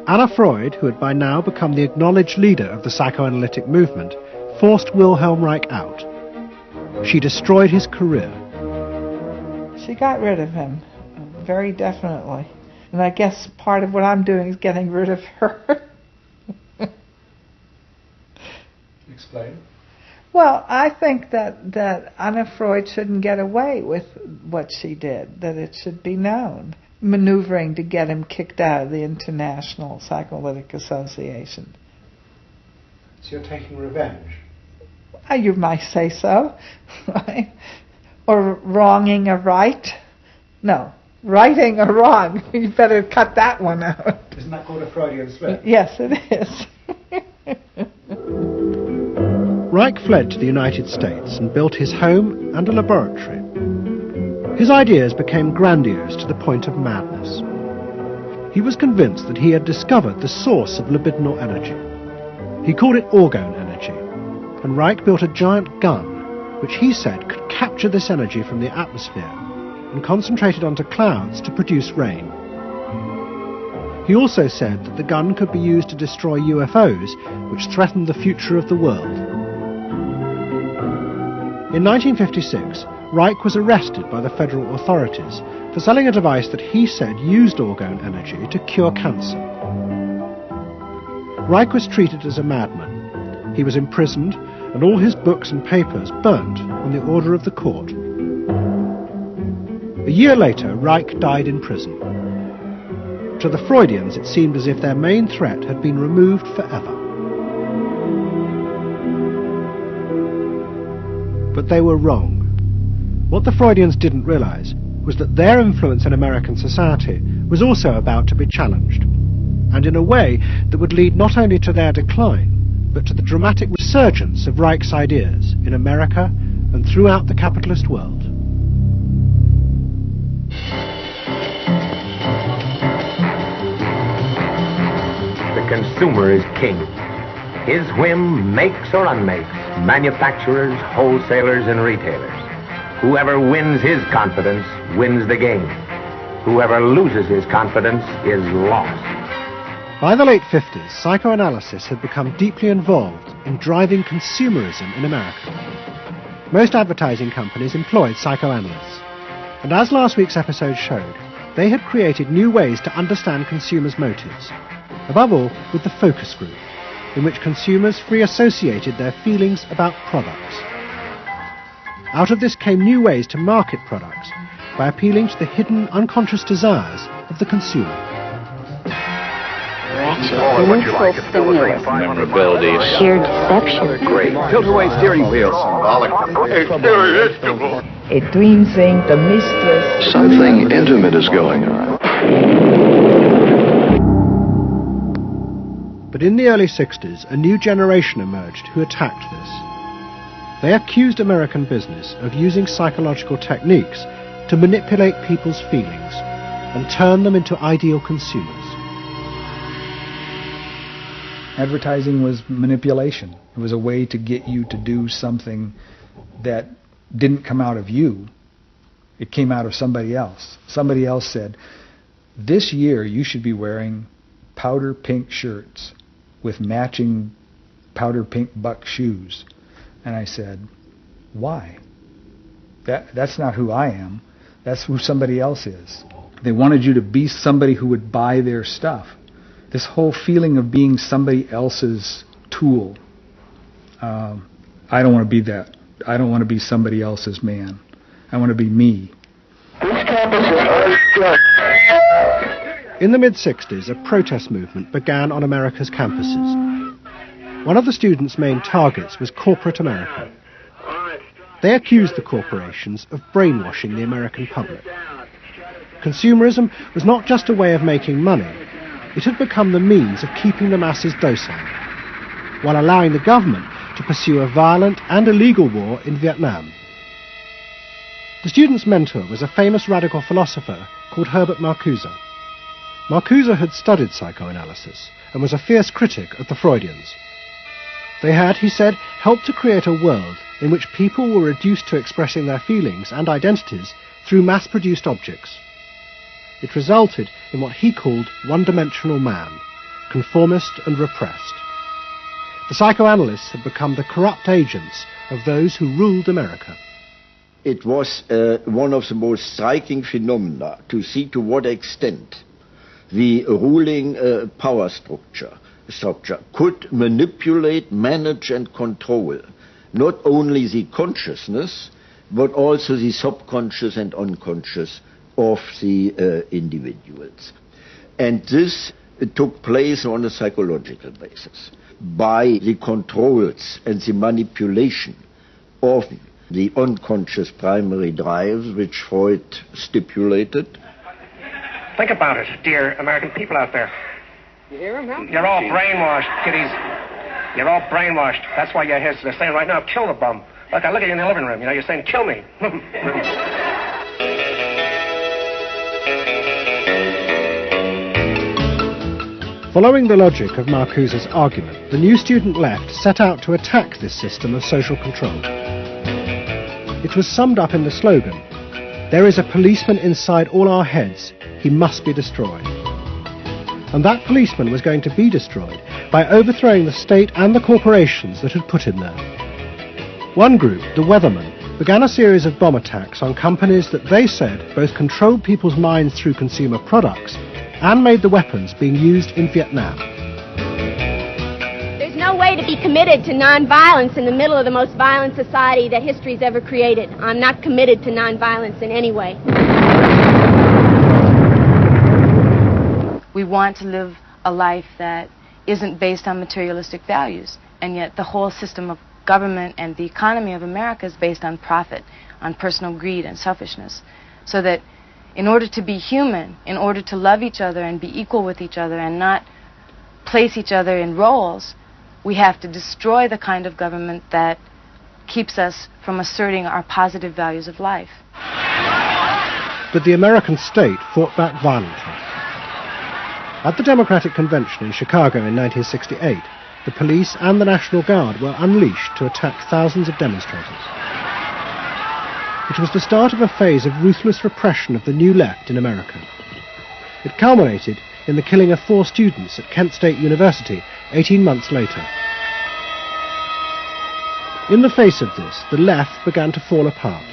Speaker 1: Anna Freud, who had by now become the acknowledged leader of the psychoanalytic movement, forced Wilhelm Reich out. She destroyed his career.
Speaker 15: She got rid of him, very definitely. And I guess part of what I'm doing is getting rid of her.
Speaker 10: Explain.
Speaker 15: Well, I think that Anna Freud shouldn't get away with what she did, that it should be known. Maneuvering to get him kicked out of the International Psychoanalytic Association.
Speaker 1: So you're taking revenge?
Speaker 15: You might say so, right? Or wronging a right. No, righting a wrong. You better cut that one out.
Speaker 1: Isn't that called a Freudian slip?
Speaker 15: Yes, it is.
Speaker 1: Reich fled to the United States and built his home and a laboratory. His ideas became grandiose to the point of madness. He was convinced that he had discovered the source of libidinal energy. He called it orgone energy, and Reich built a giant gun, which he said could captured this energy from the atmosphere and concentrated onto clouds to produce rain. He also said that the gun could be used to destroy UFOs, which threatened the future of the world. In 1956, Reich was arrested by the federal authorities for selling a device that he said used orgone energy to cure cancer. Reich was treated as a madman. He was imprisoned and all his books and papers burnt on the order of the court. A year later, Reich died in prison. To the Freudians, it seemed as if their main threat had been removed forever. But they were wrong. What the Freudians didn't realize was that their influence in American society was also about to be challenged, and in a way that would lead not only to their decline, but to the dramatic resurgence of Reich's ideas in America and throughout the capitalist world.
Speaker 13: The consumer is king. His whim makes or unmakes manufacturers, wholesalers, and retailers. Whoever wins his confidence wins the game. Whoever loses his confidence is lost.
Speaker 1: By the late 50s, psychoanalysis had become deeply involved in driving consumerism in America. Most advertising companies employed psychoanalysts, and as last week's episode showed, they had created new ways to understand consumers' motives, above all with the focus group, in which consumers free associated their feelings about products. Out of this came new ways to market products by appealing to the hidden unconscious desires of the consumer.
Speaker 16: Memorability.
Speaker 19: Sheer deception.
Speaker 16: Great. Tilt-away steering wheel.
Speaker 15: A dream thing, the mistress.
Speaker 16: Something intimate is going on.
Speaker 1: But in the early 60s, a new generation emerged who attacked this. They accused American business of using psychological techniques to manipulate people's feelings and turn them into ideal consumers.
Speaker 23: Advertising was manipulation. It was a way to get you to do something that didn't come out of you. It came out of somebody else. Somebody else said, this year you should be wearing powder pink shirts with matching powder pink buck shoes. And I said, why? That's not who I am. That's who somebody else is. They wanted you to be somebody who would buy their stuff. This whole feeling of being somebody else's tool. I don't want to be that. I don't want to be somebody else's man. I want to be me.
Speaker 1: In the mid-60s, a protest movement began on America's campuses. One of the students' main targets was corporate America. They accused the corporations of brainwashing the American public. Consumerism was not just a way of making money, it had become the means of keeping the masses docile, while allowing the government to pursue a violent and illegal war in Vietnam. The student's mentor was a famous radical philosopher called Herbert Marcuse. Marcuse had studied psychoanalysis and was a fierce critic of the Freudians. They had, he said, helped to create a world in which people were reduced to expressing their feelings and identities through mass-produced objects. It resulted in what he called one-dimensional man, conformist and repressed. The psychoanalysts had become the corrupt agents of those who ruled America.
Speaker 24: It was one of the most striking phenomena to see to what extent the ruling power structure could manipulate, manage and control not only the consciousness but also the subconscious and unconscious of the individuals. And this took place on a psychological basis by the controls and the manipulation of the unconscious primary drives which Freud stipulated.
Speaker 25: Think about it, dear American people out there.
Speaker 8: You hear him, huh?
Speaker 25: You're all brainwashed, kiddies. You're all brainwashed. That's why you're here. They're saying right now, kill the bum. Look, I look at you in the living room. You know, you're saying, kill me.
Speaker 1: Following the logic of Marcuse's argument, the new student left set out to attack this system of social control. It was summed up in the slogan, "There is a policeman inside all our heads. He must be destroyed." And that policeman was going to be destroyed by overthrowing the state and the corporations that had put him there. One group, the Weathermen, began a series of bomb attacks on companies that they said both controlled people's minds through consumer products and made the weapons being used in Vietnam.
Speaker 2: There's no way to be committed to nonviolence in the middle of the most violent society that history's ever created. I'm not committed to nonviolence in any way.
Speaker 4: We want to live a life that isn't based on materialistic values, and yet the whole system of government and the economy of America is based on profit, on personal greed and selfishness. So that in order to be human, in order to love each other and be equal with each other and not place each other in roles, we have to destroy the kind of government that keeps us from asserting our positive values of life.
Speaker 1: But the American state fought back violently. At the Democratic Convention in Chicago in 1968, the police and the National Guard were unleashed to attack thousands of demonstrators. It was the start of a phase of ruthless repression of the New Left in America. It culminated in the killing of 4 students at Kent State University 18 months later. In the face of this, the left began to fall apart.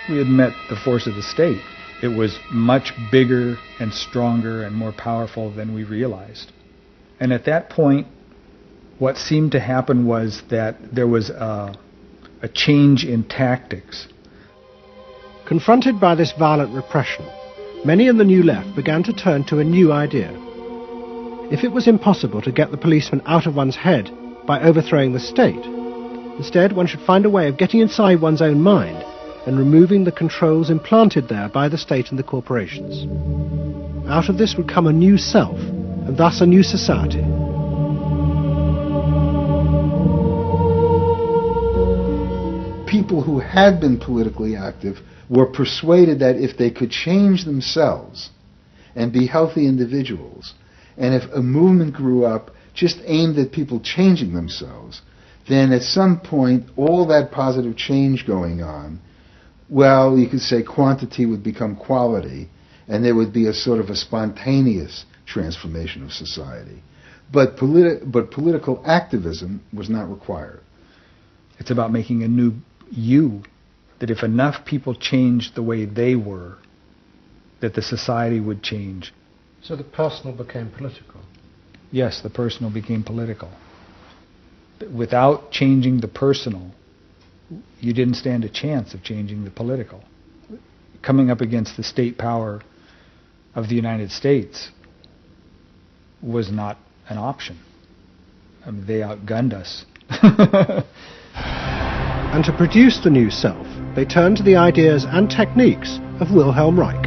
Speaker 23: We had met the force of the state. It was much bigger and stronger and more powerful than we realized. And at that point, what seemed to happen was that there was a change in tactics.
Speaker 1: Confronted by this violent repression, many in the New Left began to turn to a new idea. If it was impossible to get the policeman out of one's head by overthrowing the state, instead one should find a way of getting inside one's own mind and removing the controls implanted there by the state and the corporations. Out of this would come a new self, and thus a new society.
Speaker 14: People who had been politically active were persuaded that if they could change themselves and be healthy individuals, and if a movement grew up just aimed at people changing themselves, then at some point all that positive change going on, well, you could say quantity would become quality, and there would be a sort of a spontaneous transformation of society. But political activism was not required.
Speaker 23: It's about making a new you, that if enough people changed the way they were, that the society would change.
Speaker 1: So the personal became political?
Speaker 23: Yes, the personal became political. Without changing the personal, you didn't stand a chance of changing the political. Coming up against the state power of the United States was not an option. I mean, they outgunned us.
Speaker 1: And to produce the new self, they turned to the ideas and techniques of Wilhelm Reich.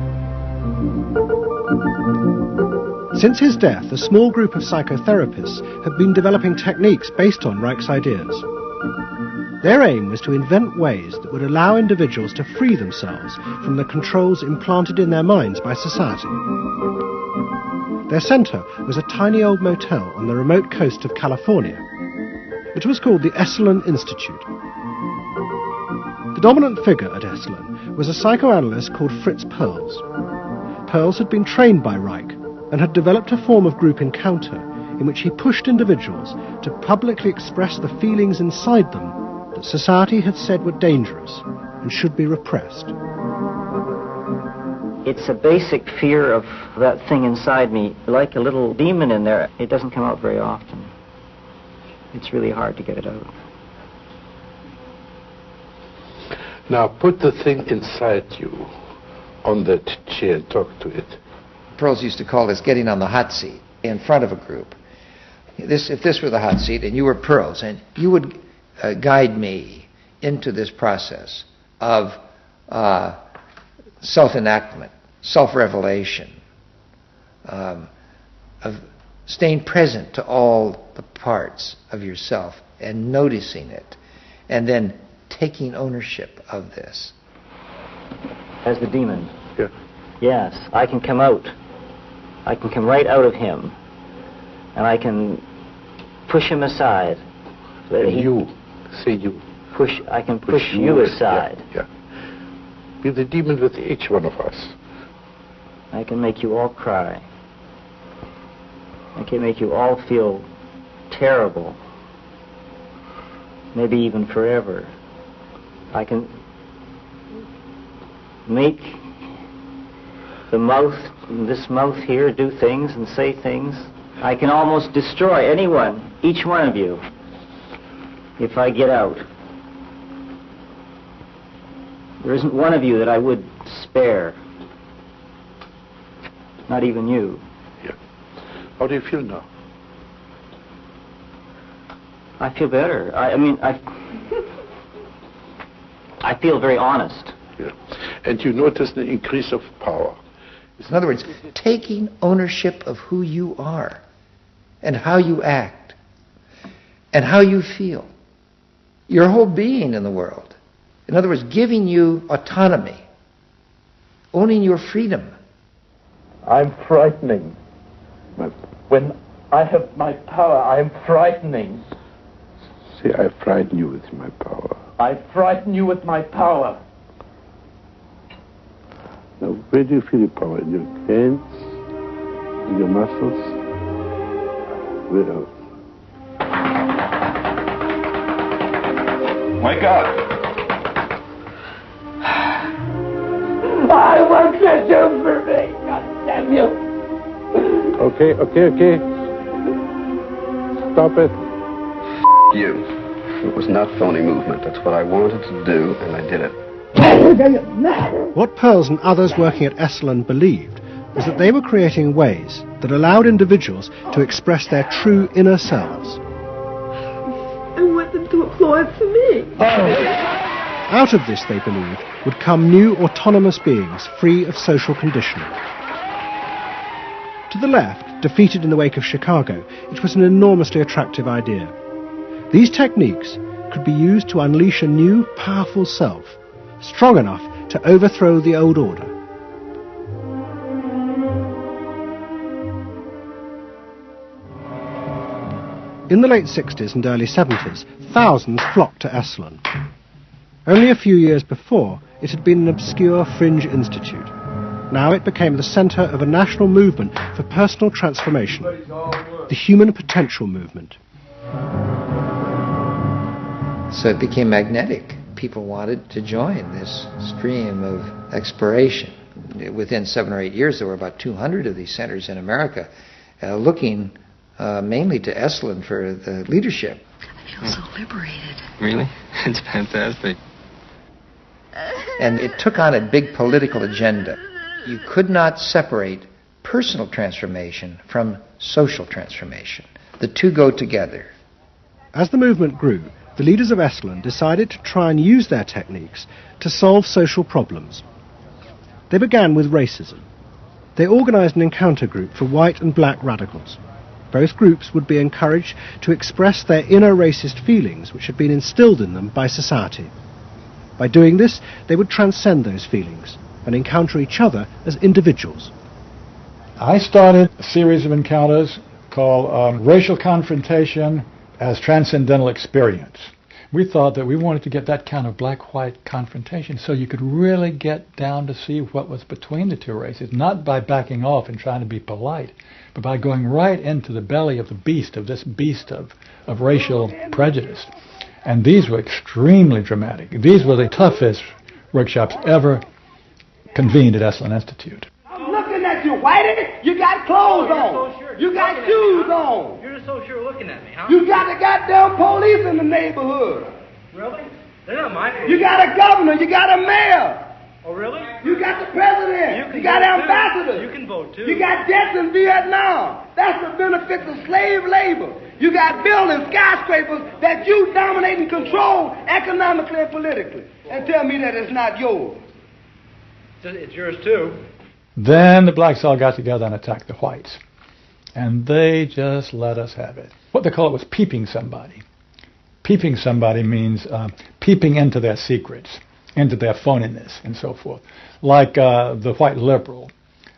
Speaker 1: Since his death, a small group of psychotherapists have been developing techniques based on Reich's ideas. Their aim was to invent ways that would allow individuals to free themselves from the controls implanted in their minds by society. Their center was a tiny old motel on the remote coast of California. It was called the Esalen Institute. The dominant figure at Esalen was a psychoanalyst called Fritz Perls. Perls had been trained by Reich and had developed a form of group encounter in which he pushed individuals to publicly express the feelings inside them that society had said were dangerous and should be repressed.
Speaker 17: It's a basic fear of that thing inside me, like a little demon in there. It doesn't come out very often. It's really hard to get it out.
Speaker 18: Now put the thing inside you on that chair, talk to it.
Speaker 26: Perls used to call this getting on the hot seat in front of a group. If this were the hot seat and you were Perls, and you would guide me into this process of self-enactment, self-revelation, of staying present to all the parts of yourself and noticing it, and then taking ownership of this.
Speaker 17: As the demon?
Speaker 18: Yeah.
Speaker 17: Yes, I can come out. I can come right out of him, and I can push him aside.
Speaker 18: And you Say you.
Speaker 17: I can push you aside.
Speaker 18: Yeah. Be the demon with each one of us.
Speaker 17: I can make you all cry. I can make you all feel terrible. Maybe even forever. I can make this mouth here, do things and say things. I can almost destroy anyone, each one of you, if I get out. There isn't one of you that I would spare. Not even you.
Speaker 18: Yeah. How do you feel now?
Speaker 17: I feel better. I feel very honest.
Speaker 18: Yeah. And you notice the increase of power.
Speaker 26: In other words, taking ownership of who you are and how you act and how you feel. Your whole being in the world. In other words, giving you autonomy, owning your freedom.
Speaker 18: I'm frightening. When I have my power, I'm frightening. See, I frighten you with my power. I frighten you with my power. Now, where do you feel your power? In your hands? In your muscles? Where else?
Speaker 16: Wake up!
Speaker 18: I want you for me! God damn you! Okay. Stop it.
Speaker 16: You. It was not phony movement. That's what I wanted to do, and I did it.
Speaker 1: What Pearls and others working at Esalen believed was that they were creating ways that allowed individuals to express their true inner selves.
Speaker 3: I want them to applaud for me.
Speaker 1: Out of this, they believed, would come new autonomous beings free of social conditioning. To the left, defeated in the wake of Chicago, it was an enormously attractive idea. These techniques could be used to unleash a new, powerful self, strong enough to overthrow the old order. In the late 60s and early 70s, thousands flocked to Esalen. Only a few years before, it had been an obscure fringe institute. Now it became the centre of a national movement for personal transformation, the Human Potential Movement.
Speaker 26: So it became magnetic. People wanted to join this stream of exploration. Within 7 or 8 years, there were about 200 of these centers in America, looking mainly to Esalen for the leadership.
Speaker 3: I feel so liberated.
Speaker 5: Really? It's fantastic.
Speaker 26: And it took on a big political agenda. You could not separate personal transformation from social transformation. The two go together.
Speaker 1: As the movement grew, the leaders of Esalen decided to try and use their techniques to solve social problems. They began with racism. They organized an encounter group for white and black radicals. Both groups would be encouraged to express their inner racist feelings which had been instilled in them by society. By doing this, they would transcend those feelings and encounter each other as individuals.
Speaker 23: I started a series of encounters called Racial Confrontation as Transcendental Experience. We thought that we wanted to get that kind of black-white confrontation so you could really get down to see what was between the two races, not by backing off and trying to be polite, but by going right into the belly of the beast, of this beast of racial prejudice. And these were extremely dramatic. These were the toughest workshops ever convened at Esalen Institute.
Speaker 6: I'm looking at you, Whitey. You got clothes on. You got shoes on.
Speaker 9: You're so sure looking at me, huh?
Speaker 6: You got the goddamn police in the neighborhood.
Speaker 9: Really? They're not my police.
Speaker 6: You got a governor. You got a mayor.
Speaker 9: Oh, really?
Speaker 6: You got the president. You got ambassadors.
Speaker 9: You can vote, too.
Speaker 6: You got jets in Vietnam. That's the benefits of slave labor. You got buildings, skyscrapers that you dominate and control economically and politically. And tell me that it's not yours.
Speaker 9: It's yours, too.
Speaker 23: Then the blacks all got together and attacked the whites. And they just let us have it. What they call it was peeping somebody. Peeping somebody means peeping into their secrets, into their phoniness, and so forth. Like the white liberal.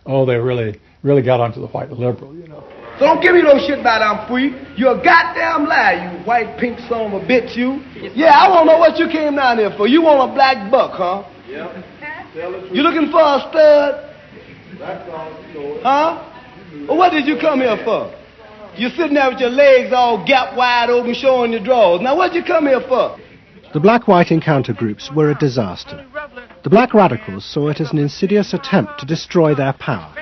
Speaker 23: Oh, they really got onto the white liberal, you know.
Speaker 6: So don't give me no shit about I'm free. You're a goddamn liar, you white pink son of a bitch, you. Yeah, I want to know what you came down here for. You want a black buck, huh?
Speaker 18: Yeah.
Speaker 6: You looking for a stud? Huh? Well, what did you come here for? You're sitting there with your legs all gap wide open showing your drawers. Now what did you come here for?
Speaker 1: The black-white encounter groups were a disaster. The black radicals saw it as an insidious attempt to destroy their power.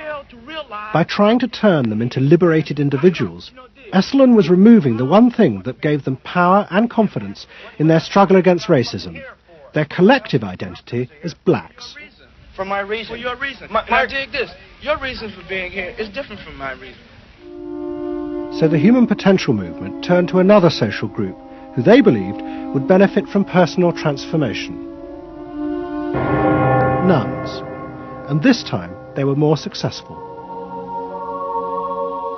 Speaker 1: By trying to turn them into liberated individuals, Esalen was removing the one thing that gave them power and confidence in their struggle against racism, their collective identity as blacks.
Speaker 18: For my reason. For your reason. Now dig this. Your reason for being here is different from my reason.
Speaker 1: So the Human Potential movement turned to another social group who they believed would benefit from personal transformation. Nuns. And this time they were more successful.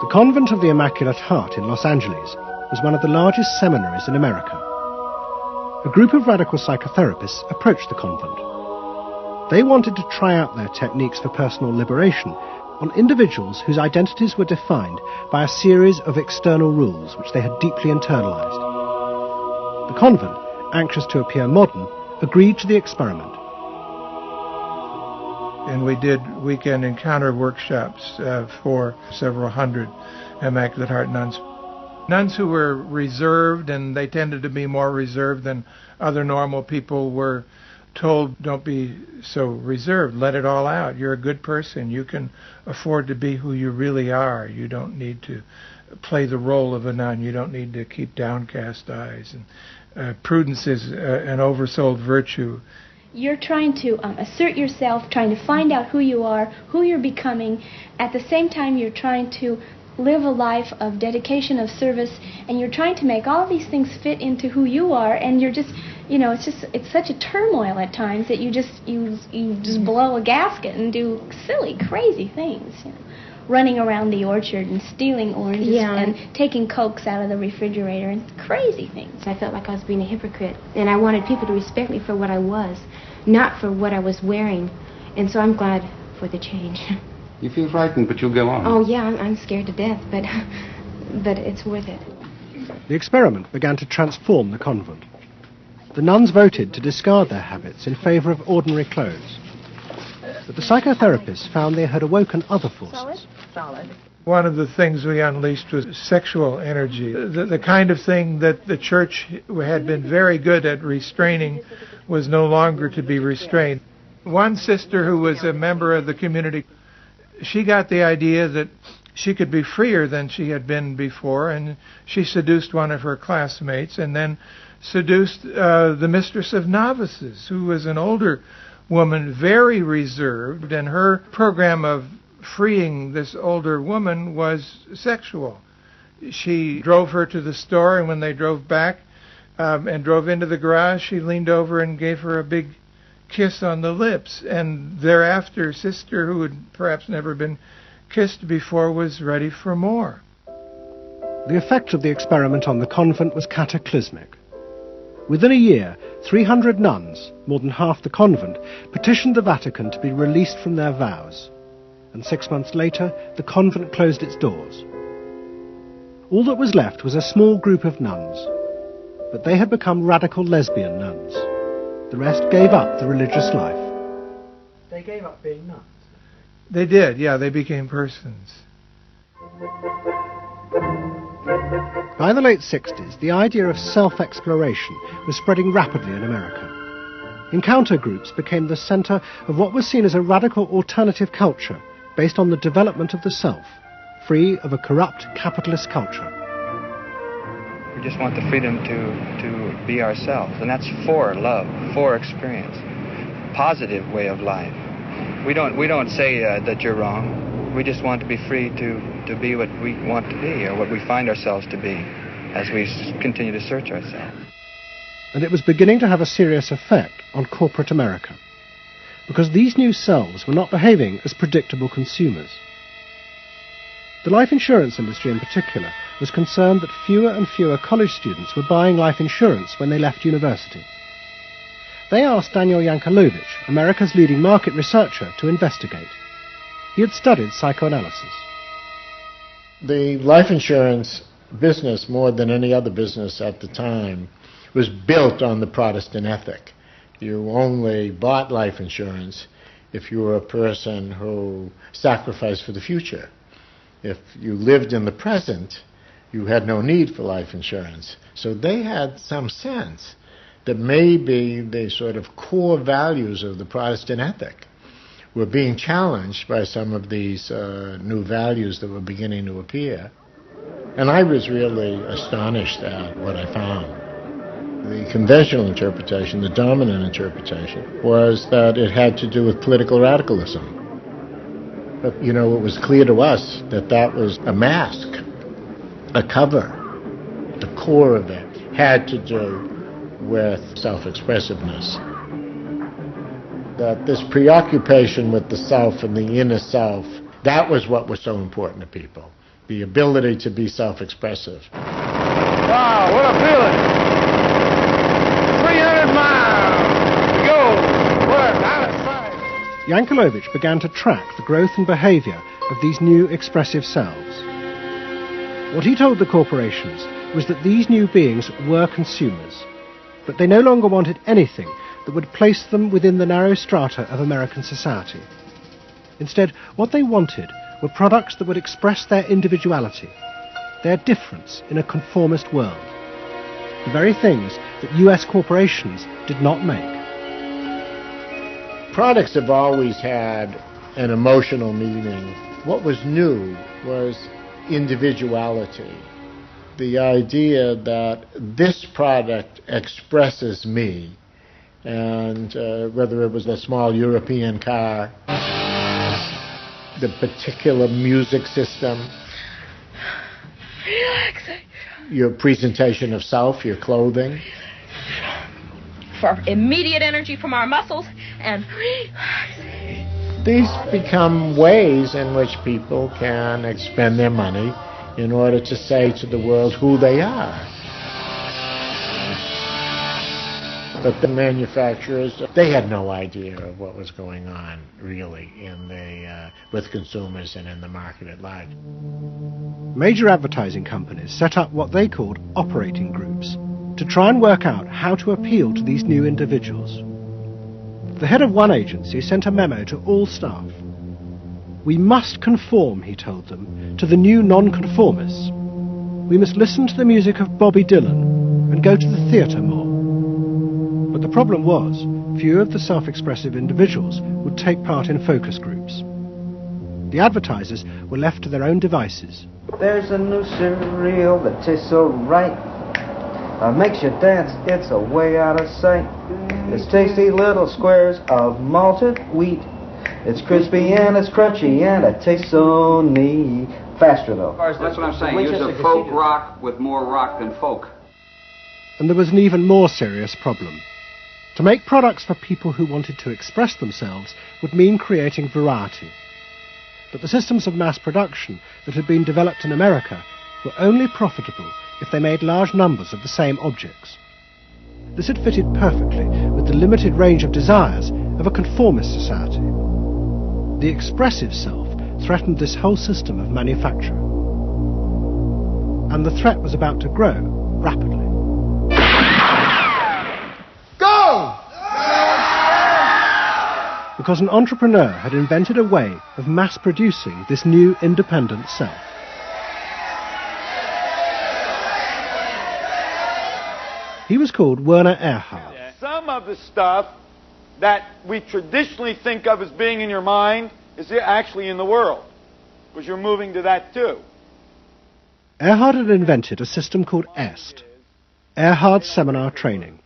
Speaker 1: The Convent of the Immaculate Heart in Los Angeles was one of the largest seminaries in America. A group of radical psychotherapists approached the convent. They wanted to try out their techniques for personal liberation on individuals whose identities were defined by a series of external rules which they had deeply internalized. The convent, anxious to appear modern, agreed to the experiment.
Speaker 7: And we did weekend encounter workshops for several hundred Immaculate Heart nuns. Nuns who were reserved, and they tended to be more reserved than other normal people, were told, don't be so reserved, let it all out. You're a good person. You can afford to be who you really are. You don't need to play the role of a nun. You don't need to keep downcast eyes. And prudence is an oversold virtue.
Speaker 11: You're trying to assert yourself, trying to find out who you are, who you're becoming. At the same time, you're trying to live a life of dedication, of service, and you're trying to make all these things fit into who you are, and you're just, you know, it's such a turmoil at times that you just blow a gasket and do silly, crazy things, you know. Running around the orchard and stealing oranges and taking Cokes out of the refrigerator and crazy things.
Speaker 2: I felt like I was being a hypocrite, and I wanted people to respect me for what I was, not for what I was wearing. And so I'm glad for the change.
Speaker 16: You feel frightened, but you'll go on.
Speaker 2: Oh, yeah, I'm scared to death, but it's worth it.
Speaker 1: The experiment began to transform the convent. The nuns voted to discard their habits in favor of ordinary clothes. But the psychotherapists found they had awoken other forces.
Speaker 11: Solid.
Speaker 7: One of the things we unleashed was sexual energy. The kind of thing that the church had been very good at restraining was no longer to be restrained. One sister who was a member of the community, she got the idea that she could be freer than she had been before, and she seduced one of her classmates and then seduced the mistress of novices, who was an older woman, very reserved, and her program of freeing this older woman was sexual. She drove her to the store, and when they drove back and drove into the garage, she leaned over and gave her a big kiss on the lips. And thereafter, sister, who had perhaps never been kissed before, was ready for more.
Speaker 1: The effect of the experiment on the convent was cataclysmic. Within a year, 300 nuns, more than half the convent, petitioned the Vatican to be released from their vows. And 6 months later, the convent closed its doors. All that was left was a small group of nuns, but they had become radical lesbian nuns. The rest gave up the religious life.
Speaker 23: They gave up being nuns.
Speaker 7: They did, yeah, they became persons.
Speaker 1: By the late 60s, the idea of self-exploration was spreading rapidly in America. Encounter groups became the center of what was seen as a radical alternative culture based on the development of the self, free of a corrupt capitalist culture.
Speaker 12: We just want the freedom to be ourselves, and that's for love, for experience, positive way of life. We don't say that you're wrong. We just want to be free to be what we want to be, or what we find ourselves to be, as we continue to search ourselves.
Speaker 1: And it was beginning to have a serious effect on corporate America, because these new selves were not behaving as predictable consumers. The life insurance industry in particular was concerned that fewer and fewer college students were buying life insurance when they left university. They asked Daniel Yankelovich, America's leading market researcher, to investigate. He had studied psychoanalysis.
Speaker 10: The life insurance business, more than any other business at the time, was built on the Protestant ethic. You only bought life insurance if you were a person who sacrificed for the future. If you lived in the present, you had no need for life insurance. So they had some sense that maybe the sort of core values of the Protestant ethic were being challenged by some of these new values that were beginning to appear. And I was really astonished at what I found. The conventional interpretation, the dominant interpretation, was that it had to do with political radicalism. But, you know, it was clear to us that that was a mask, a cover. The core of it had to do with self-expressiveness. That this preoccupation with the self and the inner self, that was what was so important to people. The ability to be self-expressive.
Speaker 18: Wow, what a feeling! 300 miles! Go! We're out of sight!
Speaker 1: Yankelovich began to track the growth and behavior of these new expressive selves. What he told the corporations was that these new beings were consumers, but they no longer wanted anything that would place them within the narrow strata of American society. Instead, what they wanted were products that would express their individuality, their difference in a conformist world, the very things that US corporations did not make.
Speaker 10: Products have always had an emotional meaning. What was new was individuality. The idea that this product expresses me, and whether it was a small European car, the particular music system,
Speaker 3: Relaxing.
Speaker 10: your presentation of self, your clothing.
Speaker 3: For immediate energy from our muscles and relaxing.
Speaker 10: These become ways in which people can expend their money in order to say to the world who they are. But the manufacturers, they had no idea of what was going on, really, with consumers and in the market at large.
Speaker 1: Major advertising companies set up what they called operating groups to try and work out how to appeal to these new individuals. The head of one agency sent a memo to all staff. We must conform, he told them, to the new nonconformists. We must listen to the music of Bobby Dylan and go to the theatre more. But the problem was, few of the self-expressive individuals would take part in focus groups. The advertisers were left to their own devices.
Speaker 13: There's a new cereal that tastes so right. Makes you dance, it's a way out of sight. It's tasty little squares of malted wheat. It's crispy and it's crunchy and it tastes so neat. Faster though.
Speaker 19: That's what I'm saying. Use a folk rock with more rock than folk.
Speaker 1: And there was an even more serious problem. To make products for people who wanted to express themselves would mean creating variety. But the systems of mass production that had been developed in America were only profitable if they made large numbers of the same objects. This had fitted perfectly with the limited range of desires of a conformist society. The expressive self threatened this whole system of manufacture. And the threat was about to grow rapidly.
Speaker 10: Go!
Speaker 1: Because an entrepreneur had invented a way of mass-producing this new independent self. He was called Werner Erhard.
Speaker 18: Some of the stuff that we traditionally think of as being in your mind is actually in the world, because you're moving to that too.
Speaker 1: Erhard had invented a system called EST, Erhard Seminar Training.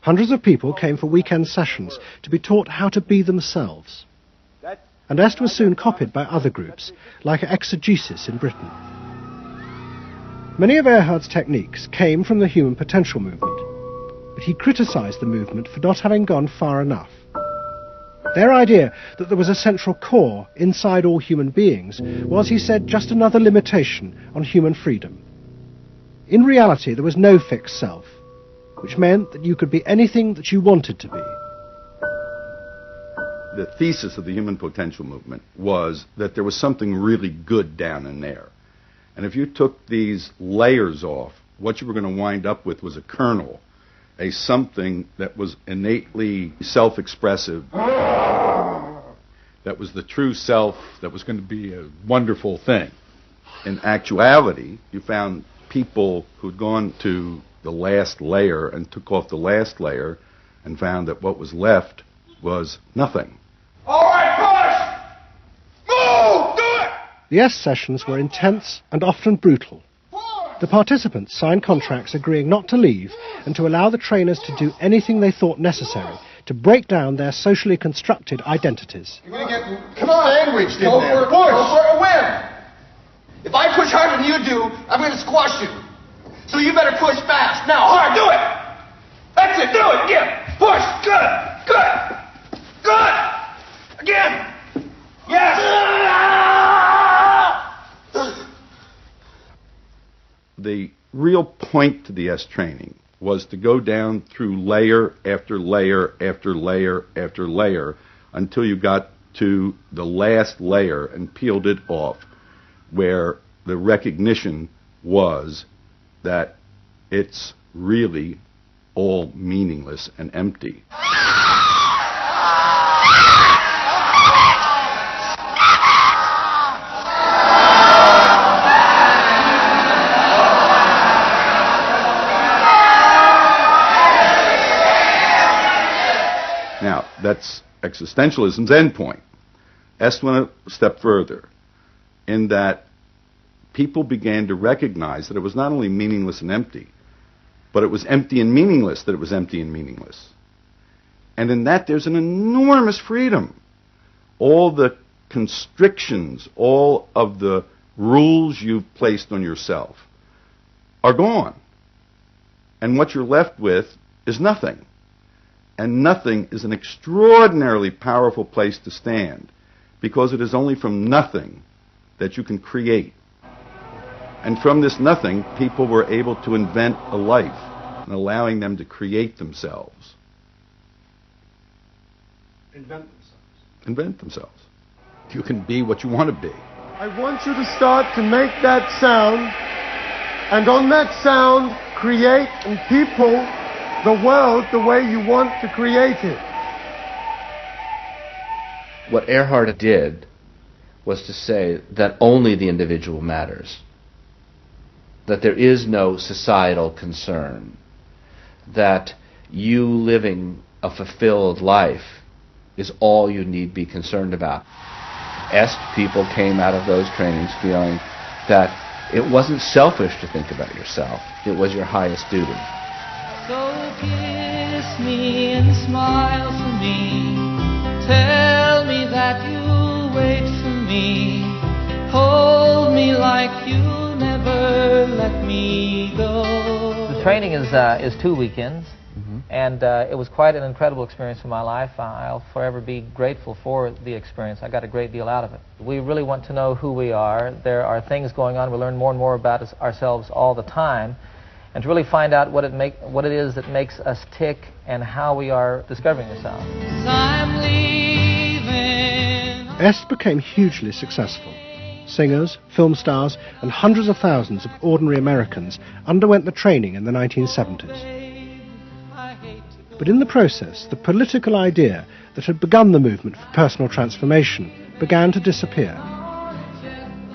Speaker 1: Hundreds of people came for weekend sessions to be taught how to be themselves. And EST was soon copied by other groups, like Exegesis in Britain. Many of Erhard's techniques came from the human potential movement, but he criticized the movement for not having gone far enough. Their idea that there was a central core inside all human beings was, he said, just another limitation on human freedom. In reality, there was no fixed self, which meant that you could be anything that you wanted to be.
Speaker 20: The thesis of the human potential movement was that there was something really good down in there.
Speaker 8: And if you took these layers off, what you were going to wind up with was a kernel, a something that was innately self-expressive, that was the true self, that was going to be a wonderful thing. In actuality, you found people who'd gone to the last layer and took off the last layer and found that what was left was nothing.
Speaker 6: All right, push! Move! Do it!
Speaker 1: The S sessions were intense and often brutal. The participants signed contracts agreeing not to leave and to allow the trainers to do anything they thought necessary to break down their socially constructed identities.
Speaker 6: You're gonna get sandwiched in there. Push! Go for a win! If I push harder than you do, I'm gonna squash you. So you better push fast. Now, hard, do it! That's it, do it, yeah! Push, good, good, good! Again! Yes!
Speaker 8: The real point to the S training was to go down through layer after layer after layer after layer until you got to the last layer and peeled it off, where the recognition was that it's really all meaningless and empty. Now, that's existentialism's endpoint. S went a step further in that people began to recognize that it was not only meaningless and empty, but it was empty and meaningless that it was empty and meaningless. And in that, there's an enormous freedom. All the constrictions, all of the rules you've placed on yourself are gone. And what you're left with is nothing. And nothing is an extraordinarily powerful place to stand, because it is only from nothing that you can create. And from this nothing, people were able to invent a life, and allowing them to create themselves. Invent themselves. You can be what you want to be.
Speaker 15: I want you to start to make that sound, and on that sound, create and people the world the way you want to create it.
Speaker 20: What Earhart did was to say that only the individual matters, that there is no societal concern, that you living a fulfilled life is all you need be concerned about. Est people came out of those trainings feeling that it wasn't selfish to think about yourself, it was your highest duty.
Speaker 21: So kiss me and smile for me. Tell me that you'll wait for me. Hold me like you never let me go.
Speaker 22: The training is 2 weekends, and it was quite an incredible experience in my life. I'll forever be grateful for the experience. I got a great deal out of it. We really want to know who we are. There are things going on. We learn more and more about ourselves all the time. And to really find out what it is that makes us tick and how we are discovering ourselves.
Speaker 1: Est became hugely successful. Singers, film stars, and hundreds of thousands of ordinary Americans underwent the training in the 1970s. But in the process, the political idea that had begun the movement for personal transformation began to disappear.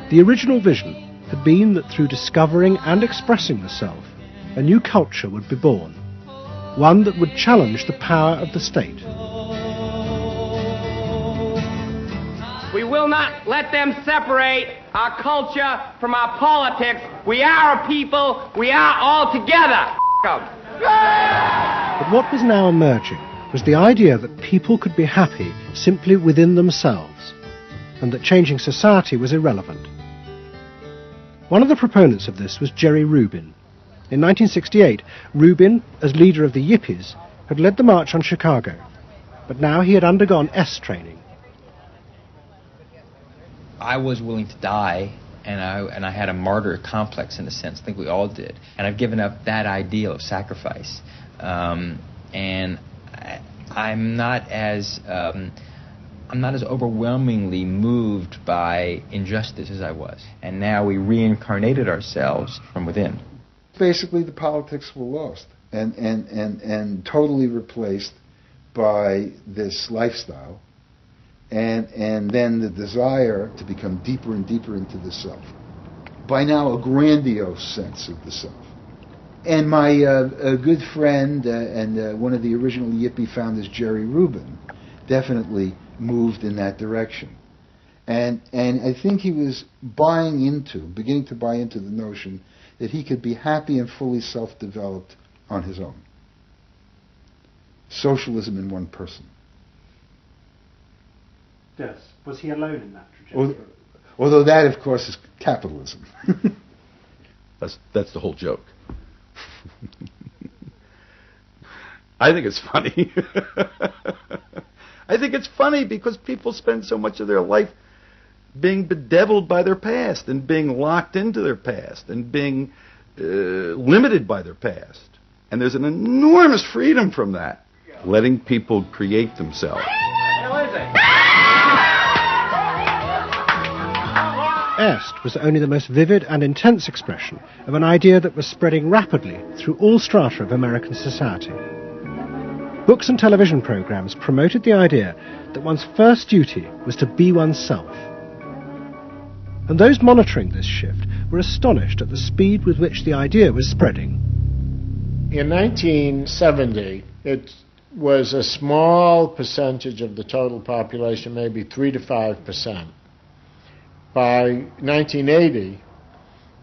Speaker 1: The original vision had been that through discovering and expressing the self, a new culture would be born, one that would challenge the power of the state.
Speaker 24: We will not let them separate our culture from our politics. We are a people. We are all together.
Speaker 1: But what was now emerging was the idea that people could be happy simply within themselves, and that changing society was irrelevant. One of the proponents of this was Jerry Rubin. In 1968, Rubin, as leader of the Yippies, had led the march on Chicago, but now he had undergone S training.
Speaker 27: I was willing to die, and I had a martyr complex in a sense. I think we all did. And I've given up that ideal of sacrifice. And I'm not as I'm not as overwhelmingly moved by injustice as I was. And now we reincarnated ourselves from within.
Speaker 4: Basically, the politics were lost and totally replaced by this lifestyle, and then the desire to become deeper and deeper into the self. By now, a grandiose sense of the self. And my a good friend and one of the original Yippie founders, Jerry Rubin, definitely moved in that direction. And I think he was beginning to buy into the notion that he could be happy and fully self-developed on his own. Socialism in one person.
Speaker 1: Yes. Was he alone in that trajectory?
Speaker 4: Although that, of course, is capitalism.
Speaker 8: That's the whole joke. I think it's funny. I think it's funny because people spend so much of their life being bedeviled by their past and being locked into their past and being limited by their past. And there's an enormous freedom from that. Letting people create themselves.
Speaker 1: Est was only the most vivid and intense expression of an idea that was spreading rapidly through all strata of American society. Books and television programs promoted the idea that one's first duty was to be oneself. And those monitoring this shift were astonished at the speed with which the idea was spreading.
Speaker 10: In 1970, it was a small percentage of the total population, maybe 3 to 5%. By 1980,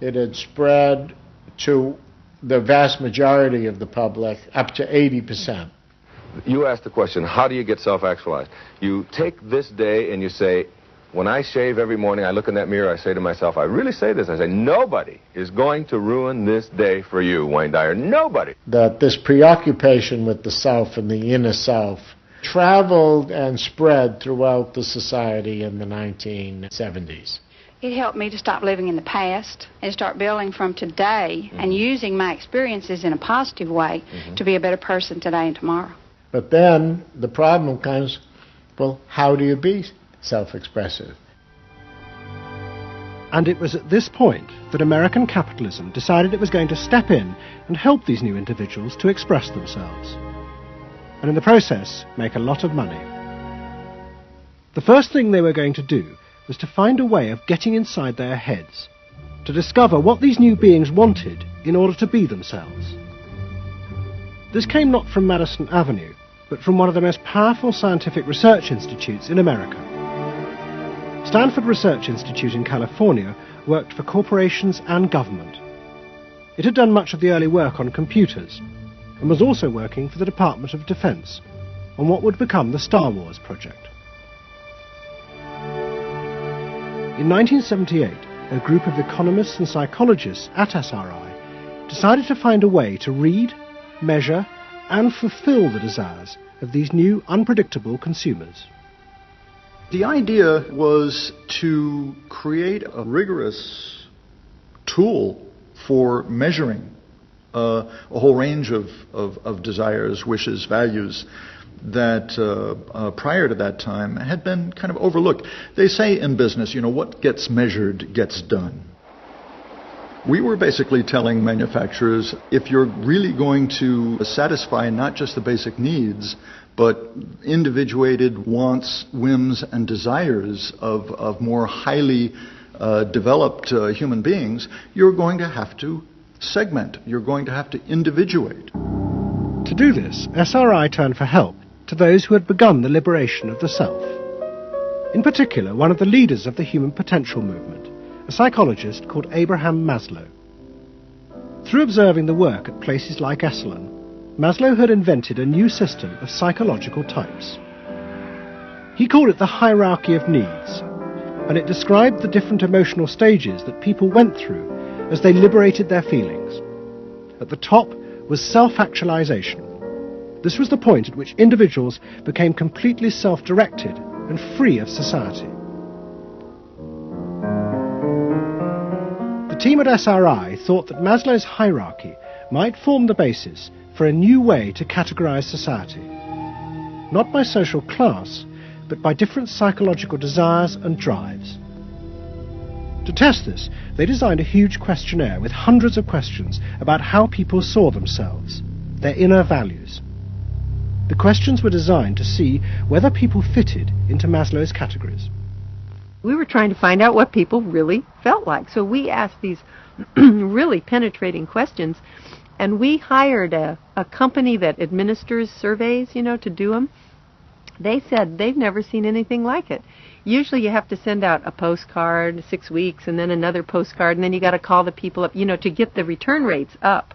Speaker 10: it had spread to the vast majority of the public, up to 80%.
Speaker 5: You asked the question, how do you get self-actualized? You take this day and you say, when I shave every morning, I look in that mirror, I say to myself, I really say this, I say, nobody is going to ruin this day for you, Wayne Dyer, nobody.
Speaker 10: That this preoccupation with the self and the inner self traveled and spread throughout the society in the 1970s.
Speaker 9: It helped me to stop living in the past and start building from today and using my experiences in a positive way to be a better person today and tomorrow.
Speaker 10: But then the problem comes, well, how do you be self-expressive?
Speaker 1: And it was at this point that American capitalism decided it was going to step in and help these new individuals to express themselves. And in the process, make a lot of money. The first thing they were going to do was to find a way of getting inside their heads, to discover what these new beings wanted in order to be themselves. This came not from Madison Avenue, but from one of the most powerful scientific research institutes in America. Stanford Research Institute in California worked for corporations and government. It had done much of the early work on computers, and was also working for the Department of Defense on what would become the Star Wars project. In 1978, a group of economists and psychologists at SRI decided to find a way to read, measure, and fulfill the desires of these new, unpredictable consumers.
Speaker 14: The idea was to create a rigorous tool for measuring a whole range of desires, wishes, values that prior to that time had been kind of overlooked. They say in business, what gets measured gets done. We were basically telling manufacturers, if you're really going to satisfy not just the basic needs, but individuated wants, whims, and desires of more highly developed human beings, you're going to have to segment. You're going to have to individuate.
Speaker 1: To do this, SRI turned for help to those who had begun the liberation of the self. In particular, one of the leaders of the human potential movement, a psychologist called Abraham Maslow. Through observing the work at places like Esalen, Maslow had invented a new system of psychological types. He called it the hierarchy of needs, and it described the different emotional stages that people went through as they liberated their feelings. At the top was self-actualization. This was the point at which individuals became completely self-directed and free of society. The team at SRI thought that Maslow's hierarchy might form the basis for a new way to categorize society, not by social class, but by different psychological desires and drives. To test this, they designed a huge questionnaire with hundreds of questions about how people saw themselves, their inner values. The questions were designed to see whether people fitted into Maslow's categories.
Speaker 2: We were trying to find out what people really felt like. So we asked these really penetrating questions, and we hired a company that administers surveys, to do them. They said they've never seen anything like it. Usually you have to send out a postcard 6 weeks and then another postcard, and then you got to call the people up, to get the return rates up.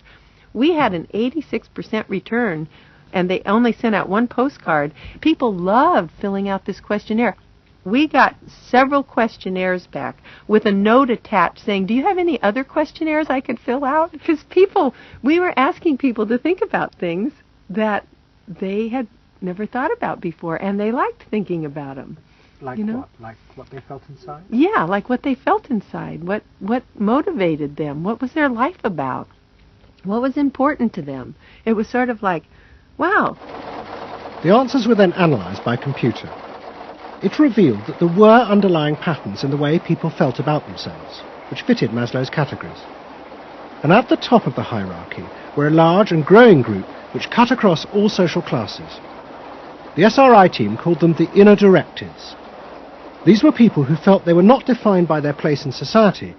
Speaker 2: We had an 86% return, and they only sent out one postcard. People loved filling out this questionnaire. We got several questionnaires back with a note attached saying, do you have any other questionnaires I could fill out? Because we were asking people to think about things that they had never thought about before, and they liked thinking about them.
Speaker 1: Like what? Like what they felt inside?
Speaker 2: Yeah, like what they felt inside. What motivated them? What was their life about? What was important to them? It was sort of like, wow.
Speaker 1: The answers were then analysed by computer. It revealed that there were underlying patterns in the way people felt about themselves, which fitted Maslow's categories. And at the top of the hierarchy were a large and growing group which cut across all social classes. The SRI team called them the inner directives. These were people who felt they were not defined by their place in society,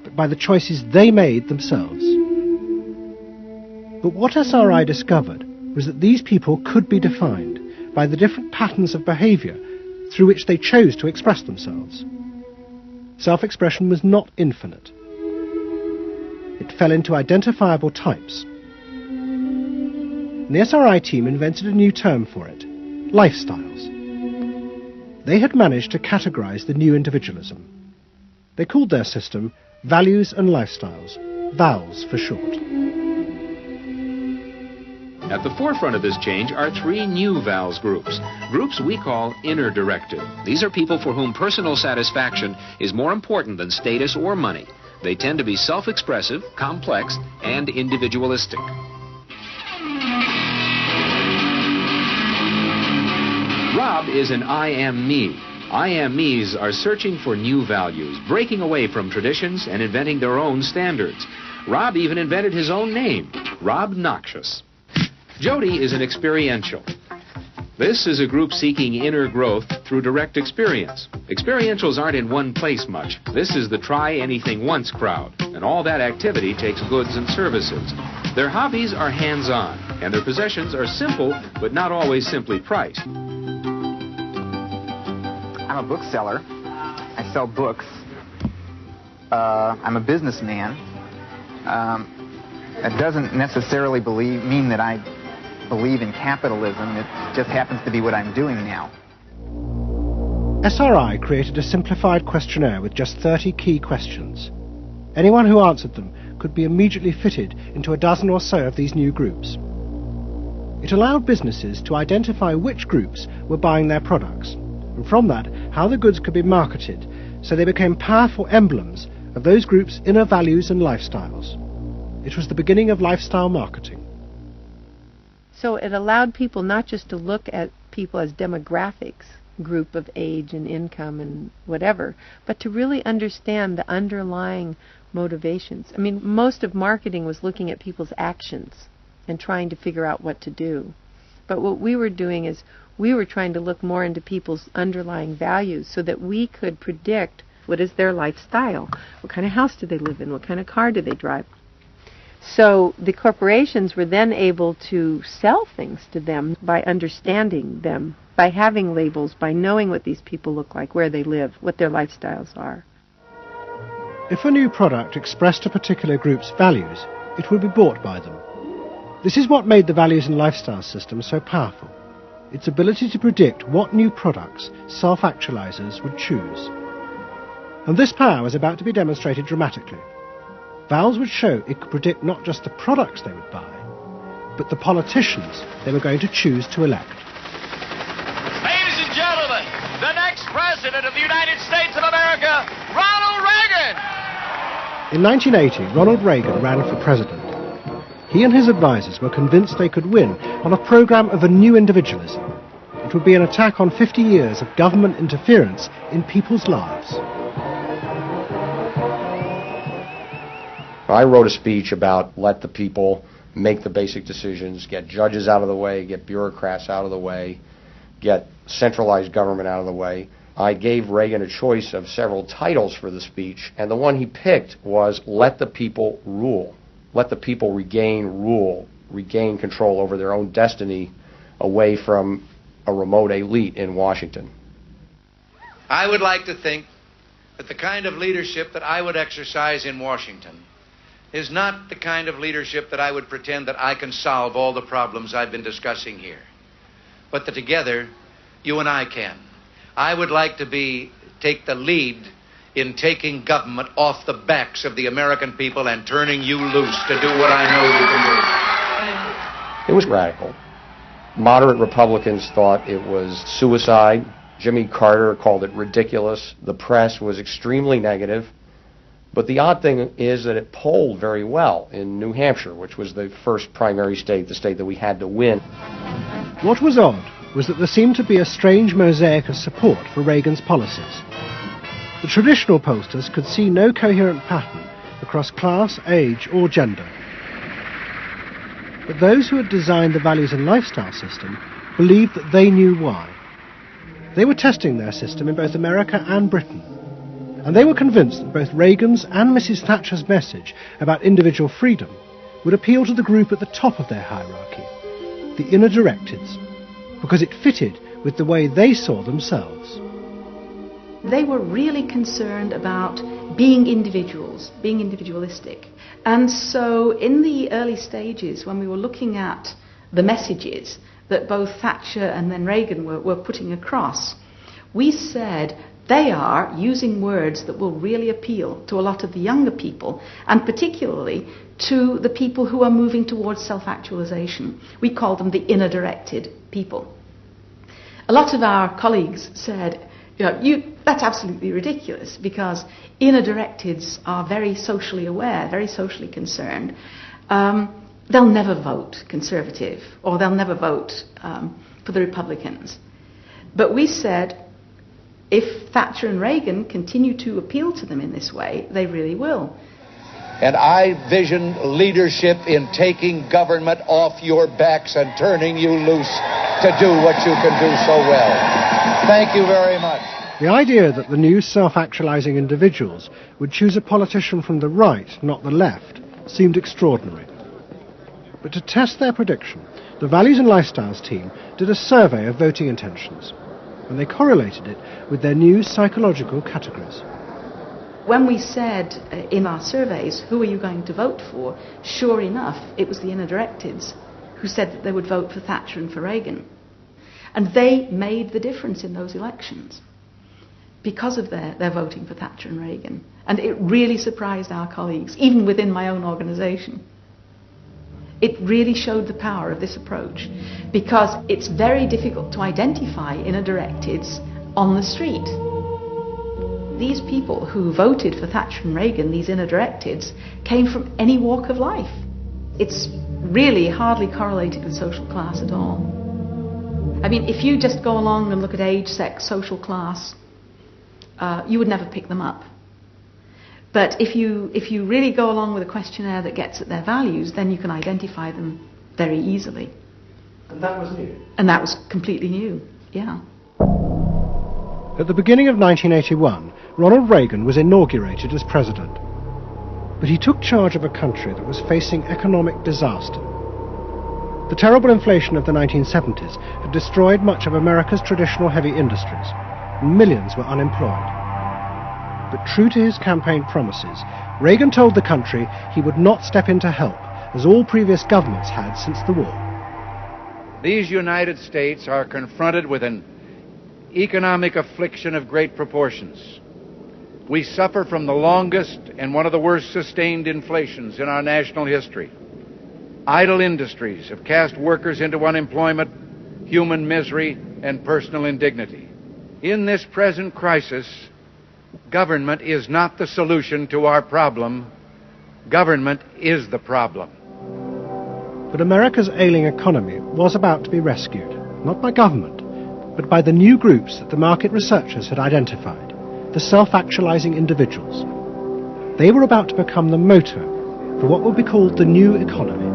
Speaker 1: but by the choices they made themselves. But what SRI discovered was that these people could be defined by the different patterns of behaviour through which they chose to express themselves. Self-expression was not infinite. It fell into identifiable types. And the SRI team invented a new term for it: lifestyles. They had managed to categorize the new individualism. They called their system Values and Lifestyles, VALS for short.
Speaker 11: At the forefront of this change are 3 new VALS groups we call inner directive. These are people for whom personal satisfaction is more important than status or money. They tend to be self-expressive, complex, and individualistic. Rob is an I am me. I am me's are searching for new values, breaking away from traditions and inventing their own standards. Rob even invented his own name, Rob Noxious. Jody is an experiential. This is a group seeking inner growth through direct experience. Experientials aren't in one place much. This is the try-anything-once crowd, and all that activity takes goods and services. Their hobbies are hands-on, and their possessions are simple, but not always simply priced.
Speaker 16: I'm a bookseller. I sell books. I'm a businessman. That doesn't necessarily mean that I believe in capitalism. It just happens to be what I'm doing now.
Speaker 1: SRI created a simplified questionnaire with just 30 key questions. Anyone who answered them could be immediately fitted into a dozen or so of these new groups. It allowed businesses to identify which groups were buying their products, and from that, how the goods could be marketed, so they became powerful emblems of those groups' inner values and lifestyles. It was the beginning of lifestyle marketing.
Speaker 2: So it allowed people not just to look at people as demographics, group of age and income and whatever, but to really understand the underlying motivations. I mean, most of marketing was looking at people's actions and trying to figure out what to do. But what we were doing is we were trying to look more into people's underlying values so that we could predict what is their lifestyle, what kind of house do they live in, what kind of car do they drive. So the corporations were then able to sell things to them by understanding them, by having labels, by knowing what these people look like, where they live, what their lifestyles are.
Speaker 1: If a new product expressed a particular group's values, it would be bought by them. This is what made the values and lifestyle system so powerful. Its ability to predict what new products self-actualizers would choose. And this power was about to be demonstrated dramatically. VALS would show it could predict not just the products they would buy, but the politicians they were going to choose to elect.
Speaker 17: Ladies and gentlemen, the next President of the United States of America, Ronald Reagan!
Speaker 1: In 1980, Ronald Reagan ran for president. He and his advisors were convinced they could win on a program of a new individualism. It would be an attack on 50 years of government interference in people's lives.
Speaker 3: I wrote a speech about let the people make the basic decisions, get judges out of the way, get bureaucrats out of the way, get centralized government out of the way. I gave Reagan a choice of several titles for the speech, and the one he picked was let the people rule. Let the people regain rule, regain control over their own destiny away from a remote elite in Washington.
Speaker 7: I would like to think that the kind of leadership that I would exercise in Washington is not the kind of leadership that I would pretend that I can solve all the problems I've been discussing here, but that together you and I can. I would like to take the lead in taking government off the backs of the American people and turning you loose to do what I know you can do.
Speaker 3: It was radical. Moderate Republicans thought it was suicide. Jimmy Carter called it ridiculous. The press was extremely negative. But the odd thing is that it polled very well in New Hampshire, which was the first primary state, the state that we had to win.
Speaker 1: What was odd was that there seemed to be a strange mosaic of support for Reagan's policies. The traditional pollsters could see no coherent pattern across class, age, or gender. But those who had designed the values and lifestyle system believed that they knew why. They were testing their system in both America and Britain. And they were convinced that both Reagan's and Mrs. Thatcher's message about individual freedom would appeal to the group at the top of their hierarchy, the inner directeds, because it fitted with the way they saw themselves.
Speaker 12: They were really concerned about being individuals, being individualistic. And so in the early stages, when we were looking at the messages that both Thatcher and then Reagan were putting across, we said, they are using words that will really appeal to a lot of the younger people, and particularly to the people who are moving towards self-actualization. We call them the inner-directed people. A lot of our colleagues said, that's absolutely ridiculous, because inner-directeds are very socially aware, very socially concerned. They'll never vote Conservative, or they'll never vote for the Republicans. But we said, if Thatcher and Reagan continue to appeal to them in this way, they really will.
Speaker 7: And I vision leadership in taking government off your backs and turning you loose to do what you can do so well. Thank you very much.
Speaker 1: The idea that the new self-actualizing individuals would choose a politician from the right, not the left, seemed extraordinary. But to test their prediction, the Values and Lifestyles team did a survey of voting intentions, and they correlated it with their new psychological categories.
Speaker 12: When we said in our surveys, who are you going to vote for, sure enough, it was the inner-directeds who said that they would vote for Thatcher and for Reagan. And they made the difference in those elections because of their voting for Thatcher and Reagan. And it really surprised our colleagues, even within my own organisation. It really showed the power of this approach, because it's very difficult to identify inner-directeds on the street. These people who voted for Thatcher and Reagan, these inner-directeds, came from any walk of life. It's really hardly correlated with social class at all. I mean, if you just go along and look at age, sex, social class, you would never pick them up. But if you really go along with a questionnaire that gets at their values, then you can identify them very easily.
Speaker 1: And that was new?
Speaker 12: And that was completely new, yeah.
Speaker 1: At the beginning of 1981, Ronald Reagan was inaugurated as president. But he took charge of a country that was facing economic disaster. The terrible inflation of the 1970s had destroyed much of America's traditional heavy industries, and millions were unemployed. But true to his campaign promises, Reagan told the country he would not step in to help, as all previous governments had since the war.
Speaker 7: These United States are confronted with an economic affliction of great proportions. We suffer from the longest and one of the worst sustained inflations in our national history. Idle industries have cast workers into unemployment, human misery, and personal indignity. In this present crisis, government is not the solution to our problem. Government is the problem.
Speaker 1: But America's ailing economy was about to be rescued, not by government, but by the new groups that the market researchers had identified, the self-actualizing individuals. They were about to become the motor for what would be called the new economy.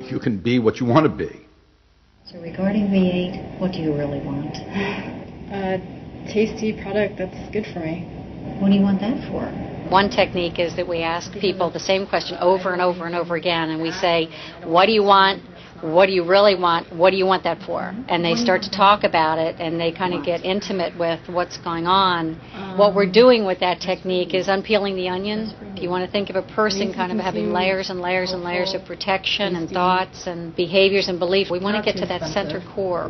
Speaker 8: You can be what you want to be.
Speaker 6: So regarding V8, what do you really want?
Speaker 13: A tasty product that's good for me.
Speaker 6: What do you want that for?
Speaker 18: One technique is that we ask people the same question over and over and over again, and we say, what do you want? What do you really want? What do you want that for? And they start to talk about it, and they kind of get intimate with what's going on. What we're doing with that technique is unpeeling the onion. If you want to think of a person kind of having layers and layers and layers of protection and thoughts and behaviors and beliefs, we want to get to that center core.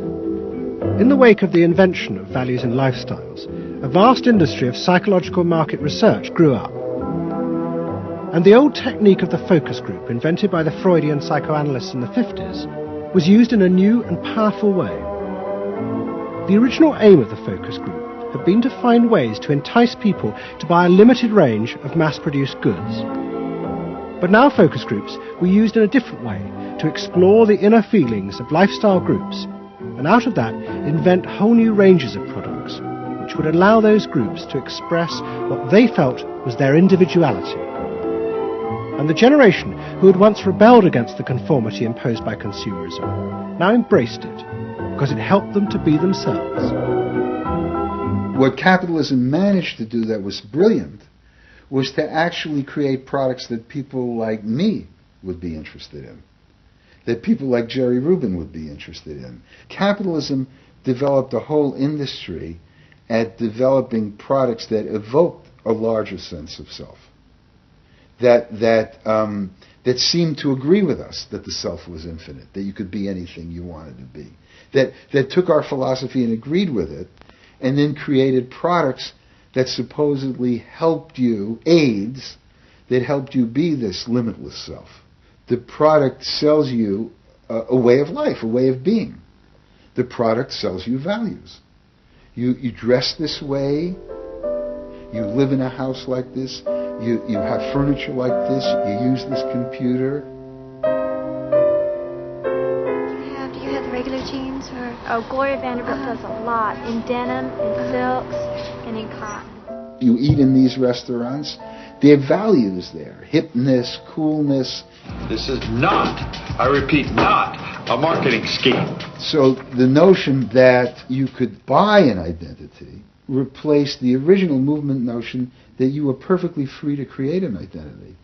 Speaker 1: In the wake of the invention of values and lifestyles, a vast industry of psychological market research grew up. And the old technique of the focus group, invented by the Freudian psychoanalysts in the 50s, was used in a new and powerful way. The original aim of the focus group had been to find ways to entice people to buy a limited range of mass-produced goods. But now focus groups were used in a different way to explore the inner feelings of lifestyle groups, and out of that invent whole new ranges of products, which would allow those groups to express what they felt was their individuality. And the generation who had once rebelled against the conformity imposed by consumerism now embraced it because it helped them to be themselves.
Speaker 4: What capitalism managed to do that was brilliant was to actually create products that people like me would be interested in, that people like Jerry Rubin would be interested in. Capitalism developed a whole industry at developing products that evoked a larger sense of self. That seemed to agree with us that the self was infinite, that you could be anything you wanted to be, that took our philosophy and agreed with it, and then created products that supposedly helped you, aids, that helped you be this limitless self. The product sells you a way of life, a way of being. The product sells you values. You dress this way, you live in a house like this, you have furniture like this, you use this computer.
Speaker 19: Do you have the regular jeans? Or? Oh, Gloria Vanderbilt does a lot in denim, in silks, and in cotton.
Speaker 4: You eat in these restaurants, there are values there, hipness, coolness.
Speaker 23: This is not, I repeat, not a marketing scheme.
Speaker 4: So the notion that you could buy an identity replaced the original movement notion that you were perfectly free to create an identity.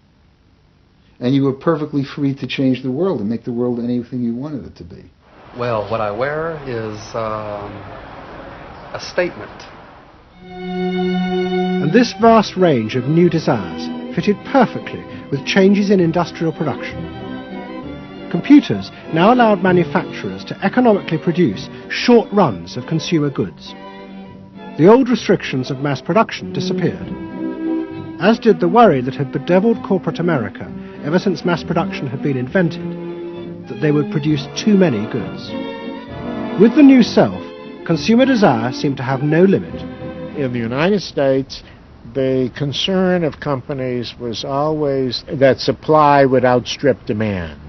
Speaker 4: And you were perfectly free to change the world and make the world anything you wanted it to be.
Speaker 25: Well, what I wear is a statement.
Speaker 1: And this vast range of new desires fitted perfectly with changes in industrial production. Computers now allowed manufacturers to economically produce short runs of consumer goods. The old restrictions of mass production disappeared, as did the worry that had bedeviled corporate America ever since mass production had been invented, that they would produce too many goods. With the new self, consumer desire seemed to have no limit.
Speaker 10: In the United States, the concern of companies was always that supply would outstrip demand,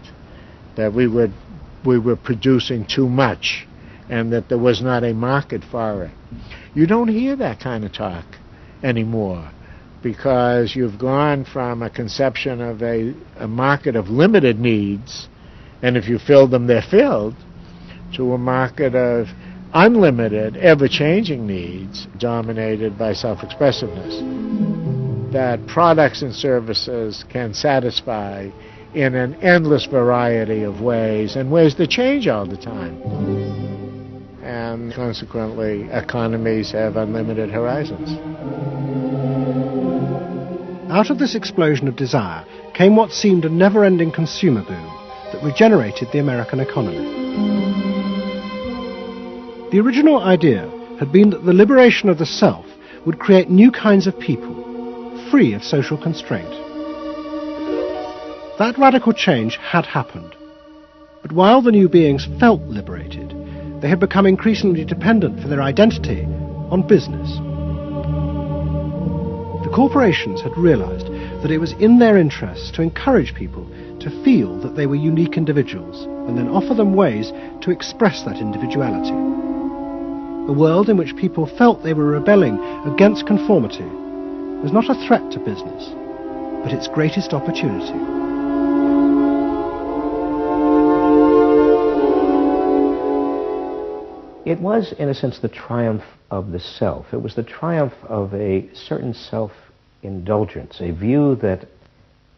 Speaker 10: that we were producing too much, and that there was not a market for it. You don't hear that kind of talk anymore, because you've gone from a conception of a market of limited needs, and if you fill them, they're filled, to a market of unlimited, ever-changing needs dominated by self-expressiveness that products and services can satisfy in an endless variety of ways, and ways that change all the time. And consequently, economies have unlimited horizons.
Speaker 1: Out of this explosion of desire came what seemed a never-ending consumer boom that regenerated the American economy. The original idea had been that the liberation of the self would create new kinds of people, free of social constraint. That radical change had happened, but while the new beings felt liberated, they had become increasingly dependent for their identity on business. The corporations had realized that it was in their interest to encourage people to feel that they were unique individuals and then offer them ways to express that individuality. A world in which people felt they were rebelling against conformity was not a threat to business, but its greatest opportunity.
Speaker 15: It was, in a sense, the triumph of the self. It was the triumph of a certain self-indulgence, a view that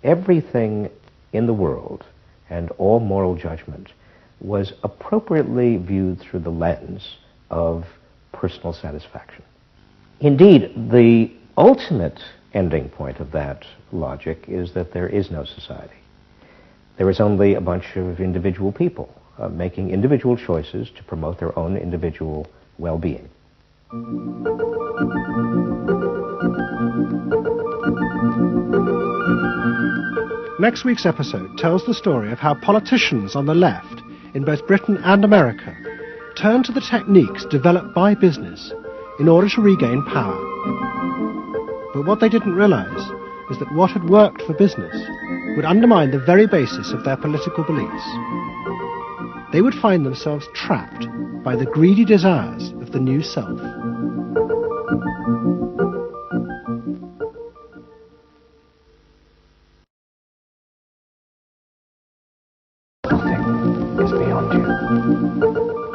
Speaker 15: everything in the world and all moral judgment was appropriately viewed through the lens of personal satisfaction. Indeed, the ultimate ending point of that logic is that there is no society. There is only a bunch of individual people making individual choices to promote their own individual well-being.
Speaker 1: Next week's episode tells the story of how politicians on the left, in both Britain and America, turned to the techniques developed by business in order to regain power. But what they didn't realize is that what had worked for business would undermine the very basis of their political beliefs. They would find themselves trapped by the greedy desires of the new self.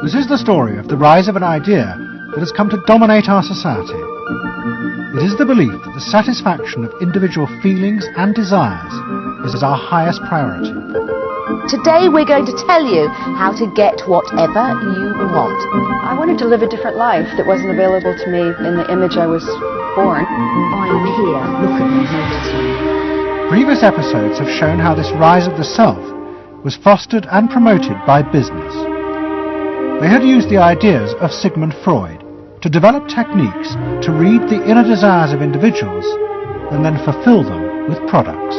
Speaker 1: This is the story of the rise of an idea that has come to dominate our society. It is the belief that the satisfaction of individual feelings and desires is our highest priority.
Speaker 20: Today we're going to tell you how to get whatever you want.
Speaker 21: I wanted to live a different life that wasn't available to me in the image I was born.
Speaker 20: I'm here, look at me, notice me.
Speaker 1: Previous episodes have shown how this rise of the self was fostered and promoted by business. They had used the ideas of Sigmund Freud to develop techniques to read the inner desires of individuals and then fulfill them with products.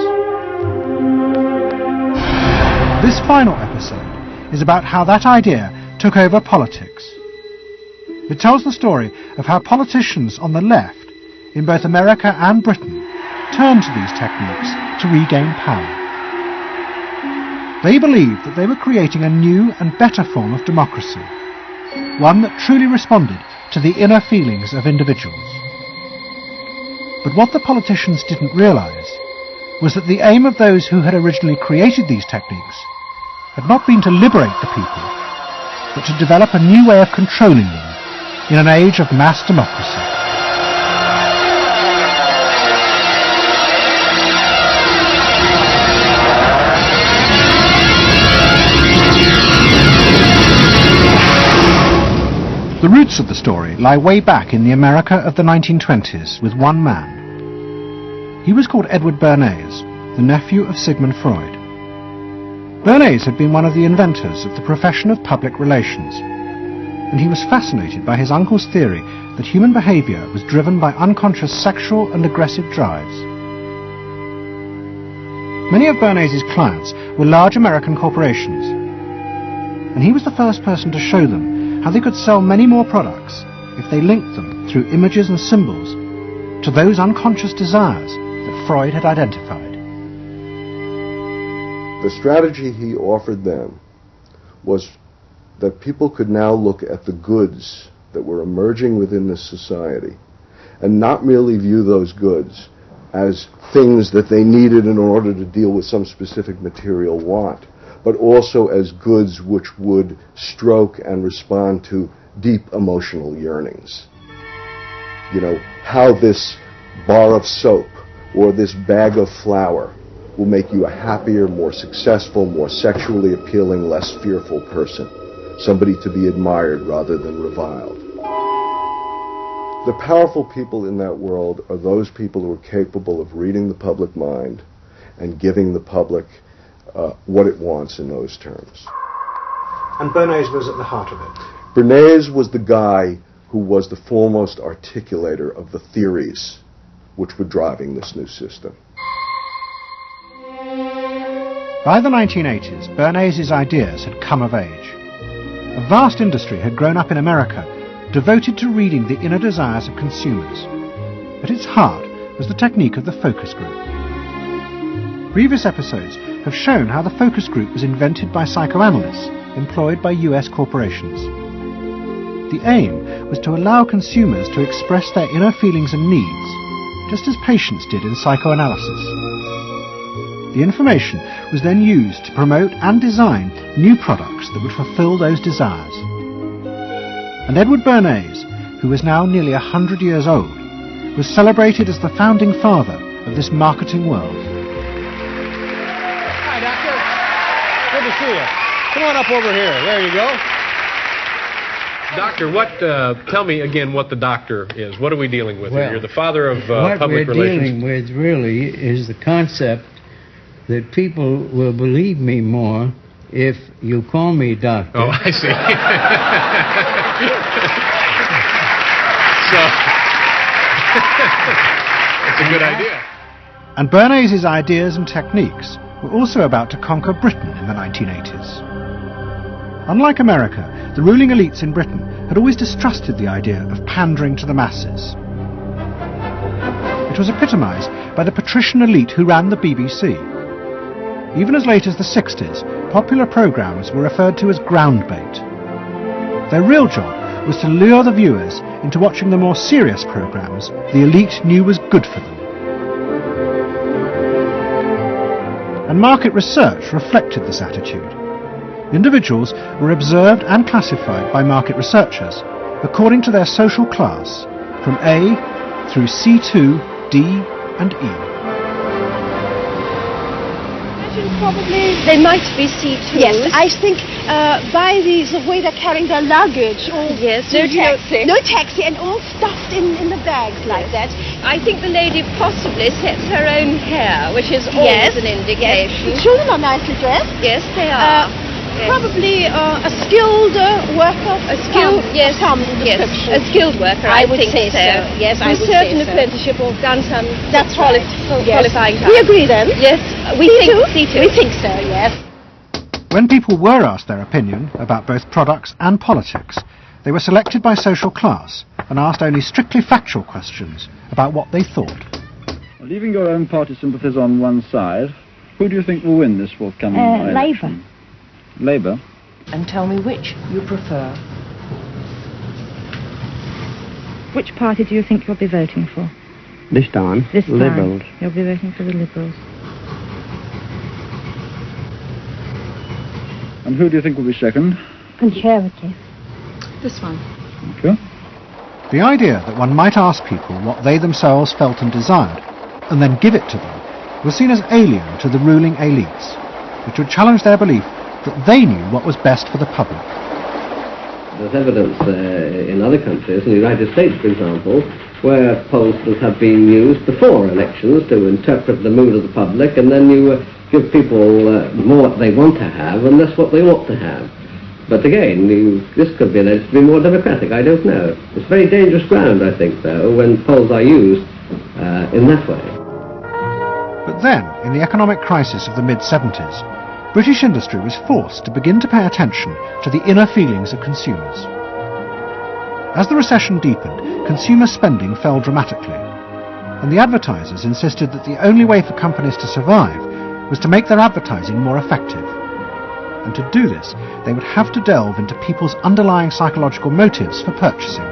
Speaker 1: This final episode is about how that idea took over politics. It tells the story of how politicians on the left, in both America and Britain, turned to these techniques to regain power. They believed that they were creating a new and better form of democracy, one that truly responded to the inner feelings of individuals. But what the politicians didn't realize was that the aim of those who had originally created these techniques had not been to liberate the people, but to develop a new way of controlling them in an age of mass democracy. The roots of the story lie way back in the America of the 1920s with one man. He was called Edward Bernays, the nephew of Sigmund Freud. Bernays had been one of the inventors of the profession of public relations, and he was fascinated by his uncle's theory that human behavior was driven by unconscious sexual and aggressive drives. Many of Bernays' clients were large American corporations, and he was the first person to show them how they could sell many more products if they linked them through images and symbols to those unconscious desires that Freud had identified.
Speaker 22: The strategy he offered them was that people could now look at the goods that were emerging within this society and not merely view those goods as things that they needed in order to deal with some specific material want, but also as goods which would stroke and respond to deep emotional yearnings. You know, how this bar of soap or this bag of flour will make you a happier, more successful, more sexually appealing, less fearful person, somebody to be admired rather than reviled. The powerful people in that world are those people who are capable of reading the public mind and giving the public what it wants in those terms.
Speaker 1: And Bernays was at the heart of it.
Speaker 22: Bernays was the guy who was the foremost articulator of the theories which were driving this new system.
Speaker 1: By the 1980s, Bernays' ideas had come of age. A vast industry had grown up in America, devoted to reading the inner desires of consumers. At its heart was the technique of the focus group. Previous episodes have shown how the focus group was invented by psychoanalysts employed by US corporations. The aim was to allow consumers to express their inner feelings and needs, just as patients did in psychoanalysis. The information was then used to promote and design new products that would fulfill those desires. And Edward Bernays, who was now nearly 100 years old, was celebrated as the founding father of this marketing world.
Speaker 5: Hi, Doctor. Good to see you. Come on up over here. There you go. Doctor, tell me again what the doctor is. What are we dealing with here? You're the father of public relations.
Speaker 9: What we're dealing with really is the concept that people will believe me more if you call me doctor.
Speaker 5: Oh, I see. That's a good idea.
Speaker 1: And Bernays' ideas and techniques were also about to conquer Britain in the 1980s. Unlike America, the ruling elites in Britain had always distrusted the idea of pandering to the masses. It was epitomised by the patrician elite who ran the BBC. Even as late as the 60s, popular programmes were referred to as ground bait. Their real job was to lure the viewers into watching the more serious programmes the elite knew was good for them. And market research reflected this attitude. Individuals were observed and classified by market researchers according to their social class, from A through C2, D and E.
Speaker 11: Probably they might be C2. Yes, I think by the way they're carrying their luggage, all no taxi, and all stuffed in the bags like that. I think the lady possibly sets her own hair, which is always an indication. Yes. Children are nicely dressed. Yes, they are. Probably a skilled worker. A skilled, some description. A skilled worker. I would say so. Yes, I would say so. Certain apprenticeship or done some. That's qualifying. We agree then. Yes, we think C2. We think so. Yes.
Speaker 1: When people were asked their opinion about both products and politics, they were selected by social class and asked only strictly factual questions about what they thought.
Speaker 14: Leaving your own party sympathies on one side, who do you think will win this forthcoming election?
Speaker 11: Labour.
Speaker 14: Labour.
Speaker 20: And tell me which you prefer.
Speaker 24: Which party do you think you'll be voting for?
Speaker 14: This time, Liberals.
Speaker 24: You'll be voting for the Liberals.
Speaker 14: And who do you think will be second?
Speaker 24: Conservative.
Speaker 12: This one.
Speaker 14: Thank you.
Speaker 1: The idea that one might ask people what they themselves felt and desired, and then give it to them, was seen as alien to the ruling elites, which would challenge their belief that they knew what was best for the public.
Speaker 26: There's evidence in other countries, in the United States for example, where pollsters have been used before elections to interpret the mood of the public, and then you give people more what they want to have and less what they ought to have. But again, this could be alleged to be more democratic, I don't know. It's very dangerous ground, I think, though, when polls are used in that way.
Speaker 1: But then, in the economic crisis of the mid-70s, British industry was forced to begin to pay attention to the inner feelings of consumers. As the recession deepened, consumer spending fell dramatically, and the advertisers insisted that the only way for companies to survive was to make their advertising more effective. And to do this, they would have to delve into people's underlying psychological motives for purchasing.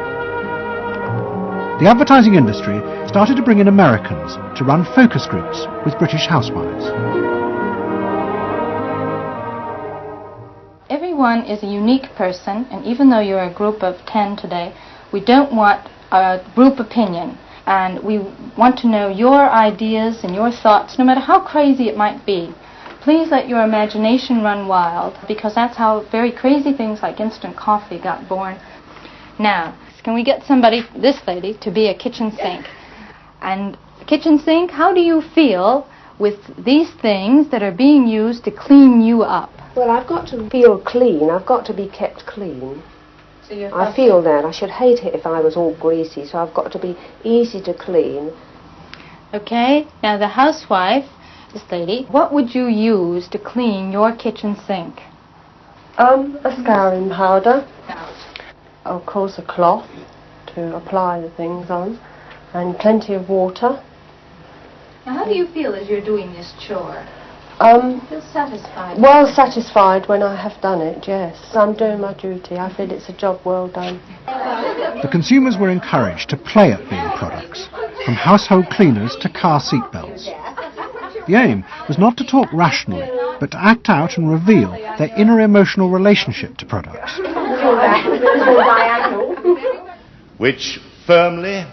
Speaker 1: The advertising industry started to bring in Americans to run focus groups with British housewives.
Speaker 27: Everyone is a unique person, and even though you're a group of 10 today, we don't want a group opinion. And we want to know your ideas and your thoughts, no matter how crazy it might be. Please let your imagination run wild, because that's how very crazy things like instant coffee got born. Now, can we get somebody, this lady, to be a kitchen sink? And kitchen sink, how do you feel with these things that are being used to clean you up?
Speaker 28: Well, I've got to feel clean. I've got to be kept clean. So I feel that. I should hate it if I was all greasy, so I've got to be easy to clean.
Speaker 27: Okay, now the housewife, this lady, what would you use to clean your kitchen sink?
Speaker 28: A scouring powder. Of course, a cloth to apply the things on, and plenty of water.
Speaker 27: Now, how do you feel as you're doing this chore? Feel satisfied?
Speaker 28: Well satisfied when I have done it, yes. I'm doing my duty. I feel it's a job well done.
Speaker 1: The consumers were encouraged to play at being products, from household cleaners to car seat belts. The aim was not to talk rationally, but to act out and reveal their inner emotional relationship to products.
Speaker 2: Which firmly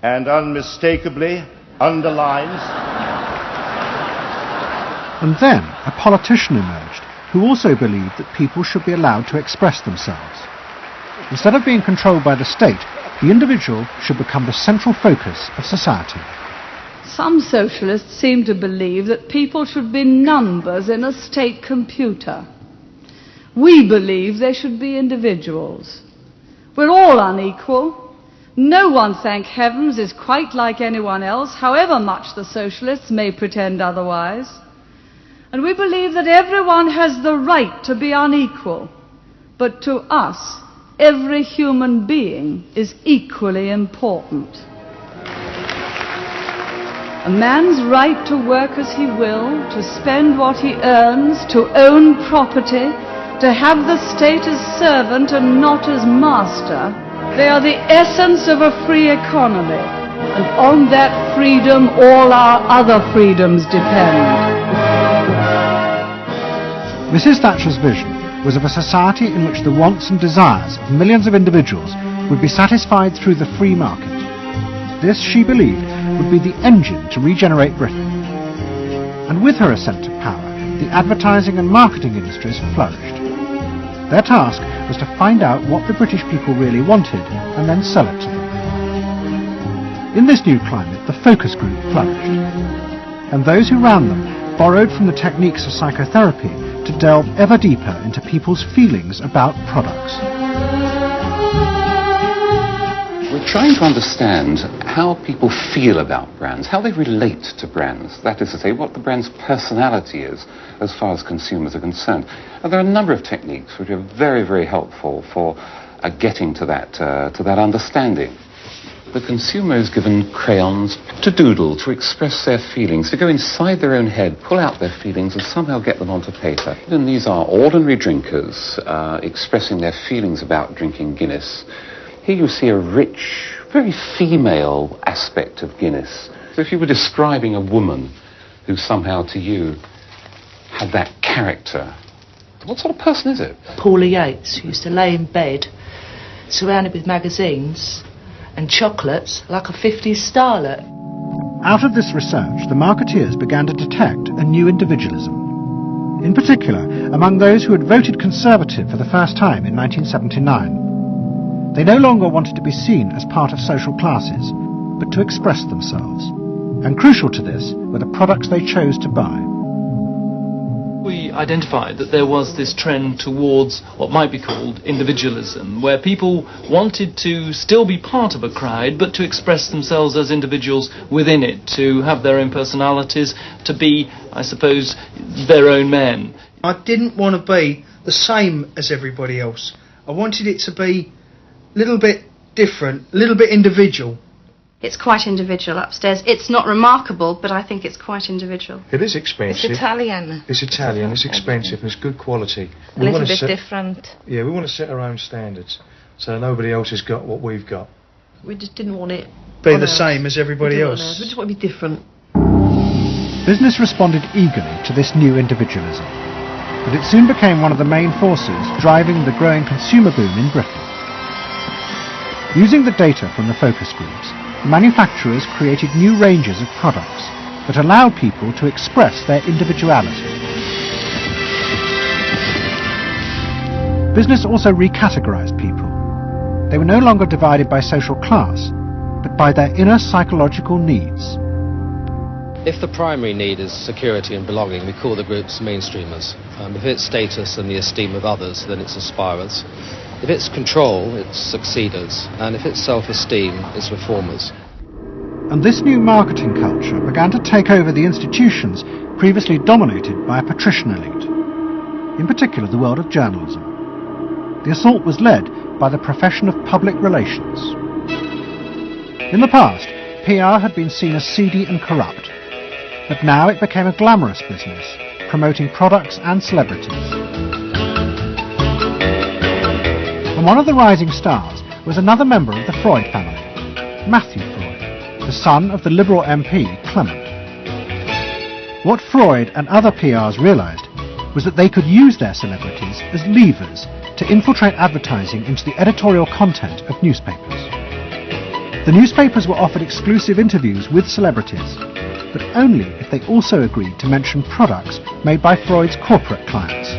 Speaker 2: and unmistakably underlines.
Speaker 1: And then a politician emerged who also believed that people should be allowed to express themselves. Instead of being controlled by the state, the individual should become the central focus of society.
Speaker 3: Some socialists seem to believe that people should be numbers in a state computer. We believe they should be individuals. We're all unequal. No one, thank heavens, is quite like anyone else, however much the socialists may pretend otherwise. And we believe that everyone has the right to be unequal. But to us, every human being is equally important. A man's right to work as he will, to spend what he earns, to own property, to have the state as servant and not as master, they are the essence of a free economy. And on that freedom, all our other freedoms depend.
Speaker 1: Mrs. Thatcher's vision was of a society in which the wants and desires of millions of individuals would be satisfied through the free market. This, she believed, would be the engine to regenerate Britain. And with her ascent to power, the advertising and marketing industries flourished. Their task was to find out what the British people really wanted and then sell it to them. In this new climate, the focus group flourished. And those who ran them borrowed from the techniques of psychotherapy to delve ever deeper into people's feelings about products.
Speaker 6: We're trying to understand how people feel about brands, how they relate to brands. That is to say, what the brand's personality is as far as consumers are concerned. And there are a number of techniques which are very, very helpful for getting to that understanding. The consumer is given crayons to doodle, to express their feelings, to go inside their own head, pull out their feelings and somehow get them onto paper. And these are ordinary drinkers expressing their feelings about drinking Guinness. Here you see a rich, very female aspect of Guinness. So if you were describing a woman who somehow to you had that character, what sort of person is it?
Speaker 7: Paula Yates, who used to lay in bed, surrounded with magazines and chocolates like a 50s starlet.
Speaker 1: Out of this research, the marketeers began to detect a new individualism. In particular, among those who had voted Conservative for the first time in 1979. They no longer wanted to be seen as part of social classes, but to express themselves. And crucial to this were the products they chose to buy.
Speaker 8: We identified that there was this trend towards what might be called individualism, where people wanted to still be part of a crowd, but to express themselves as individuals within it, to have their own personalities, to be, I suppose, their own men.
Speaker 13: I didn't want to be the same as everybody else. I wanted it to be a little bit different, a little bit individual.
Speaker 16: It's quite individual upstairs. It's not remarkable, but I think it's quite individual.
Speaker 17: It is expensive.
Speaker 27: It's Italian.
Speaker 17: It's Italian, it's expensive, and it's good quality.
Speaker 27: A little bit different.
Speaker 17: Yeah, we want to set our own standards, so nobody else has got what we've got.
Speaker 13: We just didn't want it be the same as everybody else.
Speaker 16: We just want to be different.
Speaker 1: Business responded eagerly to this new individualism, but it soon became one of the main forces driving the growing consumer boom in Britain. Using the data from the focus groups, manufacturers created new ranges of products that allowed people to express their individuality. Business also recategorized people. They were no longer divided by social class, but by their inner psychological needs.
Speaker 29: If the primary need is security and belonging, we call the groups mainstreamers. If it's status and the esteem of others, then it's aspirers. If it's control, it's succeeders. And if it's self-esteem, it's reformers.
Speaker 1: And this new marketing culture began to take over the institutions previously dominated by a patrician elite, in particular the world of journalism. The assault was led by the profession of public relations. In the past, PR had been seen as seedy and corrupt, but now it became a glamorous business, promoting products and celebrities. And one of the rising stars was another member of the Freud family, Matthew Freud, the son of the Liberal MP Clement. What Freud and other PRs realised was that they could use their celebrities as levers to infiltrate advertising into the editorial content of newspapers. The newspapers were offered exclusive interviews with celebrities, but only if they also agreed to mention products made by Freud's corporate clients,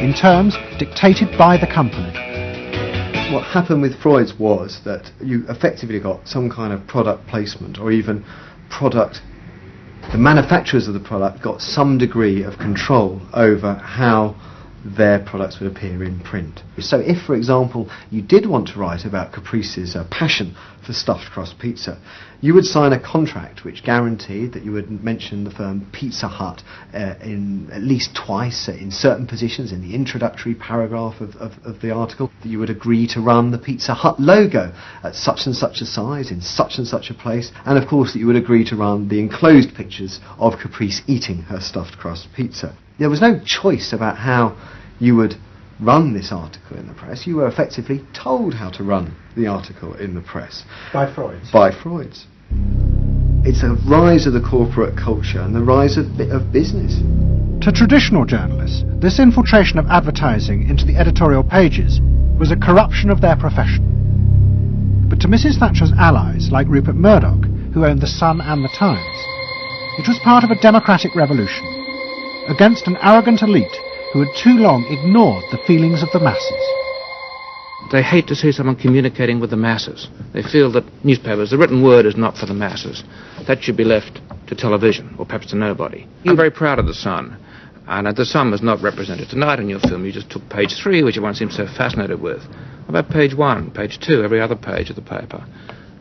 Speaker 1: in terms dictated by the company.
Speaker 4: What happened with Freud's was that you effectively got some kind of product placement, or even the manufacturers of the product got some degree of control over how their products would appear in print. So if, for example, you did want to write about Caprice's passion for stuffed crust pizza, you would sign a contract which guaranteed that you would mention the firm Pizza Hut in at least twice in certain positions in the introductory paragraph of the article, that you would agree to run the Pizza Hut logo at such and such a size in such and such a place, and of course that you would agree to run the enclosed pictures of Caprice eating her stuffed crust pizza. There was no choice about how you would run this article in the press. You were effectively told how to run the article in the press.
Speaker 1: By Freud's?
Speaker 4: By Freud's. It's a rise of the corporate culture and the rise of business.
Speaker 1: To traditional journalists, this infiltration of advertising into the editorial pages was a corruption of their profession. But to Mrs. Thatcher's allies, like Rupert Murdoch, who owned The Sun and The Times, it was part of a democratic revolution against an arrogant elite who had too long ignored the feelings of the masses.
Speaker 10: They hate to see someone communicating with the masses. They feel that newspapers, the written word is not for the masses. That should be left to television, or perhaps to nobody. I'm very proud of The Sun, and The Sun was not represented tonight in your film. You just took page 3, which everyone seems so fascinated with. What about page 1, page 2, every other page of the paper?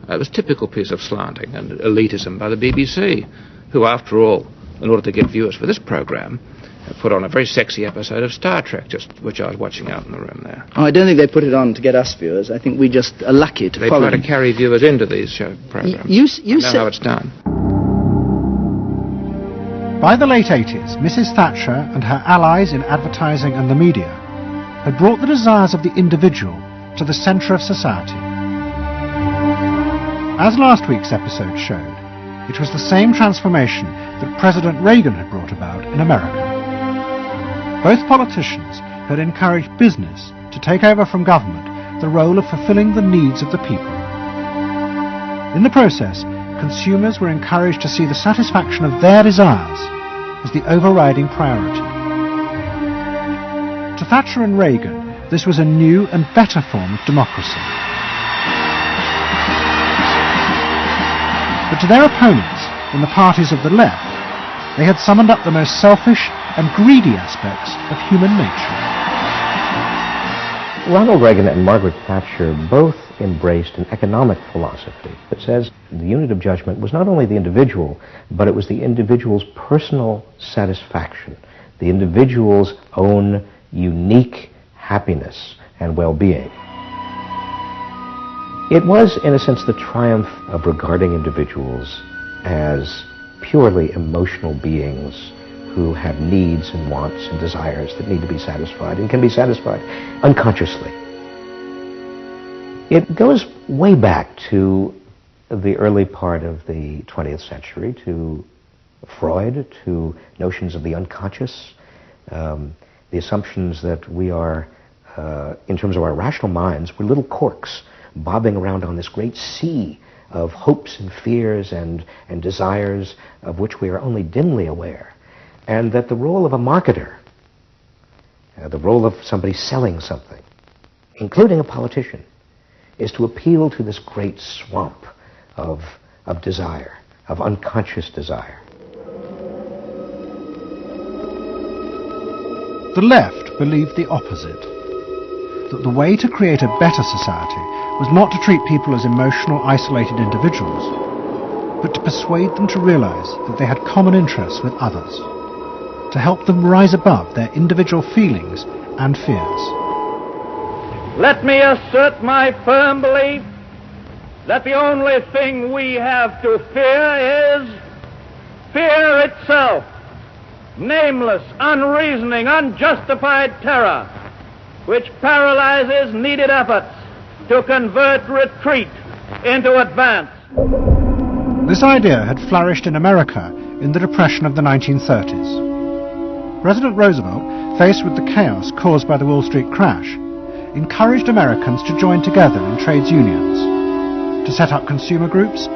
Speaker 10: It was a typical piece of slanting and elitism by the BBC, who, after all, in order to get viewers for this programme, put on a very sexy episode of Star Trek, which I was watching out in the room there.
Speaker 15: Oh, I don't think they put it on to get us viewers. I think we just are lucky to follow.
Speaker 10: They try to carry viewers into these show programmes.
Speaker 15: You
Speaker 10: know how it's done.
Speaker 1: By the late 80s, Mrs. Thatcher and her allies in advertising and the media had brought the desires of the individual to the centre of society. As last week's episode showed, it was the same transformation that President Reagan had brought about in America. Both politicians had encouraged business to take over from government the role of fulfilling the needs of the people. In the process, consumers were encouraged to see the satisfaction of their desires as the overriding priority. To Thatcher and Reagan, this was a new and better form of democracy. But to their opponents in the parties of the left, they had summoned up the most selfish and greedy aspects of human nature.
Speaker 18: Ronald Reagan and Margaret Thatcher both embraced an economic philosophy that says the unit of judgment was not only the individual, but it was the individual's personal satisfaction, the individual's own unique happiness and well-being. It was, in a sense, the triumph of regarding individuals as purely emotional beings who have needs and wants and desires that need to be satisfied and can be satisfied unconsciously. It goes way back to the early part of the 20th century, to Freud, to notions of the unconscious, the assumptions that we are, in terms of our rational minds, we're little corks bobbing around on this great sea of hopes and fears and desires of which we are only dimly aware. And that the role of a marketer, the role of somebody selling something, including a politician, is to appeal to this great swamp of desire, of unconscious desire.
Speaker 1: The left believed the opposite, that the way to create a better society was not to treat people as emotional, isolated individuals, but to persuade them to realize that they had common interests with others, to help them rise above their individual feelings and fears.
Speaker 19: Let me assert my firm belief
Speaker 5: that the only thing we have to fear is fear itself. Nameless, unreasoning, unjustified terror, which paralyzes needed efforts to convert retreat into advance.
Speaker 1: This idea had flourished in America in the Depression of the 1930s. President Roosevelt, faced with the chaos caused by the Wall Street crash, encouraged Americans to join together in trades unions, to set up consumer groups,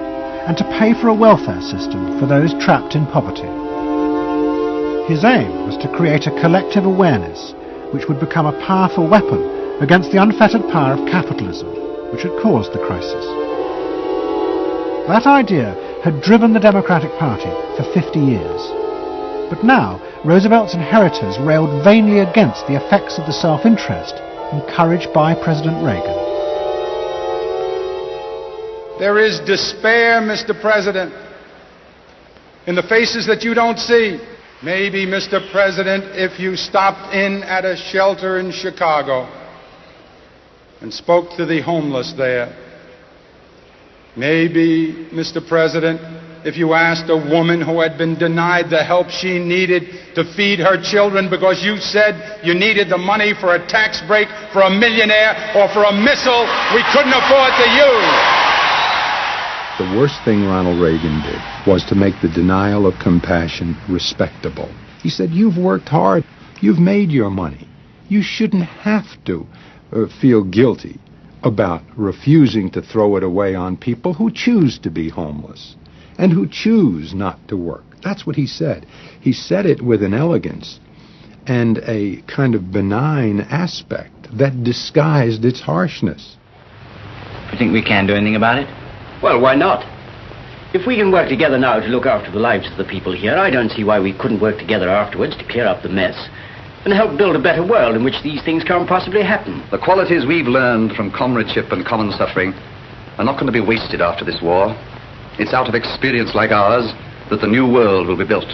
Speaker 1: and to pay for a welfare system for those trapped in poverty. His aim was to create a collective awareness which would become a powerful weapon against the unfettered power of capitalism, which had caused the crisis. That idea had driven the Democratic Party for 50 years. But now, Roosevelt's inheritors railed vainly against the effects of the self-interest encouraged by President Reagan.
Speaker 9: There is despair, Mr. President, in the faces that you don't see. Maybe, Mr. President, if you stopped in at a shelter in Chicago and spoke to the homeless there. Maybe, Mr. President, if you asked a woman who had been denied the help she needed to feed her children because you said you needed the money for a tax break for a millionaire or for a missile we couldn't afford to use.
Speaker 11: The worst thing Ronald Reagan did was to make the denial of compassion respectable. He said, you've worked hard, you've made your money. You shouldn't have to feel guilty about refusing to throw it away on people who choose to be homeless and who choose not to work. That's what he said. He said it with an elegance and a kind of benign aspect that disguised its harshness.
Speaker 19: You think we can do anything about it? Well, why not? If we can work together now to look after the lives of the people here, I don't see why we couldn't work together afterwards to clear up the mess and help build a better world in which these things can't possibly happen.
Speaker 20: The qualities we've learned from comradeship and common suffering are not going to be wasted after this war. It's out of experience like ours that the new world will be built.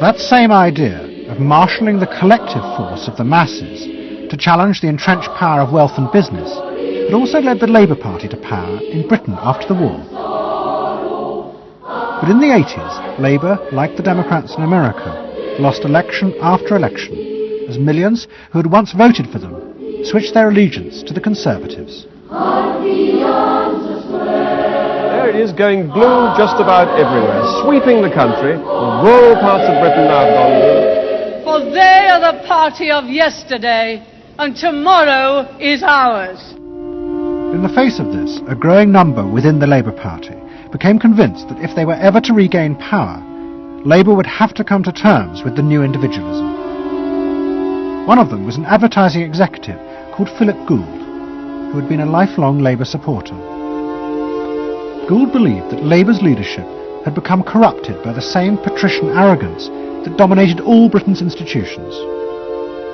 Speaker 1: That same idea of marshalling the collective force of the masses to challenge the entrenched power of wealth and business had also led the Labour Party to power in Britain after the war. But in the 80s, Labour, like the Democrats in America, lost election after election as millions who had once voted for them switched their allegiance to the Conservatives.
Speaker 21: There it is, going blue just about everywhere, sweeping the country. The rural parts of Britain now have gone blue.
Speaker 22: For they are the party of yesterday, and tomorrow is ours.
Speaker 1: In the face of this, a growing number within the Labour Party became convinced that if they were ever to regain power, Labour would have to come to terms with the new individualism. One of them was an advertising executive called Philip Gould, who had been a lifelong Labour supporter. Gould believed that Labour's leadership had become corrupted by the same patrician arrogance that dominated all Britain's institutions.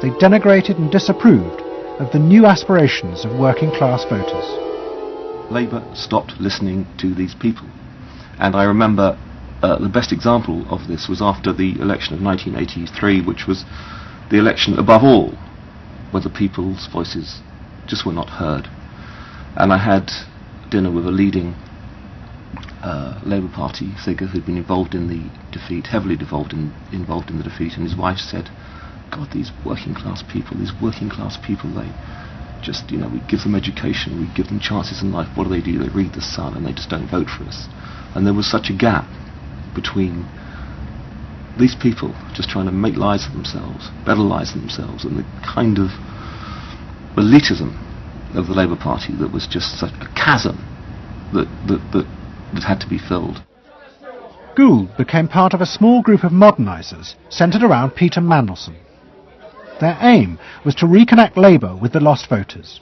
Speaker 1: They denigrated and disapproved of the new aspirations of working-class voters.
Speaker 23: Labour stopped listening to these people. And I remember the best example of this was after the election of 1983, which was the election above all where the people's voices just were not heard. And I had dinner with a leading Labour Party figure who'd been involved in the defeat, heavily involved in the defeat, and his wife said, God, these working class people, they just, we give them education, we give them chances in life. What do? They read The Sun and they just don't vote for us. And there was such a gap between these people just trying to make lives for themselves, better lives for themselves, and the kind of elitism of the Labour Party that was just such a chasm that had to be filled.
Speaker 1: Gould became part of a small group of modernisers centred around Peter Mandelson. Their aim was to reconnect Labour with the lost voters.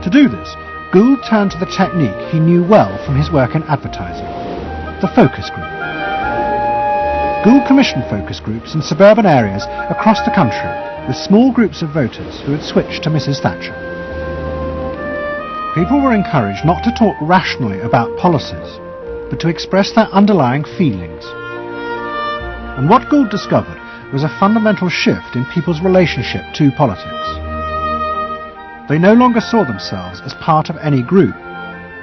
Speaker 1: To do this, Gould turned to the technique he knew well from his work in advertising, the focus group. Gould commissioned focus groups in suburban areas across the country with small groups of voters who had switched to Mrs. Thatcher. People were encouraged not to talk rationally about policies, but to express their underlying feelings. And what Gould discovered was a fundamental shift in people's relationship to politics. They no longer saw themselves as part of any group,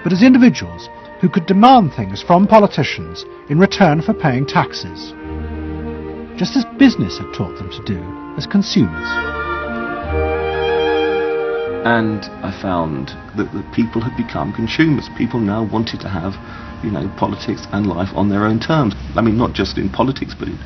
Speaker 1: but as individuals who could demand things from politicians in return for paying taxes, just as business had taught them to do as consumers.
Speaker 23: And I found that the people had become consumers. People now wanted to have, politics and life on their own terms. I mean, not just in politics, but in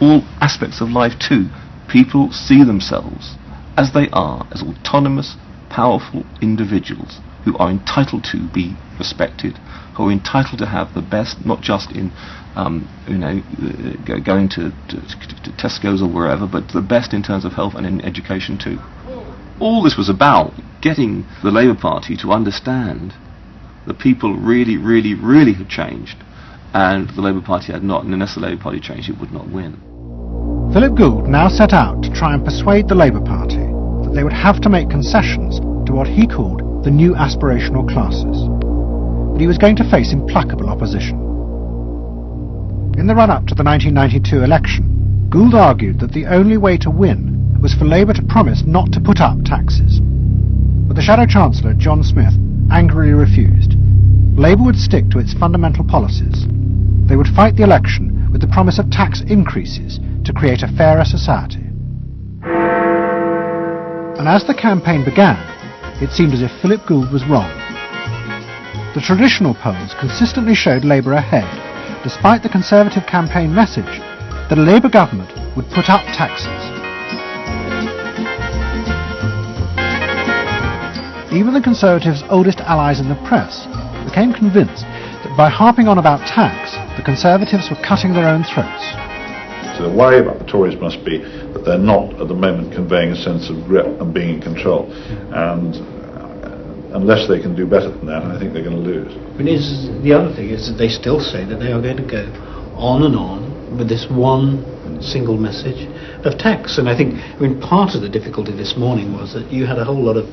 Speaker 23: all aspects of life too. People see themselves as they are, as autonomous, powerful individuals who are entitled to be respected, who are entitled to have the best, not just in, going to Tesco's or wherever, but the best in terms of health and in education too. All this was about getting the Labour Party to understand that people really, really, really had changed, and the Labour Party had not, and unless the Labour Party changed, it would not win.
Speaker 1: Philip Gould now set out to try and persuade the Labour Party that they would have to make concessions to what he called the new aspirational classes, but he was going to face implacable opposition. In the run-up to the 1992 election, Gould argued that the only way to win was for Labour to promise not to put up taxes. But the Shadow Chancellor, John Smith, angrily refused. Labour would stick to its fundamental policies. They would fight the election with the promise of tax increases to create a fairer society. And as the campaign began, it seemed as if Philip Gould was wrong. The traditional polls consistently showed Labour ahead, despite the Conservative campaign message that a Labour government would put up taxes. Even the Conservatives' oldest allies in the press became convinced that by harping on about tax, the Conservatives were cutting their own throats.
Speaker 2: So the worry about the Tories must be that they're not at the moment conveying a sense of grip and being in control, and unless they can do better than that, I think they're going to lose.
Speaker 3: The other thing is that they still say that they are going to go on and on with this one single message of tax. And I think, part of the difficulty this morning was that you had a whole lot of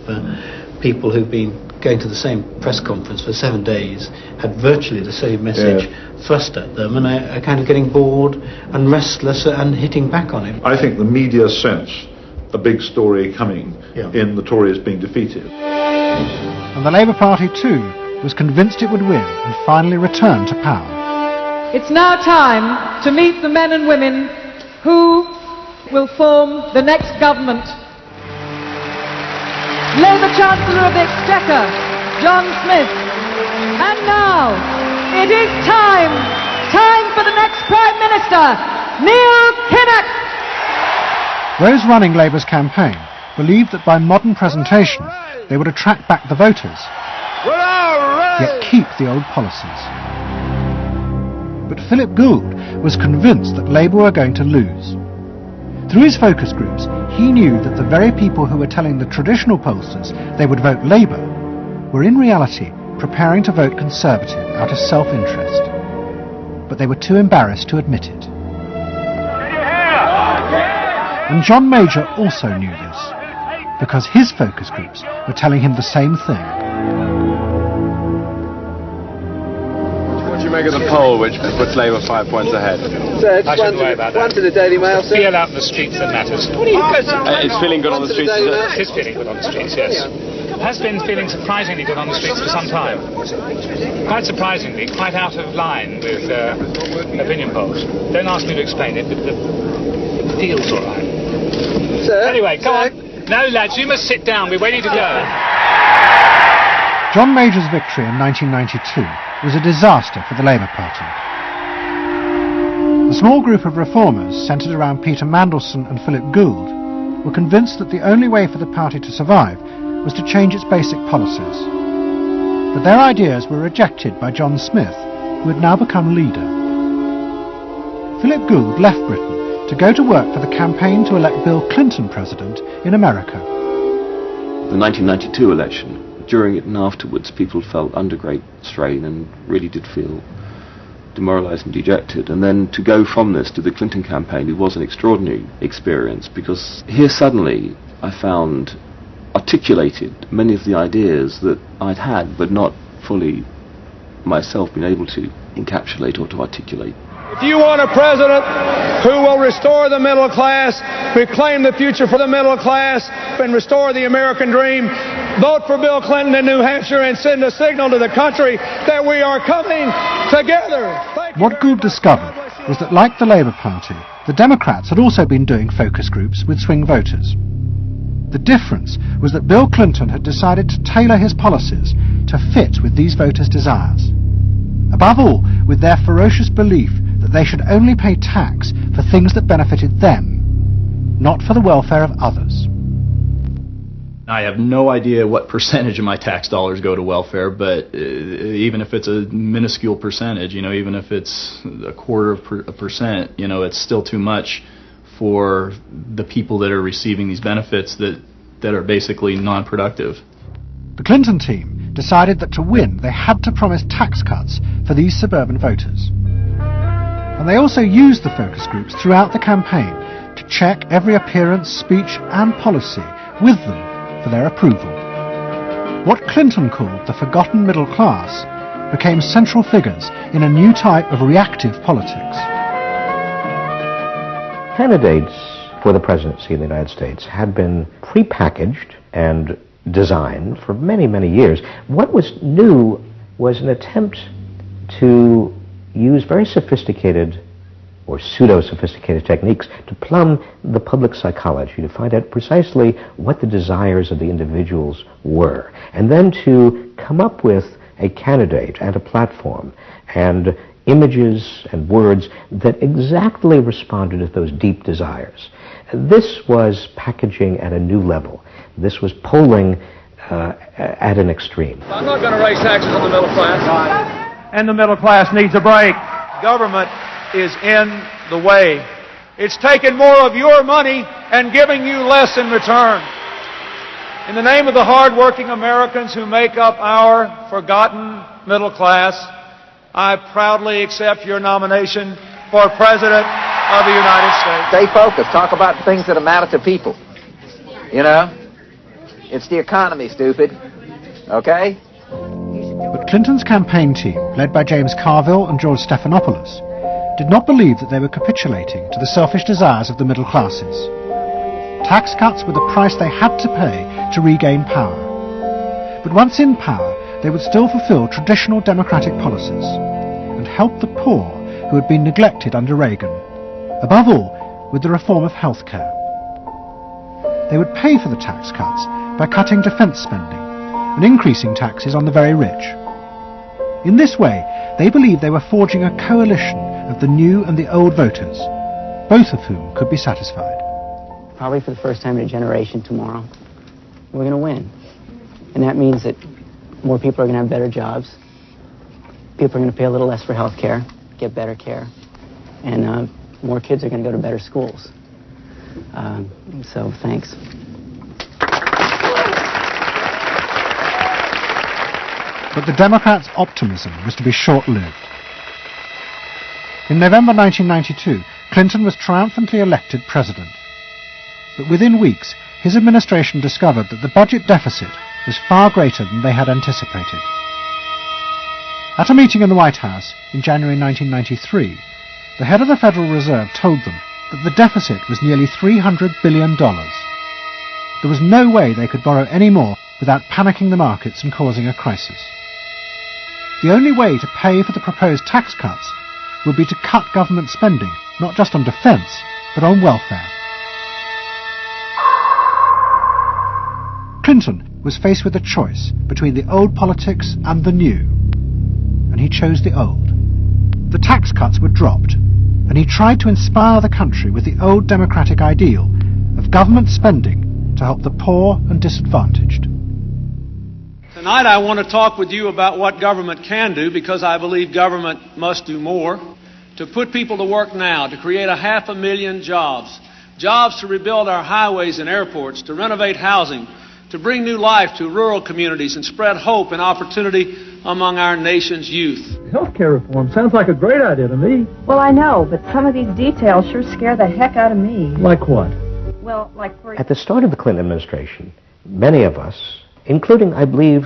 Speaker 3: people who've been going to the same press conference for 7 days, had virtually the same message thrust at them, and are kind of getting bored and restless and hitting back on it.
Speaker 2: I think the media sense a big story coming in the Tories being defeated.
Speaker 1: And the Labour Party too was convinced it would win and finally return to power.
Speaker 22: It's now time to meet the men and women who will form the next government. Labour Chancellor of the Exchequer, John Smith. And now, it is time for the next Prime Minister, Neil Kinnock.
Speaker 1: Those running Labour's campaign believed that by modern presentation they would attract back the voters, yet keep the old policies. But Philip Gould was convinced that Labour were going to lose. Through his focus groups, he knew that the very people who were telling the traditional pollsters they would vote Labour were in reality preparing to vote Conservative out of self-interest. But they were too embarrassed to admit it. And John Major also knew this, because his focus groups were telling him the same thing.
Speaker 21: What do you make of the poll which puts Labour 5 points ahead?
Speaker 15: Sir, one to the Daily Mail, sir.
Speaker 6: Feel out in the streets that matters.
Speaker 15: What do you
Speaker 21: it's feeling good on the streets, is it?
Speaker 6: It is feeling good on the streets, yes. It has been feeling surprisingly good on the streets for some time. Quite surprisingly, quite out of line with opinion polls. Don't ask me to explain it, but the feel's all right.
Speaker 15: Sir?
Speaker 6: Anyway, go on. No, lads, you must sit down. We're waiting to go.
Speaker 1: John Major's victory in 1992 was a disaster for the Labour Party. The small group of reformers centred around Peter Mandelson and Philip Gould were convinced that the only way for the party to survive was to change its basic policies. But their ideas were rejected by John Smith, who had now become leader. Philip Gould left Britain to go to work for the campaign to elect Bill Clinton president in America.
Speaker 23: The 1992 election, during it and afterwards, people felt under great strain and really did feel demoralised and dejected. And then to go from this to the Clinton campaign, it was an extraordinary experience, because here suddenly I found articulated many of the ideas that I'd had but not fully myself been able to encapsulate or to articulate.
Speaker 12: If you want a president who will restore the middle class, reclaim the future for the middle class, and restore the American dream, vote for Bill Clinton in New Hampshire and send a signal to the country that we are coming together.
Speaker 1: What Gould discovered was that, like the Labour Party, the Democrats had also been doing focus groups with swing voters. The difference was that Bill Clinton had decided to tailor his policies to fit with these voters' desires. Above all, with their ferocious belief that they should only pay tax for things that benefited them, not for the welfare of others.
Speaker 7: I have no idea what percentage of my tax dollars go to welfare, but even if it's a minuscule percentage, even if it's 0.25%, it's still too much for the people that are receiving these benefits that are basically non-productive.
Speaker 1: The Clinton team decided that to win, they had to promise tax cuts for these suburban voters. And they also used the focus groups throughout the campaign to check every appearance, speech and policy with them for their approval. What Clinton called the forgotten middle class became central figures in a new type of reactive politics.
Speaker 18: Candidates for the presidency of the United States had been prepackaged and designed for many, many years. What was new was an attempt to use very sophisticated or pseudo-sophisticated techniques to plumb the public psychology, to find out precisely what the desires of the individuals were, and then to come up with a candidate and a platform and images and words that exactly responded to those deep desires. This was packaging at a new level. This was polling at an extreme.
Speaker 12: I'm not going to raise taxes on the middle class. And the middle class needs a break. Government is in the way. It's taking more of your money and giving you less in return. In the name of the hard-working Americans who make up our forgotten middle class, I proudly accept your nomination for President of the United States.
Speaker 8: Stay focused. Talk about things that matter to people. It's the economy, stupid. Okay?
Speaker 1: But Clinton's campaign team, led by James Carville and George Stephanopoulos, did not believe that they were capitulating to the selfish desires of the middle classes. Tax cuts were the price they had to pay to regain power. But once in power, they would still fulfill traditional democratic policies and help the poor who had been neglected under Reagan, above all with the reform of health care. They would pay for the tax cuts by cutting defence spending and increasing taxes on the very rich. In this way, they believed they were forging a coalition of the new and the old voters, both of whom could be satisfied.
Speaker 14: Probably for the first time in a generation tomorrow, we're going to win. And that means that more people are going to have better jobs. People are going to pay a little less for health care, get better care. And more kids are going to go to better schools. So thanks.
Speaker 1: But the Democrats' optimism was to be short-lived. In November 1992, Clinton was triumphantly elected president. But within weeks, his administration discovered that the budget deficit was far greater than they had anticipated. At a meeting in the White House in January 1993, the head of the Federal Reserve told them that the deficit was nearly $300 billion. There was no way they could borrow any more without panicking the markets and causing a crisis. The only way to pay for the proposed tax cuts would be to cut government spending, not just on defence, but on welfare. Clinton was faced with a choice between the old politics and the new, and he chose the old. The tax cuts were dropped, and he tried to inspire the country with the old democratic ideal of government spending to help the poor and disadvantaged.
Speaker 12: Tonight I want to talk with you about what government can do, because I believe government must do more. To put people to work now, to create 500,000 jobs. Jobs to rebuild our highways and airports, to renovate housing, to bring new life to rural communities and spread hope and opportunity among our nation's youth.
Speaker 17: Healthcare reform sounds like a great idea to me.
Speaker 24: Well, I know, but some of these details sure scare the heck out of me.
Speaker 17: Like what?
Speaker 24: Well, like for...
Speaker 18: At the start of the Clinton administration, many of us, including, I believe,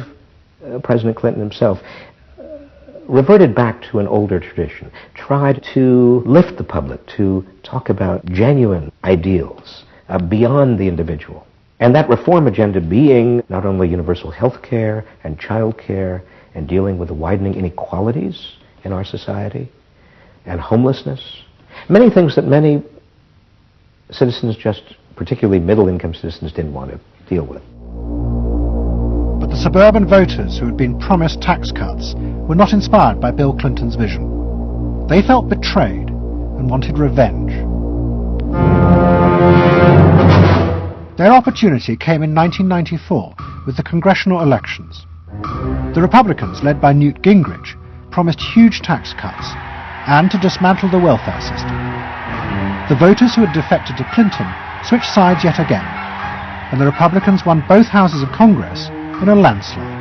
Speaker 18: President Clinton himself, reverted back to an older tradition, tried to lift the public, to talk about genuine ideals beyond the individual. And that reform agenda being not only universal health care and child care and dealing with the widening inequalities in our society and homelessness, many things that many citizens, just particularly middle-income citizens, didn't want to deal with.
Speaker 1: But the suburban voters who had been promised tax cuts were not inspired by Bill Clinton's vision. They felt betrayed and wanted revenge. Their opportunity came in 1994 with the congressional elections. The Republicans, led by Newt Gingrich, promised huge tax cuts and to dismantle the welfare system. The voters who had defected to Clinton switched sides yet again, and the Republicans won both houses of Congress in a landslide.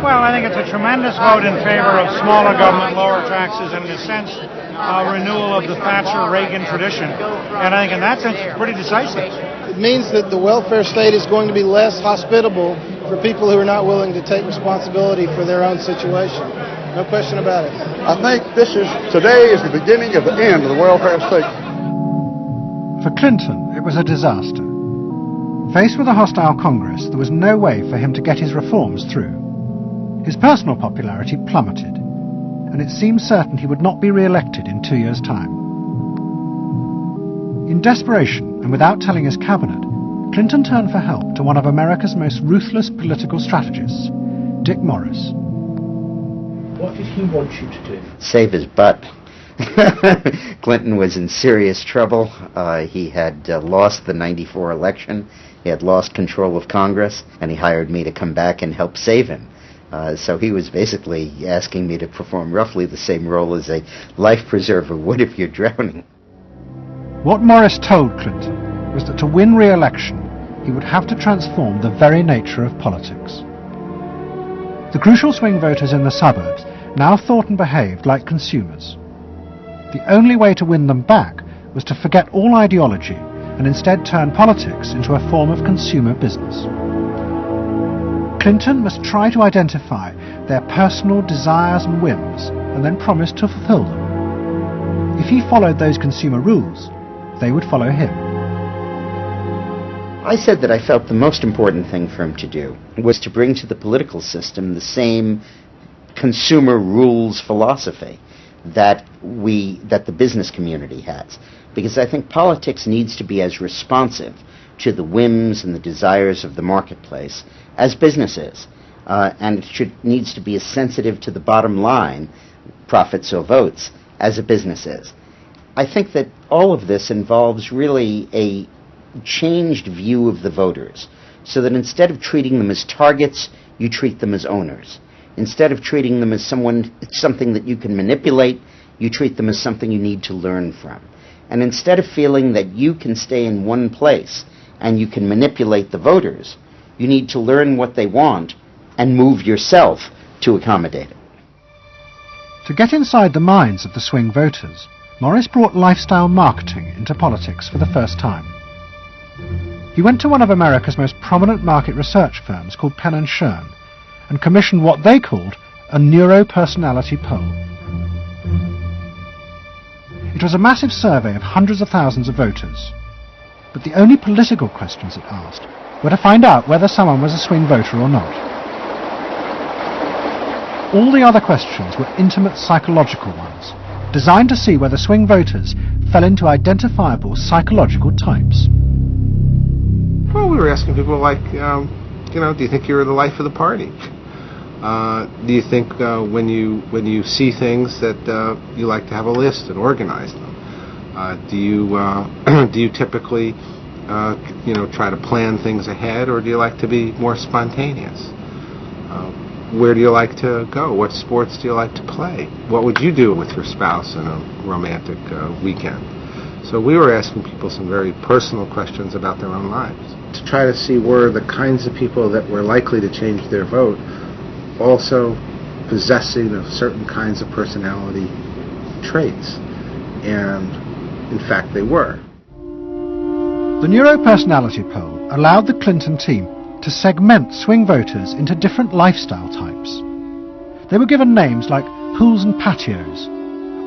Speaker 4: Well, I think it's a tremendous vote in favor of smaller government, lower taxes, and in a sense, a renewal of the Thatcher-Reagan tradition. And I think in that sense, it's pretty decisive.
Speaker 10: It means that the welfare state is going to be less hospitable for people who are not willing to take responsibility for their own situation. No question about it.
Speaker 13: I think today is the beginning of the end of the welfare state.
Speaker 1: For Clinton, it was a disaster. Faced with a hostile Congress, there was no way for him to get his reforms through. His personal popularity plummeted, and it seemed certain he would not be re-elected in 2 years' time. In desperation, and without telling his cabinet, Clinton turned for help to one of America's most ruthless political strategists, Dick Morris.
Speaker 3: What did he want you to do?
Speaker 16: Save his butt. Clinton was in serious trouble. He had lost the '94 election. He had lost control of Congress, and he hired me to come back and help save him. So he was basically asking me to perform roughly the same role as a life preserver would if you're drowning.
Speaker 1: What Morris told Clinton was that to win re-election, he would have to transform the very nature of politics. The crucial swing voters in the suburbs now thought and behaved like consumers. The only way to win them back was to forget all ideology and instead turn politics into a form of consumer business. Clinton must try to identify their personal desires and whims and then promise to fulfill them. If he followed those consumer rules, they would follow him.
Speaker 16: I said that I felt the most important thing for him to do was to bring to the political system the same consumer rules philosophy that the business community has. Because I think politics needs to be as responsive to the whims and the desires of the marketplace as business is. And it needs to be as sensitive to the bottom line, profits or votes, as a business is. I think that all of this involves really a changed view of the voters, so that instead of treating them as targets, you treat them as owners. Instead of treating them as something that you can manipulate, you treat them as something you need to learn from. And instead of feeling that you can stay in one place and you can manipulate the voters, you need to learn what they want and move yourself to accommodate it.
Speaker 1: To get inside the minds of the swing voters, Morris brought lifestyle marketing into politics for the first time. He went to one of America's most prominent market research firms called Penn & Schern and commissioned what they called a neuropersonality poll. It was a massive survey of hundreds of thousands of voters, but the only political questions it asked were to find out whether someone was a swing voter or not. All the other questions were intimate psychological ones, designed to see whether swing voters fell into identifiable psychological types.
Speaker 25: Well, we were asking people like, do you think you're the life of the party? Do you think when you see things that you like to have a list and organize them? Do you typically try to plan things ahead, or do you like to be more spontaneous? Where do you like to go? What sports do you like to play? What would you do with your spouse in a romantic weekend? So we were asking people some very personal questions about their own lives, to try to see were the kinds of people that were likely to change their vote also possessing of certain kinds of personality traits. And in fact they were.
Speaker 1: The neuropersonality poll allowed the Clinton team to segment swing voters into different lifestyle types. They were given names like pools and patios,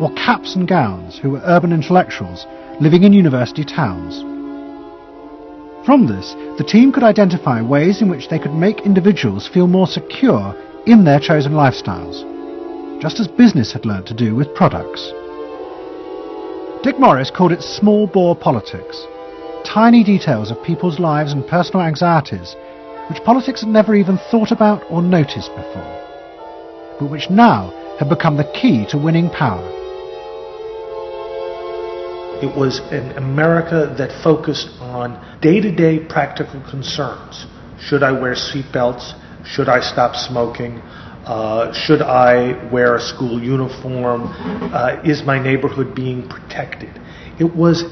Speaker 1: or caps and gowns, who were urban intellectuals living in university towns. From this, the team could identify ways in which they could make individuals feel more secure in their chosen lifestyles, just as business had learnt to do with products. Dick Morris called it small-bore politics, tiny details of people's lives and personal anxieties which politics had never even thought about or noticed before, but which now had become the key to winning power.
Speaker 5: It was an America that focused on day-to-day practical concerns. Should I wear seatbelts? Should I stop smoking? Should I wear a school uniform? Is my neighborhood being protected? It was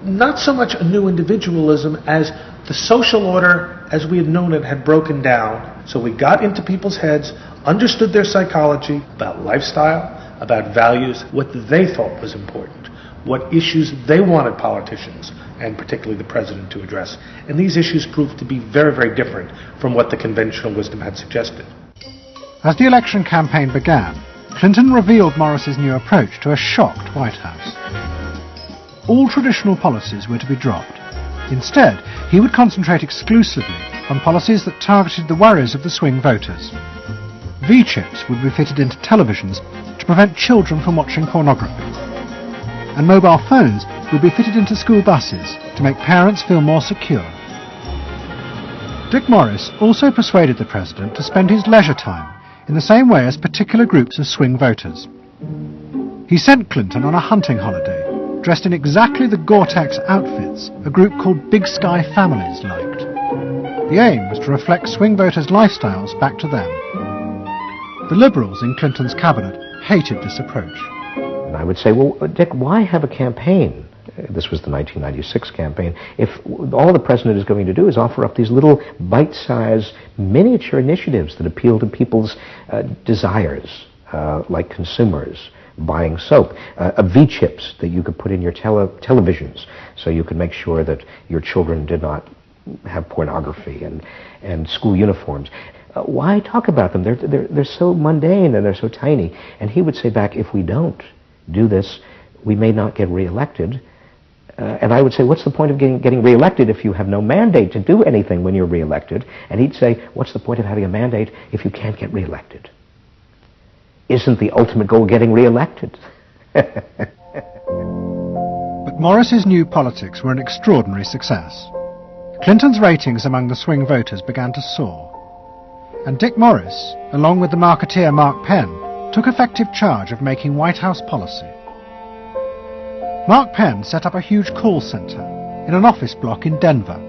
Speaker 5: not so much a new individualism as the social order as we had known it had broken down. So we got into people's heads, understood their psychology about lifestyle, about values, what they thought was important, what issues they wanted politicians, and particularly the president, to address. And these issues proved to be very, very different from what the conventional wisdom had suggested.
Speaker 1: As the election campaign began, Clinton revealed Morris's new approach to a shocked White House. All traditional policies were to be dropped. Instead, he would concentrate exclusively on policies that targeted the worries of the swing voters. V-chips would be fitted into televisions to prevent children from watching pornography. And mobile phones would be fitted into school buses to make parents feel more secure. Dick Morris also persuaded the president to spend his leisure time in the same way as particular groups of swing voters. He sent Clinton on a hunting holiday, dressed in exactly the Gore-Tex outfits a group called Big Sky Families liked. The aim was to reflect swing voters' lifestyles back to them. The Liberals in Clinton's cabinet hated this approach.
Speaker 18: And I would say, well, Dick, why have a campaign? This was the 1996 campaign. If all the president is going to do is offer up these little bite-sized miniature initiatives that appeal to people's desires, like consumers, buying soap, V-chips that you could put in your televisions so you could make sure that your children did not have pornography, and school uniforms. Why talk about them? They're so mundane and they're so tiny. And he would say back, if we don't do this, we may not get reelected. And I would say, what's the point of getting reelected if you have no mandate to do anything when you're reelected? And he'd say, what's the point of having a mandate if you can't get reelected? Isn't the ultimate goal getting reelected?
Speaker 1: But Morris's new politics were an extraordinary success. Clinton's ratings among the swing voters began to soar. And Dick Morris, along with the marketeer Mark Penn, took effective charge of making White House policy. Mark Penn set up a huge call center in an office block in Denver.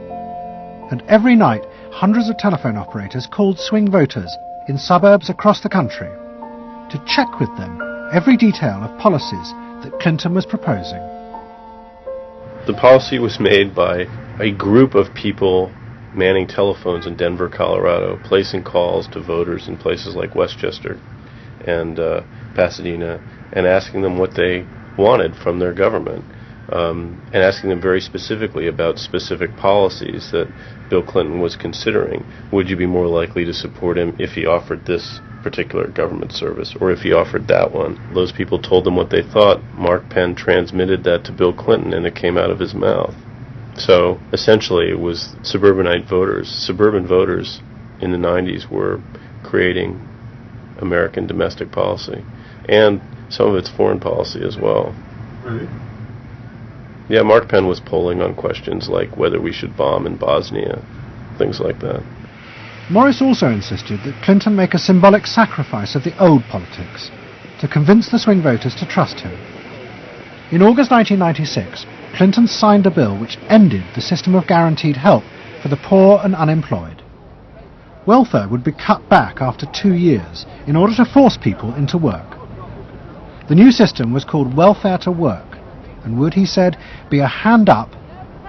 Speaker 1: And every night, hundreds of telephone operators called swing voters in suburbs across the country to check with them every detail of policies that Clinton was proposing.
Speaker 9: The policy was made by a group of people manning telephones in Denver, Colorado, placing calls to voters in places like Westchester and Pasadena, and asking them what they wanted from their government, and asking them very specifically about specific policies that Bill Clinton was considering. Would you be more likely to support him if he offered this particular government service, or if he offered that one? Those people told them what they thought. Mark Penn transmitted that to Bill Clinton, and it came out of his mouth. So essentially it was suburban voters in the 90s were creating American domestic policy, and some of its foreign policy as well.
Speaker 5: Right.
Speaker 9: Yeah, Mark Penn was polling on questions like whether we should bomb in Bosnia, things like that.
Speaker 1: Morris also insisted that Clinton make a symbolic sacrifice of the old politics to convince the swing voters to trust him. In August 1996, Clinton signed a bill which ended the system of guaranteed help for the poor and unemployed. Welfare would be cut back after 2 years in order to force people into work. The new system was called Welfare to Work, and would, he said, be a hand up,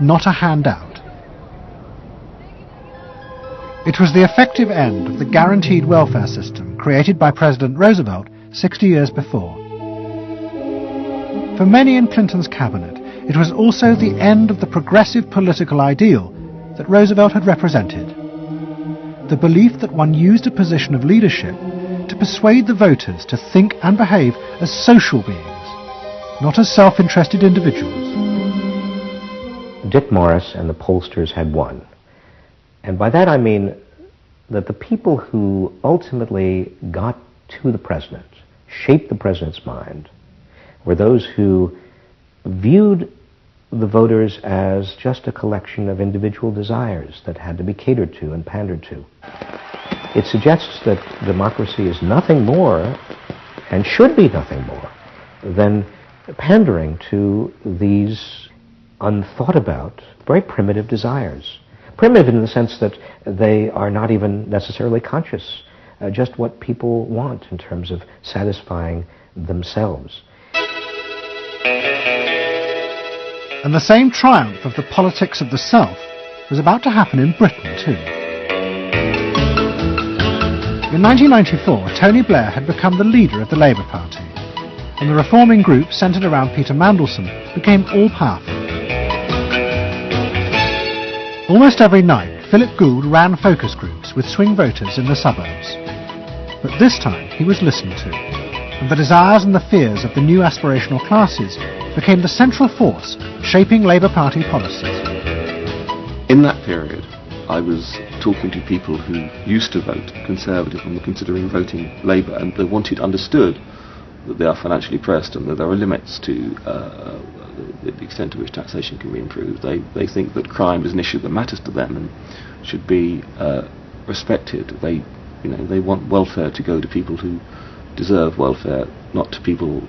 Speaker 1: not a handout. It was the effective end of the guaranteed welfare system created by President Roosevelt 60 years before. For many in Clinton's cabinet, it was also the end of the progressive political ideal that Roosevelt had represented. The belief that one used a position of leadership to persuade the voters to think and behave as social beings, not as self-interested individuals.
Speaker 18: Dick Morris and the pollsters had won. And by that I mean that the people who ultimately got to the president, shaped the president's mind, were those who viewed the voters as just a collection of individual desires that had to be catered to and pandered to. It suggests that democracy is nothing more, and should be nothing more, than pandering to these unthought about, very primitive desires. Primitive in the sense that they are not even necessarily conscious, just what people want in terms of satisfying themselves.
Speaker 1: And the same triumph of the politics of the self was about to happen in Britain too. In 1994, Tony Blair had become the leader of the Labour Party, and the reforming group centred around Peter Mandelson became all-powerful. Almost every night, Philip Gould ran focus groups with swing voters in the suburbs. But this time he was listened to, and the desires and the fears of the new aspirational classes became the central force shaping Labour Party policies.
Speaker 23: In that period, I was talking to people who used to vote Conservative and were considering voting Labour, and they wanted understood that they are financially pressed and that there are limits to the extent to which taxation can be improved. They think that crime is an issue that matters to them and should be respected. They want welfare to go to people who deserve welfare, not to people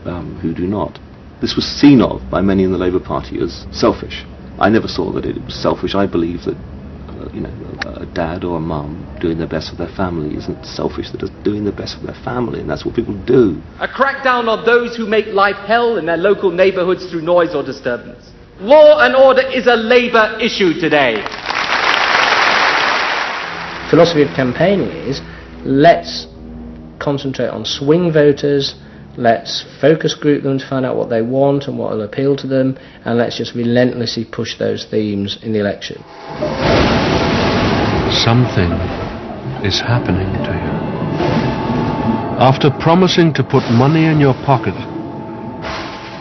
Speaker 23: who do not. This was seen of by many in the Labour Party as selfish. I never saw that it was selfish. I believe that a dad or a mum doing their best for their family isn't selfish. They're just doing their best for their family, and that's what people do.
Speaker 2: A crackdown on those who make life hell in their local neighbourhoods through noise or disturbance. Law and order is a Labour issue today.
Speaker 11: Philosophy of campaigning is, let's concentrate on swing voters, let's focus group them to find out what they want and what will appeal to them, and let's just relentlessly push those themes in the election.
Speaker 19: Something is happening to you. After promising to put money in your pocket,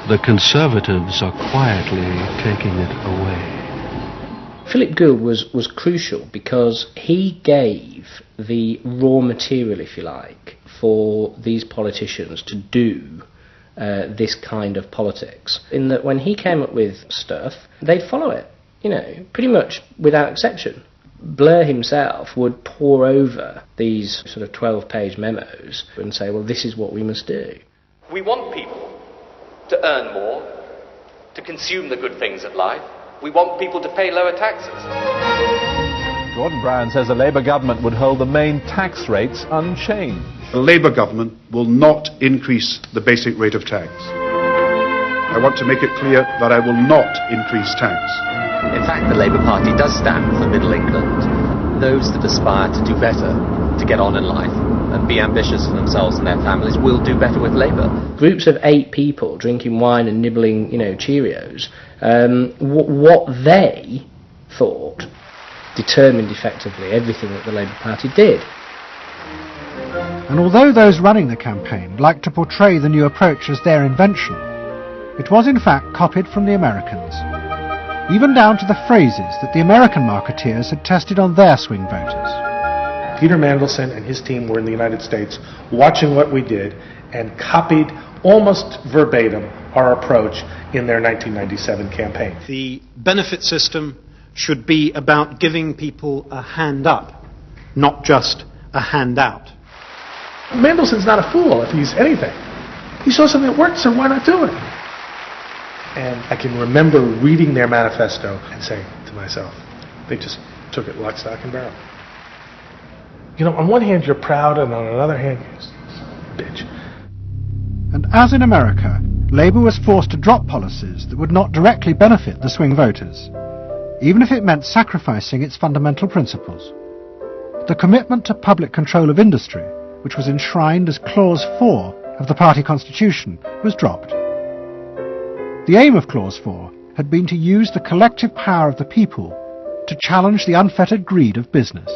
Speaker 19: the Conservatives are quietly taking it away.
Speaker 11: Philip Gould was crucial because he gave the raw material, if you like, for these politicians to do this kind of politics. In that when he came up with stuff, they'd follow it, pretty much without exception. Blair himself would pore over these sort of 12-page memos and say, well, this is what we must do.
Speaker 20: We want people to earn more, to consume the good things of life. We want people to pay lower taxes.
Speaker 12: Gordon Brown says the Labour government would hold the main tax rates unchanged.
Speaker 13: The Labour government will not increase the basic rate of tax. I want to make it clear that I will not increase tax.
Speaker 20: In fact, the Labour Party does stand for Middle England. Those that aspire to do better, to get on in life, and be ambitious for themselves and their families will do better with Labour.
Speaker 11: Groups of 8 people drinking wine and nibbling, Cheerios, what they thought determined effectively everything that the Labour Party did.
Speaker 1: And although those running the campaign liked to portray the new approach as their invention, it was in fact copied from the Americans, even down to the phrases that the American marketeers had tested on their swing voters.
Speaker 5: Peter Mandelson and his team were in the United States watching what we did and copied almost verbatim our approach in their 1997 campaign.
Speaker 3: The benefit system should be about giving people a hand up, not just a handout.
Speaker 5: Mandelson's not a fool if he's anything. He saw something that worked, so why not do it? And I can remember reading their manifesto and saying to myself, they just took it lock, stock, and barrel. On one hand you're proud, and on another hand you're bitch.
Speaker 1: And as in America, Labour was forced to drop policies that would not directly benefit the swing voters, even if it meant sacrificing its fundamental principles. The commitment to public control of industry, which was enshrined as Clause 4 of the party constitution, was dropped. The aim of Clause 4 had been to use the collective power of the people to challenge the unfettered greed of business.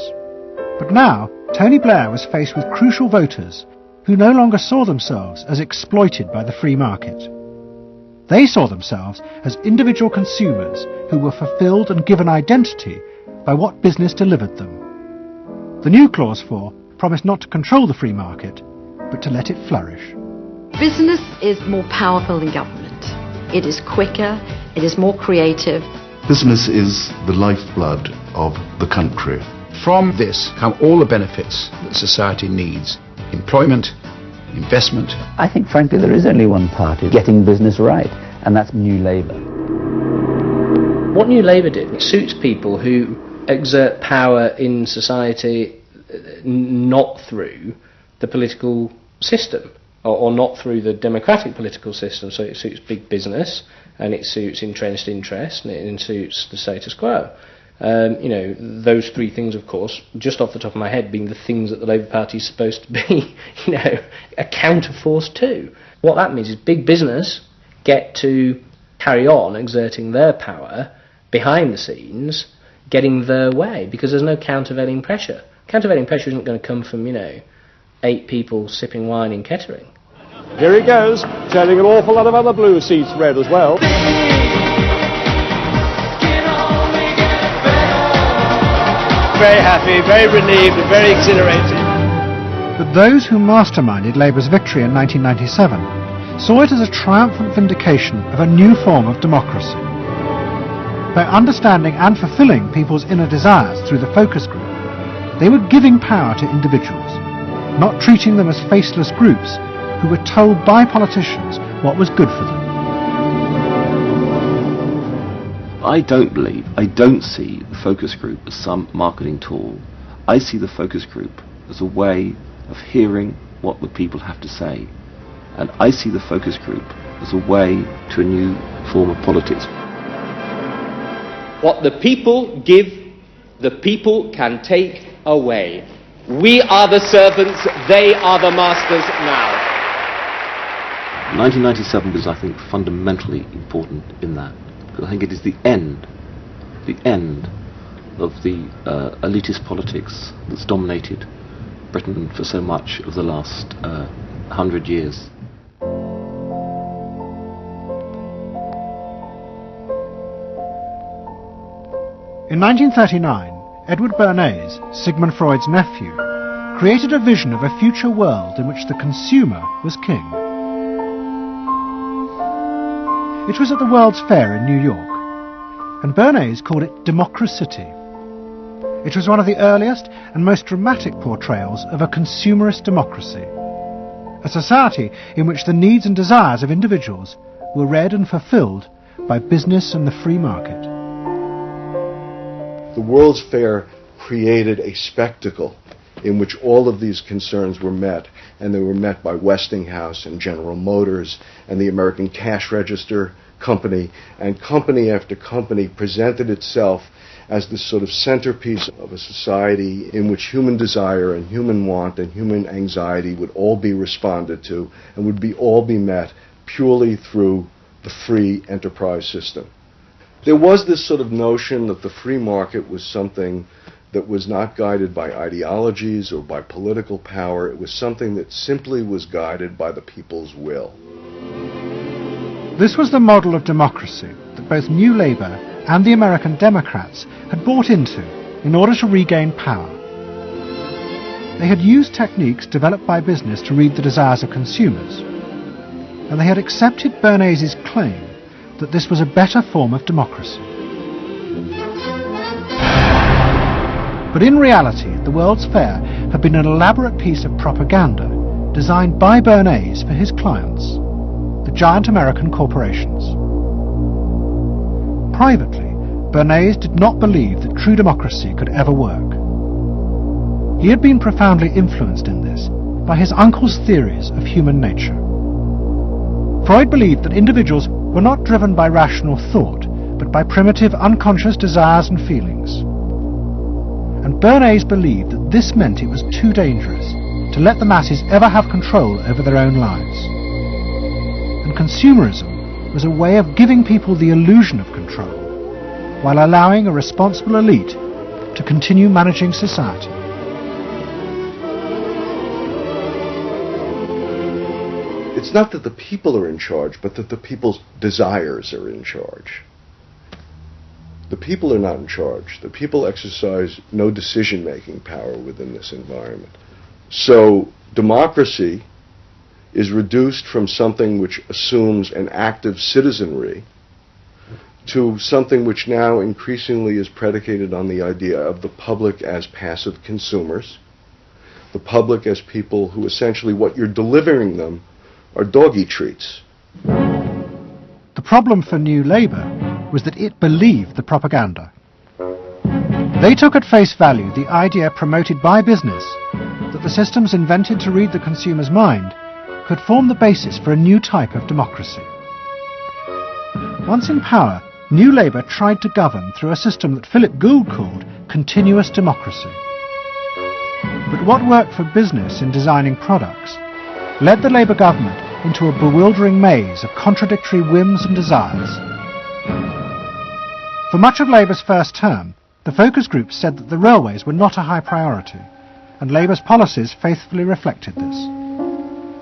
Speaker 1: But now, Tony Blair was faced with crucial voters who no longer saw themselves as exploited by the free market. They saw themselves as individual consumers who were fulfilled and given identity by what business delivered them. The new Clause 4 promised not to control the free market, but to let it flourish.
Speaker 6: Business is more powerful than government. It is quicker, it is more creative.
Speaker 7: Business is the lifeblood of the country.
Speaker 15: From this come all the benefits that society needs: employment, investment.
Speaker 21: I think, frankly, there is only one party getting business right, and that's New Labour.
Speaker 11: What New Labour did suits people who exert power in society not through the political system, or not through the democratic political system. So it suits big business, and it suits entrenched interest, and it suits the status quo. Those three things, of course, just off the top of my head, being the things that the Labour Party is supposed to be, a counterforce to. What that means is big business get to carry on exerting their power behind the scenes, getting their way, because there's no countervailing pressure. Countervailing pressure isn't going to come from, 8 people sipping wine in Kettering.
Speaker 12: Here he goes, turning an awful lot of other blue seats red as well.
Speaker 22: Very happy, very relieved, and very exhilarated.
Speaker 1: But those who masterminded Labour's victory in 1997 saw it as a triumphant vindication of a new form of democracy. By understanding and fulfilling people's inner desires through the focus group, they were giving power to individuals, not treating them as faceless groups who were told by politicians what was good for them.
Speaker 23: I don't see the focus group as some marketing tool. I see the focus group as a way of hearing what the people have to say. And I see the focus group as a way to a new form of politics.
Speaker 2: What the people give, the people can take away. We are the servants, they are the masters now.
Speaker 23: 1997 was, I think, fundamentally important in that. Because I think it is the end of the elitist politics that's dominated Britain for so much of the last 100 years.
Speaker 1: In 1939, Edward Bernays, Sigmund Freud's nephew, created a vision of a future world in which the consumer was king. It was at the World's Fair in New York, and Bernays called it Democracity. It was one of the earliest and most dramatic portrayals of a consumerist democracy, a society in which the needs and desires of individuals were read and fulfilled by business and the free market.
Speaker 7: The World's Fair created a spectacle in which all of these concerns were met, and they were met by Westinghouse and General Motors and the American Cash Register Company, and company after company presented itself as this sort of centerpiece of a society in which human desire and human want and human anxiety would all be responded to and would all be met purely through the free enterprise system. There was this sort of notion that the free market was something that was not guided by ideologies or by political power. It was something that simply was guided by the people's will.
Speaker 1: This was the model of democracy that both New Labour and the American Democrats had bought into in order to regain power. They had used techniques developed by business to read the desires of consumers, and they had accepted Bernays' claim that this was a better form of democracy. But in reality, the World's Fair had been an elaborate piece of propaganda designed by Bernays for his clients, the giant American corporations. Privately, Bernays did not believe that true democracy could ever work. He had been profoundly influenced in this by his uncle's theories of human nature. Freud believed that individuals were not driven by rational thought, but by primitive unconscious desires and feelings. And Bernays believed that this meant it was too dangerous to let the masses ever have control over their own lives. And consumerism was a way of giving people the illusion of control, while allowing a responsible elite to continue managing society.
Speaker 7: It it's not that the people are in charge, but that the people's desires are in charge. The people are not in charge. The people exercise no decision-making power within this environment. So democracy is reduced from something which assumes an active citizenry to something which now increasingly is predicated on the idea of the public as passive consumers, the public as people who essentially what you're delivering them are doggy treats.
Speaker 1: The problem for New Labour was that it believed the propaganda. They took at face value the idea promoted by business that the systems invented to read the consumer's mind could form the basis for a new type of democracy. Once in power, New Labour tried to govern through a system that Philip Gould called continuous democracy. But what worked for business in designing products led the Labour government into a bewildering maze of contradictory whims and desires. For much of Labour's first term, the focus groups said that the railways were not a high priority, and Labour's policies faithfully reflected this.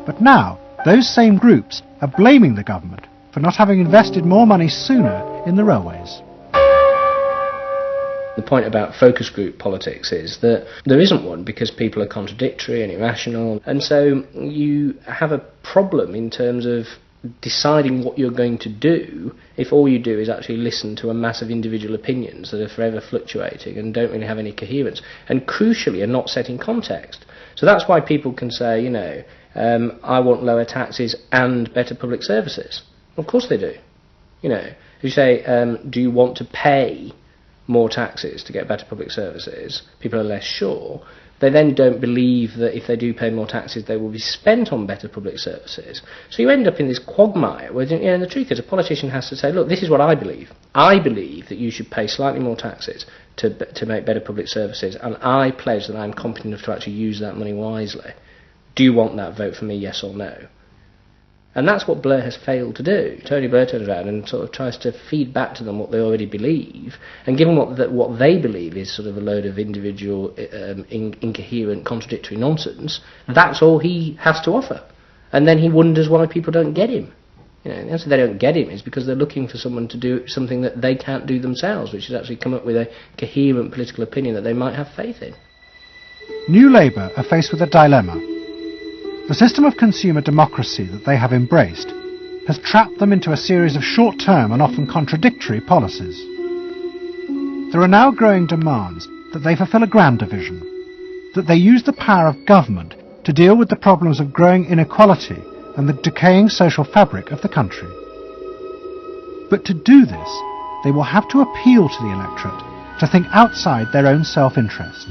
Speaker 1: But now, those same groups are blaming the government for not having invested more money sooner in the railways.
Speaker 11: The point about focus group politics is that there isn't one because people are contradictory and irrational, and so you have a problem in terms of deciding what you're going to do if all you do is actually listen to a mass of individual opinions that are forever fluctuating and don't really have any coherence, and crucially are not set in context. So that's why people can say, you know, I want lower taxes and better public services. Of course they do. You know, if you say, do you want to pay more taxes to get better public services, people are less sure. They then don't believe that if they do pay more taxes, they will be spent on better public services. So you end up in this quagmire where, you know, the truth is a politician has to say, look, this is what I believe. I believe that you should pay slightly more taxes to make better public services, and I pledge that I'm competent enough to actually use that money wisely. Do you want that? Vote for me, yes or no. And that's what Blair has failed to do. Tony Blair turns around and sort of tries to feed back to them what they already believe, and given what they believe is sort of a load of individual, incoherent, contradictory nonsense, that's all he has to offer. And then he wonders why people don't get him. You know, the answer they don't get him is because they're looking for someone to do something that they can't do themselves, which is actually come up with a coherent political opinion that they might have faith in.
Speaker 1: New Labour are faced with a dilemma. The system of consumer democracy that they have embraced has trapped them into a series of short-term and often contradictory policies. There are now growing demands that they fulfil a grander vision, that they use the power of government to deal with the problems of growing inequality and the decaying social fabric of the country. But to do this, they will have to appeal to the electorate to think outside their own self-interest.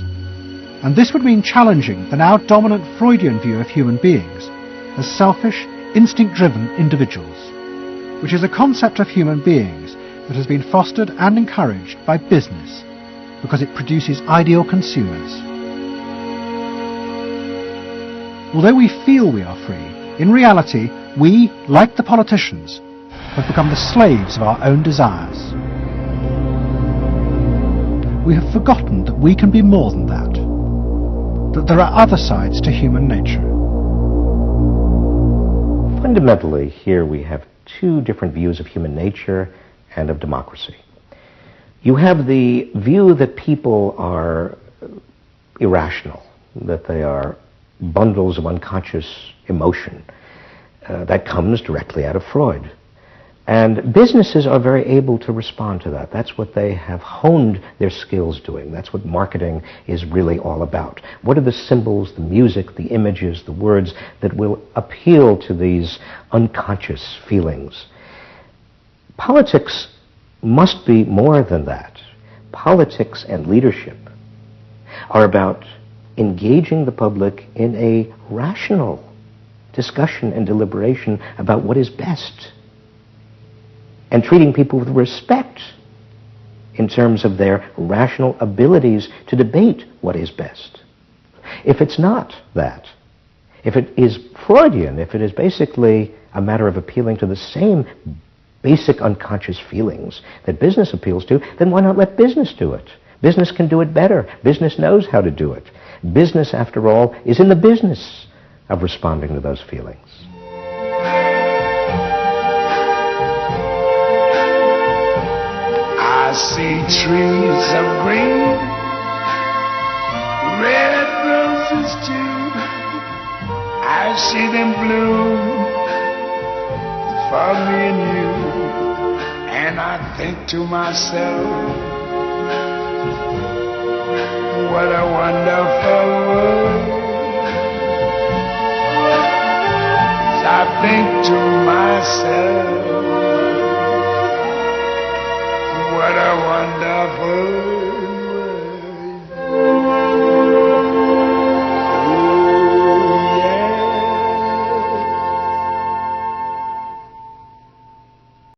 Speaker 1: And this would mean challenging the now dominant Freudian view of human beings as selfish, instinct-driven individuals, which is a concept of human beings that has been fostered and encouraged by business because it produces ideal consumers. Although we feel we are free, in reality, we, like the politicians, have become the slaves of our own desires. We have forgotten that we can be more than that, that there are other sides to human nature.
Speaker 18: Fundamentally, here we have two different views of human nature and of democracy. You have the view that people are irrational, that they are bundles of unconscious emotion. That comes directly out of Freud. And businesses are very able to respond to that. That's what they have honed their skills doing. That's what marketing is really all about. What are the symbols, the music, the images, the words that will appeal to these unconscious feelings? Politics must be more than that. Politics and leadership are about engaging the public in a rational discussion and deliberation about what is best, and treating people with respect in terms of their rational abilities to debate what is best. If it's not that, if it is Freudian, if it is basically a matter of appealing to the same basic unconscious feelings that business appeals to, then why not let business do it? Business can do it better. Business knows how to do it. Business, after all, is in the business of responding to those feelings.
Speaker 4: see trees of green, red roses too. I see them bloom for me and you, and I think to myself, what a wonderful world.